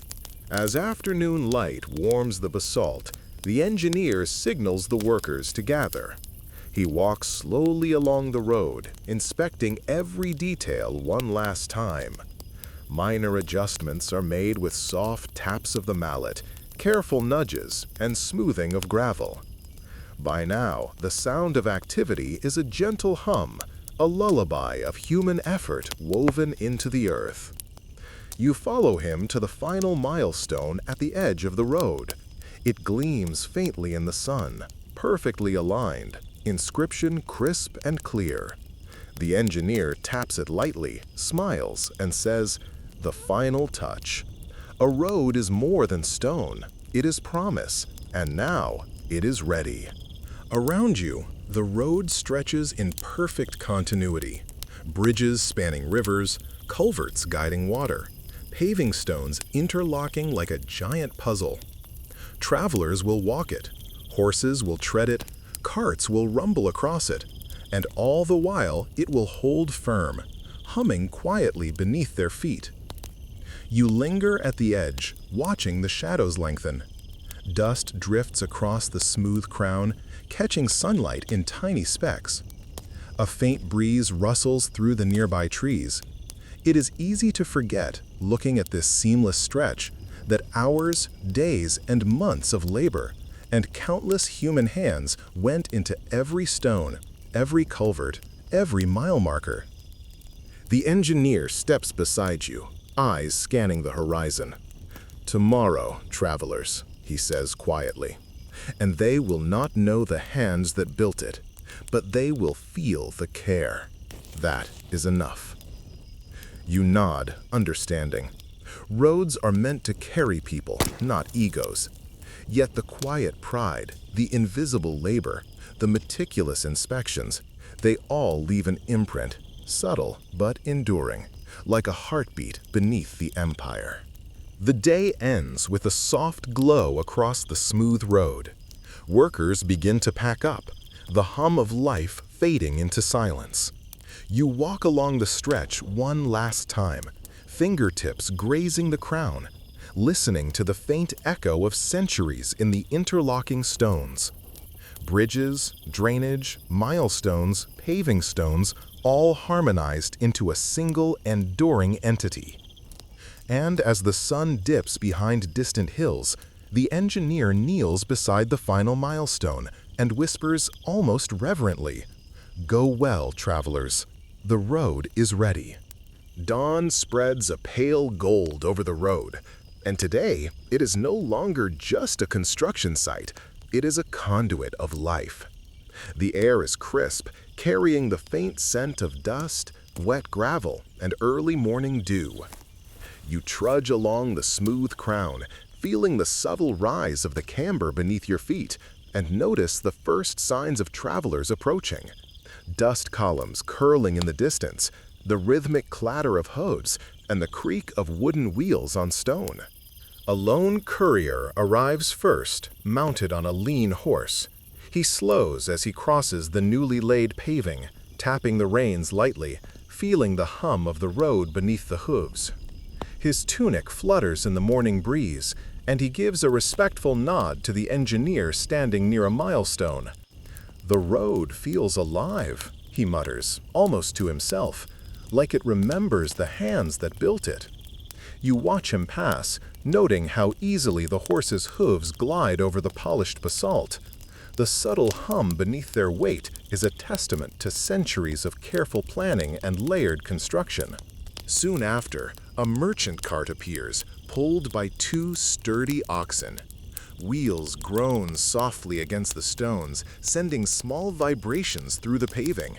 As afternoon light warms the basalt, the engineer signals the workers to gather. He walks slowly along the road, inspecting every detail one last time. Minor adjustments are made with soft taps of the mallet, careful nudges, and smoothing of gravel. By now, the sound of activity is a gentle hum, a lullaby of human effort woven into the earth. You follow him to the final milestone at the edge of the road. It gleams faintly in the sun, perfectly aligned, inscription crisp and clear. The engineer taps it lightly, smiles, and says, "The final touch." A road is more than stone. It is promise, and now it is ready. Around you, the road stretches in perfect continuity. Bridges spanning rivers, culverts guiding water, paving stones interlocking like a giant puzzle. Travelers will walk it, horses will tread it, carts will rumble across it, and all the while it will hold firm, humming quietly beneath their feet. You linger at the edge, watching the shadows lengthen. Dust drifts across the smooth crown, catching sunlight in tiny specks. A faint breeze rustles through the nearby trees. It is easy to forget, looking at this seamless stretch, that hours, days, and months of labor and countless human hands went into every stone, every culvert, every mile marker. The engineer steps beside you, eyes scanning the horizon. "Tomorrow, travelers," he says quietly, "and they will not know the hands that built it, but they will feel the care. That is enough." You nod, understanding. Roads are meant to carry people, not egos. Yet the quiet pride, the invisible labor, the meticulous inspections, they all leave an imprint, subtle but enduring, like a heartbeat beneath the empire. The day ends with a soft glow across the smooth road. Workers begin to pack up, the hum of life fading into silence. You walk along the stretch one last time, fingertips grazing the crown, listening to the faint echo of centuries in the interlocking stones. Bridges, drainage, milestones, paving stones, all harmonized into a single enduring entity. And as the sun dips behind distant hills, the engineer kneels beside the final milestone and whispers almost reverently, "Go well, travelers. The road is ready." Dawn spreads a pale gold over the road, and today it is no longer just a construction site, it is a conduit of life. The air is crisp, carrying the faint scent of dust, wet gravel, and early morning dew. You trudge along the smooth crown, feeling the subtle rise of the camber beneath your feet, and notice the first signs of travelers approaching. Dust columns curling in the distance, the rhythmic clatter of hooves, and the creak of wooden wheels on stone. A lone courier arrives first, mounted on a lean horse. He slows as he crosses the newly laid paving, tapping the reins lightly, feeling the hum of the road beneath the hooves. His tunic flutters in the morning breeze, and he gives a respectful nod to the engineer standing near a milestone. "The road feels alive," he mutters, almost to himself, like it remembers the hands that built it. You watch him pass, noting how easily the horse's hooves glide over the polished basalt. The subtle hum beneath their weight is a testament to centuries of careful planning and layered construction. Soon after, a merchant cart appears, pulled by two sturdy oxen. Wheels groan softly against the stones, sending small vibrations through the paving.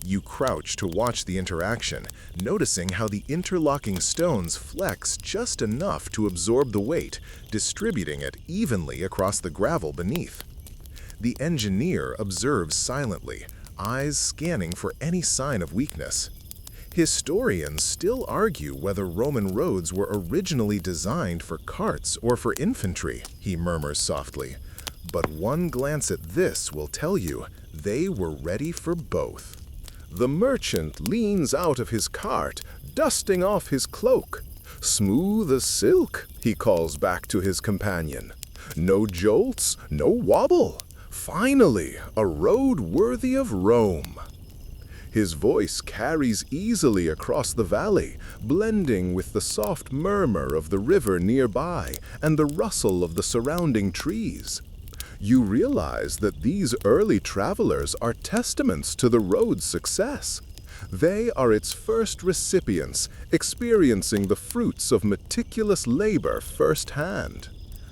You crouch to watch the interaction, noticing how the interlocking stones flex just enough to absorb the weight, distributing it evenly across the gravel beneath. The engineer observes silently, eyes scanning for any sign of weakness. Historians still argue whether Roman roads were originally designed for carts or for infantry, he murmurs softly. But one glance at this will tell you they were ready for both. The merchant leans out of his cart, dusting off his cloak. "Smooth as silk," he calls back to his companion. "No jolts, no wobble. Finally, a road worthy of Rome." His voice carries easily across the valley, blending with the soft murmur of the river nearby and the rustle of the surrounding trees. You realize that these early travelers are testaments to the road's success. They are its first recipients, experiencing the fruits of meticulous labor firsthand.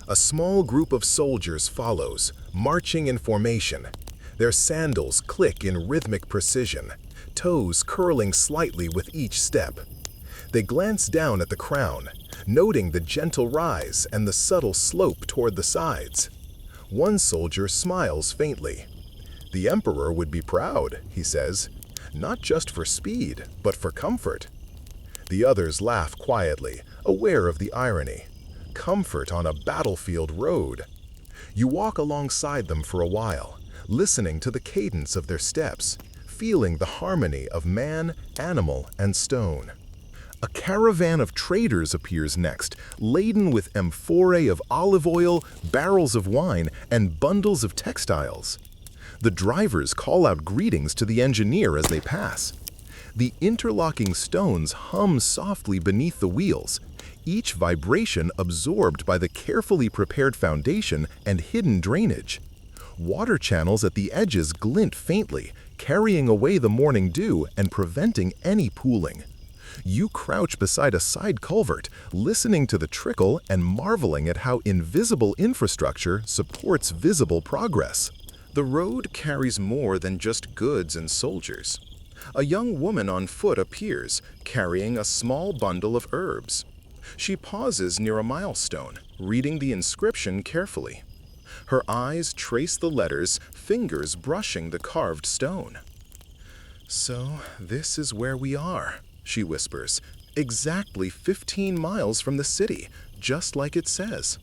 A small group of soldiers follows, marching in formation. Their sandals click in rhythmic precision, toes curling slightly with each step. They glance down at the crown, noting the gentle rise and the subtle slope toward the sides. One soldier smiles faintly. "The emperor would be proud," he says, "not just for speed, but for comfort." The others laugh quietly, aware of the irony. Comfort on a battlefield road. You walk alongside them for a while, listening to the cadence of their steps, feeling the harmony of man, animal, and stone. A caravan of traders appears next, laden with amphorae of olive oil, barrels of wine, and bundles of textiles. The drivers call out greetings to the engineer as they pass. The interlocking stones hum softly beneath the wheels, each vibration absorbed by the carefully prepared foundation and hidden drainage. Water channels at the edges glint faintly, carrying away the morning dew and preventing any pooling. You crouch beside a side culvert, listening to the trickle and marveling at how invisible infrastructure supports visible progress. The road carries more than just goods and soldiers. A young woman on foot appears, carrying a small bundle of herbs. She pauses near a milestone, reading the inscription carefully. Her eyes trace the letters, fingers brushing the carved stone. "So, this is where we are," she whispers, "exactly 15 miles from the city, just like it says."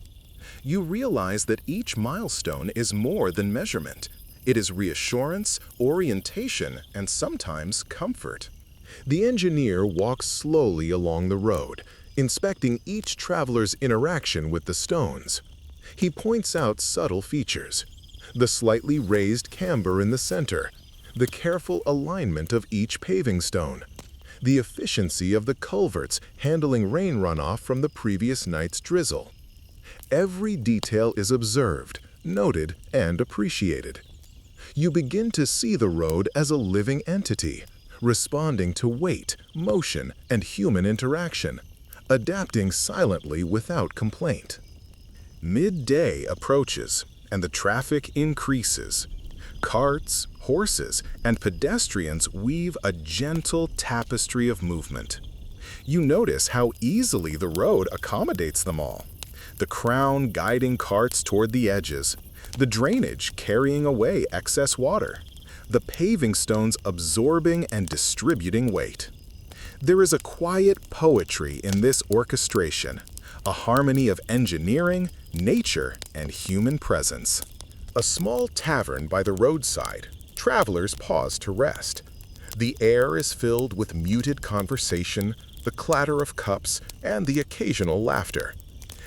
You realize that each milestone is more than measurement. It is reassurance, orientation, and sometimes comfort. The engineer walks slowly along the road, inspecting each traveler's interaction with the stones. He points out subtle features: the slightly raised camber in the center, the careful alignment of each paving stone, the efficiency of the culverts handling rain runoff from the previous night's drizzle. Every detail is observed, noted, and appreciated. You begin to see the road as a living entity, responding to weight, motion, and human interaction, adapting silently without complaint. Midday approaches, and the traffic increases. Carts, horses, and pedestrians weave a gentle tapestry of movement. You notice how easily the road accommodates them all. The crown guiding carts toward the edges, the drainage carrying away excess water, the paving stones absorbing and distributing weight. There is a quiet poetry in this orchestration, a harmony of engineering, nature, and human presence. A small tavern by the roadside, travelers pause to rest. The air is filled with muted conversation, the clatter of cups, and the occasional laughter.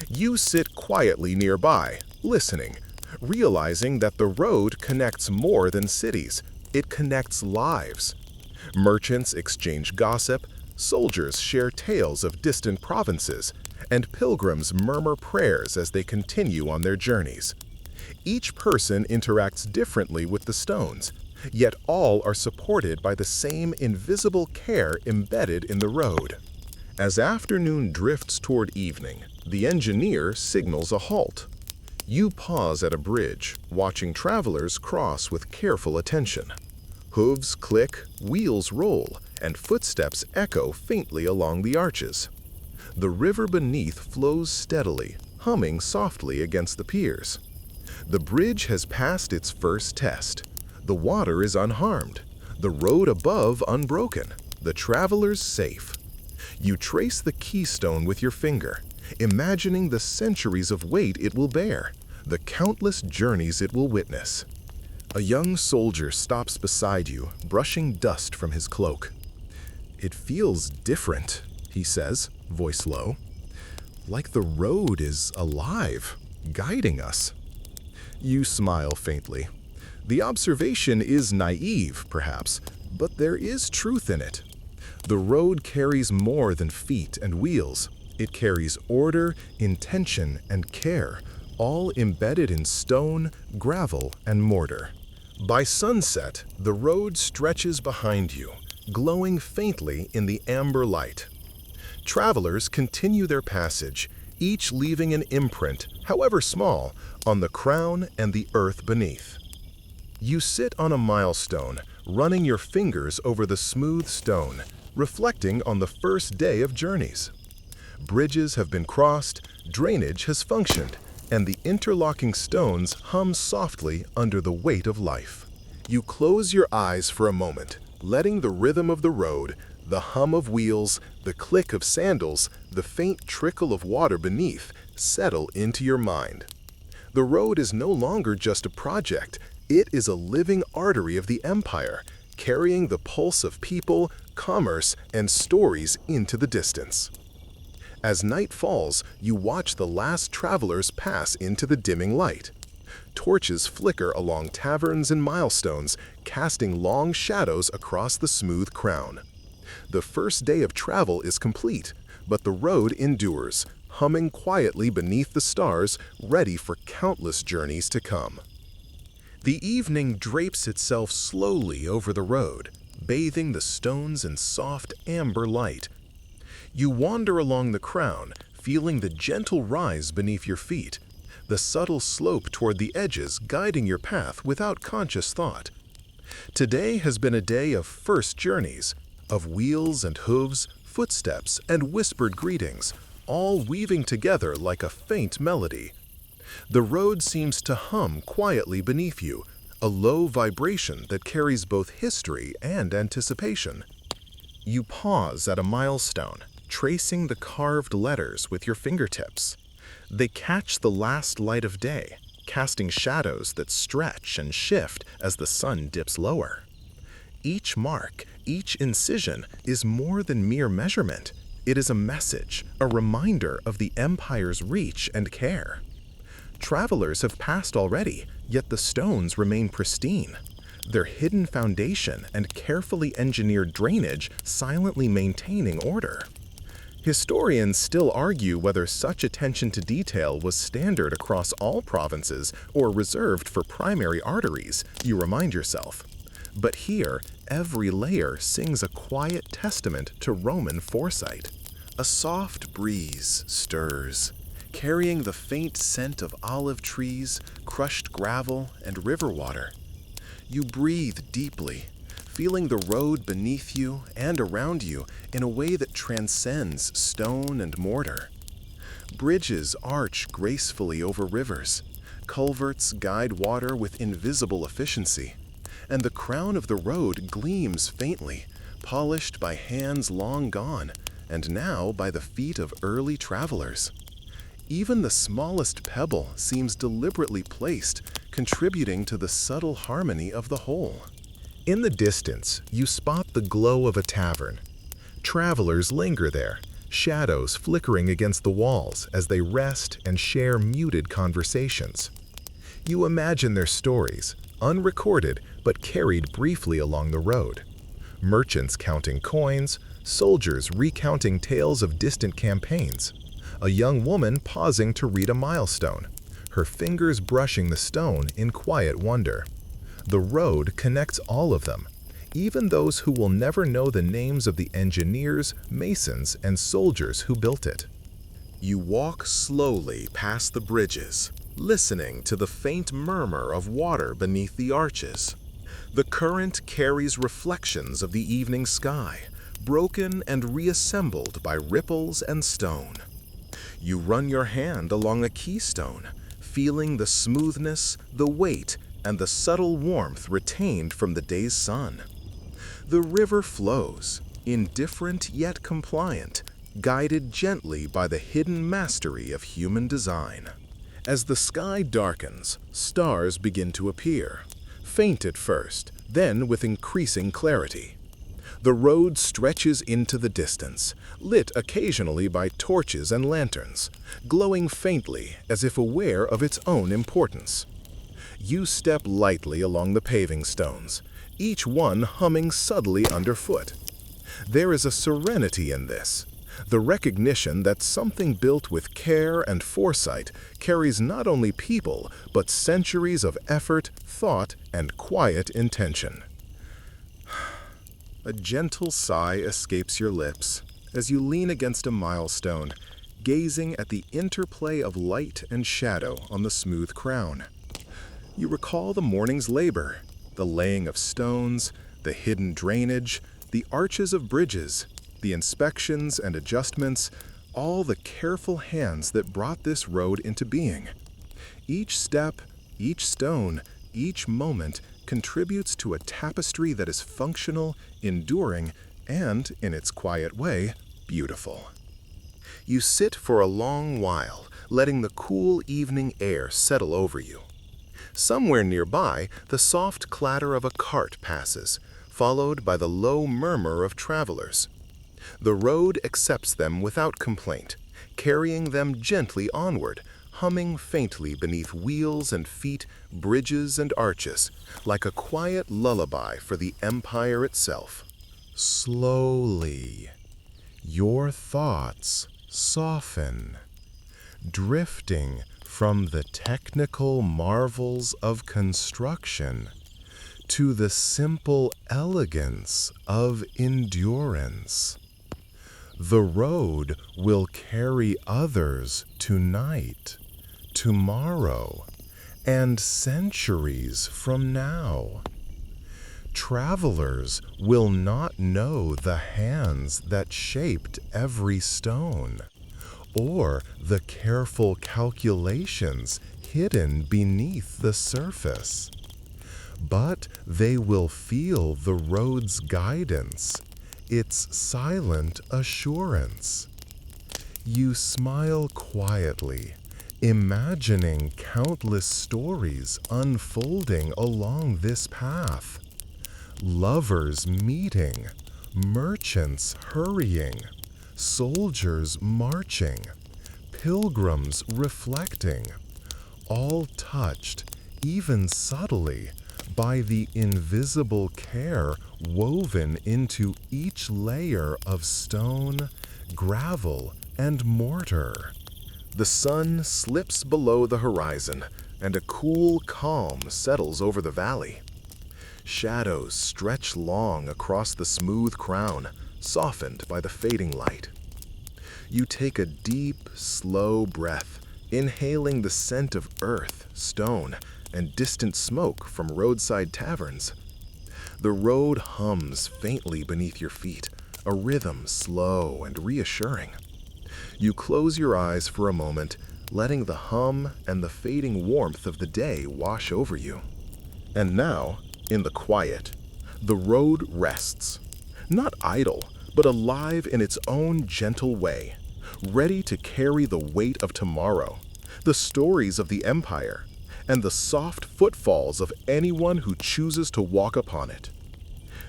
You sit quietly nearby, listening, realizing that the road connects more than cities. It connects lives. Merchants exchange gossip, soldiers share tales of distant provinces, and pilgrims murmur prayers as they continue on their journeys. Each person interacts differently with the stones, yet all are supported by the same invisible care embedded in the road. As afternoon drifts toward evening, the engineer signals a halt. You pause at a bridge, watching travelers cross with careful attention. Hooves click, wheels roll, and footsteps echo faintly along the arches. The river beneath flows steadily, humming softly against the piers. The bridge has passed its first test. The water is unharmed, the road above unbroken, the travelers safe. You trace the keystone with your finger, imagining the centuries of weight it will bear, the countless journeys it will witness. A young soldier stops beside you, brushing dust from his cloak. "It feels different," he says, voice low. "Like the road is alive, guiding us." You smile faintly. The observation is naive, perhaps, but there is truth in it. The road carries more than feet and wheels. It carries order, intention, and care, all embedded in stone, gravel, and mortar. By sunset, the road stretches behind you, glowing faintly in the amber light. Travelers continue their passage, each leaving an imprint, however small, on the crown and the earth beneath. You sit on a milestone, running your fingers over the smooth stone, reflecting on the first day of journeys. Bridges have been crossed, drainage has functioned, and the interlocking stones hum softly under the weight of life. You close your eyes for a moment, letting the rhythm of the road, the hum of wheels, the click of sandals, the faint trickle of water beneath, settle into your mind. The road is no longer just a project, it is a living artery of the empire, carrying the pulse of people, commerce, and stories into the distance. As night falls, you watch the last travelers pass into the dimming light. Torches flicker along taverns and milestones, casting long shadows across the smooth crown. The first day of travel is complete, but the road endures, humming quietly beneath the stars, ready for countless journeys to come. The evening drapes itself slowly over the road, bathing the stones in soft amber light. You wander along the crown, feeling the gentle rise beneath your feet, the subtle slope toward the edges guiding your path without conscious thought. Today has been a day of first journeys, of wheels and hooves, footsteps and whispered greetings, all weaving together like a faint melody. The road seems to hum quietly beneath you, a low vibration that carries both history and anticipation. You pause at a milestone, tracing the carved letters with your fingertips. They catch the last light of day, casting shadows that stretch and shift as the sun dips lower. Each mark, each incision is more than mere measurement. It is a message, a reminder of the empire's reach and care. Travelers have passed already, yet the stones remain pristine. Their hidden foundation and carefully engineered drainage silently maintaining order. Historians still argue whether such attention to detail was standard across all provinces or reserved for primary arteries, you remind yourself. But here, every layer sings a quiet testament to Roman foresight. A soft breeze stirs, carrying the faint scent of olive trees, crushed gravel, and river water. You breathe deeply, feeling the road beneath you and around you in a way that transcends stone and mortar. Bridges arch gracefully over rivers, culverts guide water with invisible efficiency, and the crown of the road gleams faintly, polished by hands long gone, and now by the feet of early travelers. Even the smallest pebble seems deliberately placed, contributing to the subtle harmony of the whole. In the distance, you spot the glow of a tavern. Travelers linger there, shadows flickering against the walls as they rest and share muted conversations. You imagine their stories, unrecorded but carried briefly along the road. Merchants counting coins, soldiers recounting tales of distant campaigns, a young woman pausing to read a milestone, her fingers brushing the stone in quiet wonder. The road connects all of them, even those who will never know the names of the engineers, masons, and soldiers who built it. You walk slowly past the bridges, listening to the faint murmur of water beneath the arches. The current carries reflections of the evening sky, broken and reassembled by ripples and stone. You run your hand along a keystone, feeling the smoothness, the weight, and the subtle warmth retained from the day's sun. The river flows, indifferent yet compliant, guided gently by the hidden mastery of human design. As the sky darkens, stars begin to appear, faint at first, then with increasing clarity. The road stretches into the distance, lit occasionally by torches and lanterns, glowing faintly as if aware of its own importance. You step lightly along the paving stones, each one humming subtly underfoot. There is a serenity in this, the recognition that something built with care and foresight carries not only people, but centuries of effort, thought, and quiet intention. A gentle sigh escapes your lips as you lean against a milestone, gazing at the interplay of light and shadow on the smooth crown. You recall the morning's labor, the laying of stones, the hidden drainage, the arches of bridges, the inspections and adjustments, all the careful hands that brought this road into being. Each step, each stone, each moment contributes to a tapestry that is functional, enduring, and, in its quiet way, beautiful. You sit for a long while, letting the cool evening air settle over you. Somewhere nearby, the soft clatter of a cart passes, followed by the low murmur of travelers. The road accepts them without complaint, carrying them gently onward, humming faintly beneath wheels and feet, bridges and arches, like a quiet lullaby for the empire itself. Slowly, your thoughts soften, drifting from the technical marvels of construction to the simple elegance of endurance. The road will carry others tonight, tomorrow, and centuries from now. Travelers will not know the hands that shaped every stone, or the careful calculations hidden beneath the surface. But they will feel the road's guidance, its silent assurance. You smile quietly, imagining countless stories unfolding along this path. Lovers meeting, merchants hurrying, soldiers marching, pilgrims reflecting, all touched, even subtly, by the invisible care woven into each layer of stone, gravel, and mortar. The sun slips below the horizon, and a cool calm settles over the valley. Shadows stretch long across the smooth crown, softened by the fading light. You take a deep, slow breath, inhaling the scent of earth, stone, and distant smoke from roadside taverns. The road hums faintly beneath your feet, a rhythm slow and reassuring. You close your eyes for a moment, letting the hum and the fading warmth of the day wash over you. And now, in the quiet, the road rests, not idle, but alive in its own gentle way, ready to carry the weight of tomorrow, the stories of the empire, and the soft footfalls of anyone who chooses to walk upon it.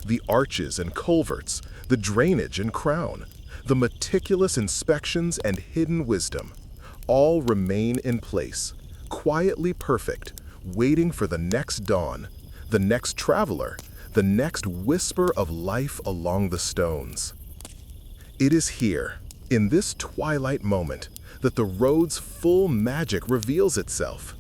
The arches and culverts, the drainage and crown, the meticulous inspections and hidden wisdom, all remain in place, quietly perfect, waiting for the next dawn, the next traveler, the next whisper of life along the stones. It is here, in this twilight moment, that the road's full magic reveals itself.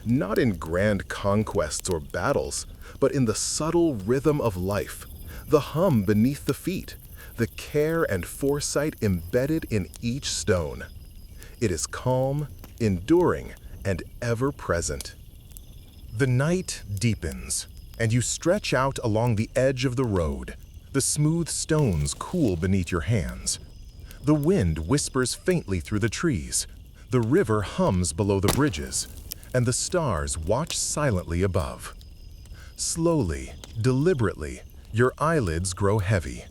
Not in grand conquests or battles, but in the subtle rhythm of life, the hum beneath the feet, the care and foresight embedded in each stone. It is calm, enduring, and ever present. The night deepens, and you stretch out along the edge of the road. The smooth stones cool beneath your hands. The wind whispers faintly through the trees. The river hums below the bridges, and the stars watch silently above. Slowly, deliberately, your eyelids grow heavy.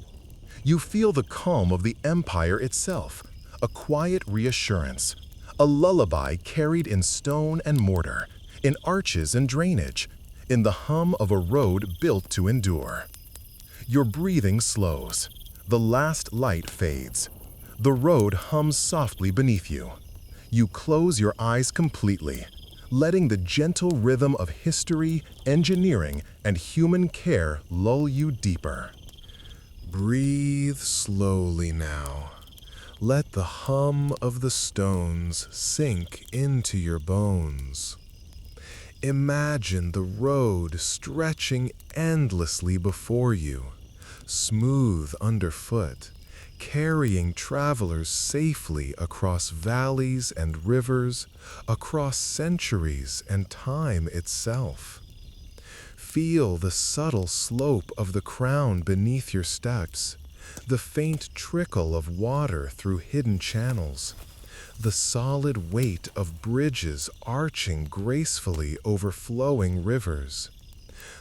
You feel the calm of the empire itself, a quiet reassurance, a lullaby carried in stone and mortar, in arches and drainage, in the hum of a road built to endure. Your breathing slows. The last light fades. The road hums softly beneath you. You close your eyes completely, letting the gentle rhythm of history, engineering, and human care lull you deeper. Breathe slowly now. Let the hum of the stones sink into your bones. Imagine the road stretching endlessly before you, smooth underfoot, carrying travelers safely across valleys and rivers, across centuries and time itself. Feel the subtle slope of the crown beneath your steps, the faint trickle of water through hidden channels, the solid weight of bridges arching gracefully over flowing rivers.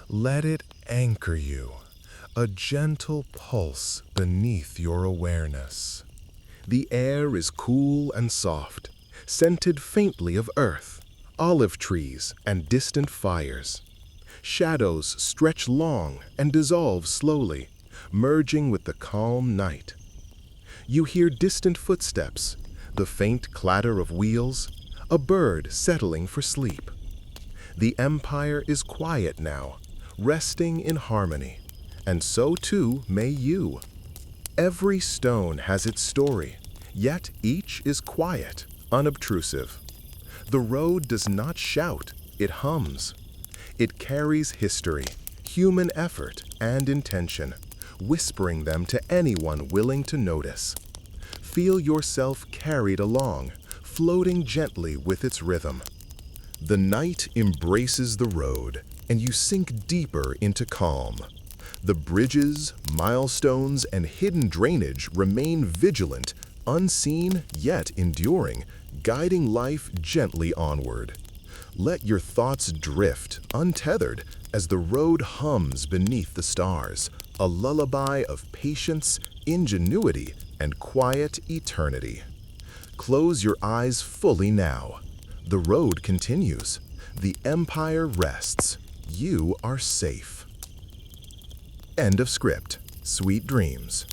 Let it anchor you, a gentle pulse beneath your awareness. The air is cool and soft, scented faintly of earth, olive trees, and distant fires. Shadows stretch long and dissolve slowly, merging with the calm night. You hear distant footsteps, the faint clatter of wheels, a bird settling for sleep. The empire is quiet now, resting in harmony, and so too may you. Every stone has its story, yet each is quiet, unobtrusive. The road does not shout, it hums. It carries history, human effort, and intention, whispering them to anyone willing to notice. Feel yourself carried along, floating gently with its rhythm. The night embraces the road, and you sink deeper into calm. The bridges, milestones, and hidden drainage remain vigilant, unseen yet enduring, guiding life gently onward. Let your thoughts drift, untethered, as the road hums beneath the stars, a lullaby of patience, ingenuity, and quiet eternity. Close your eyes fully now. The road continues. The empire rests. You are safe. End of script. Sweet dreams.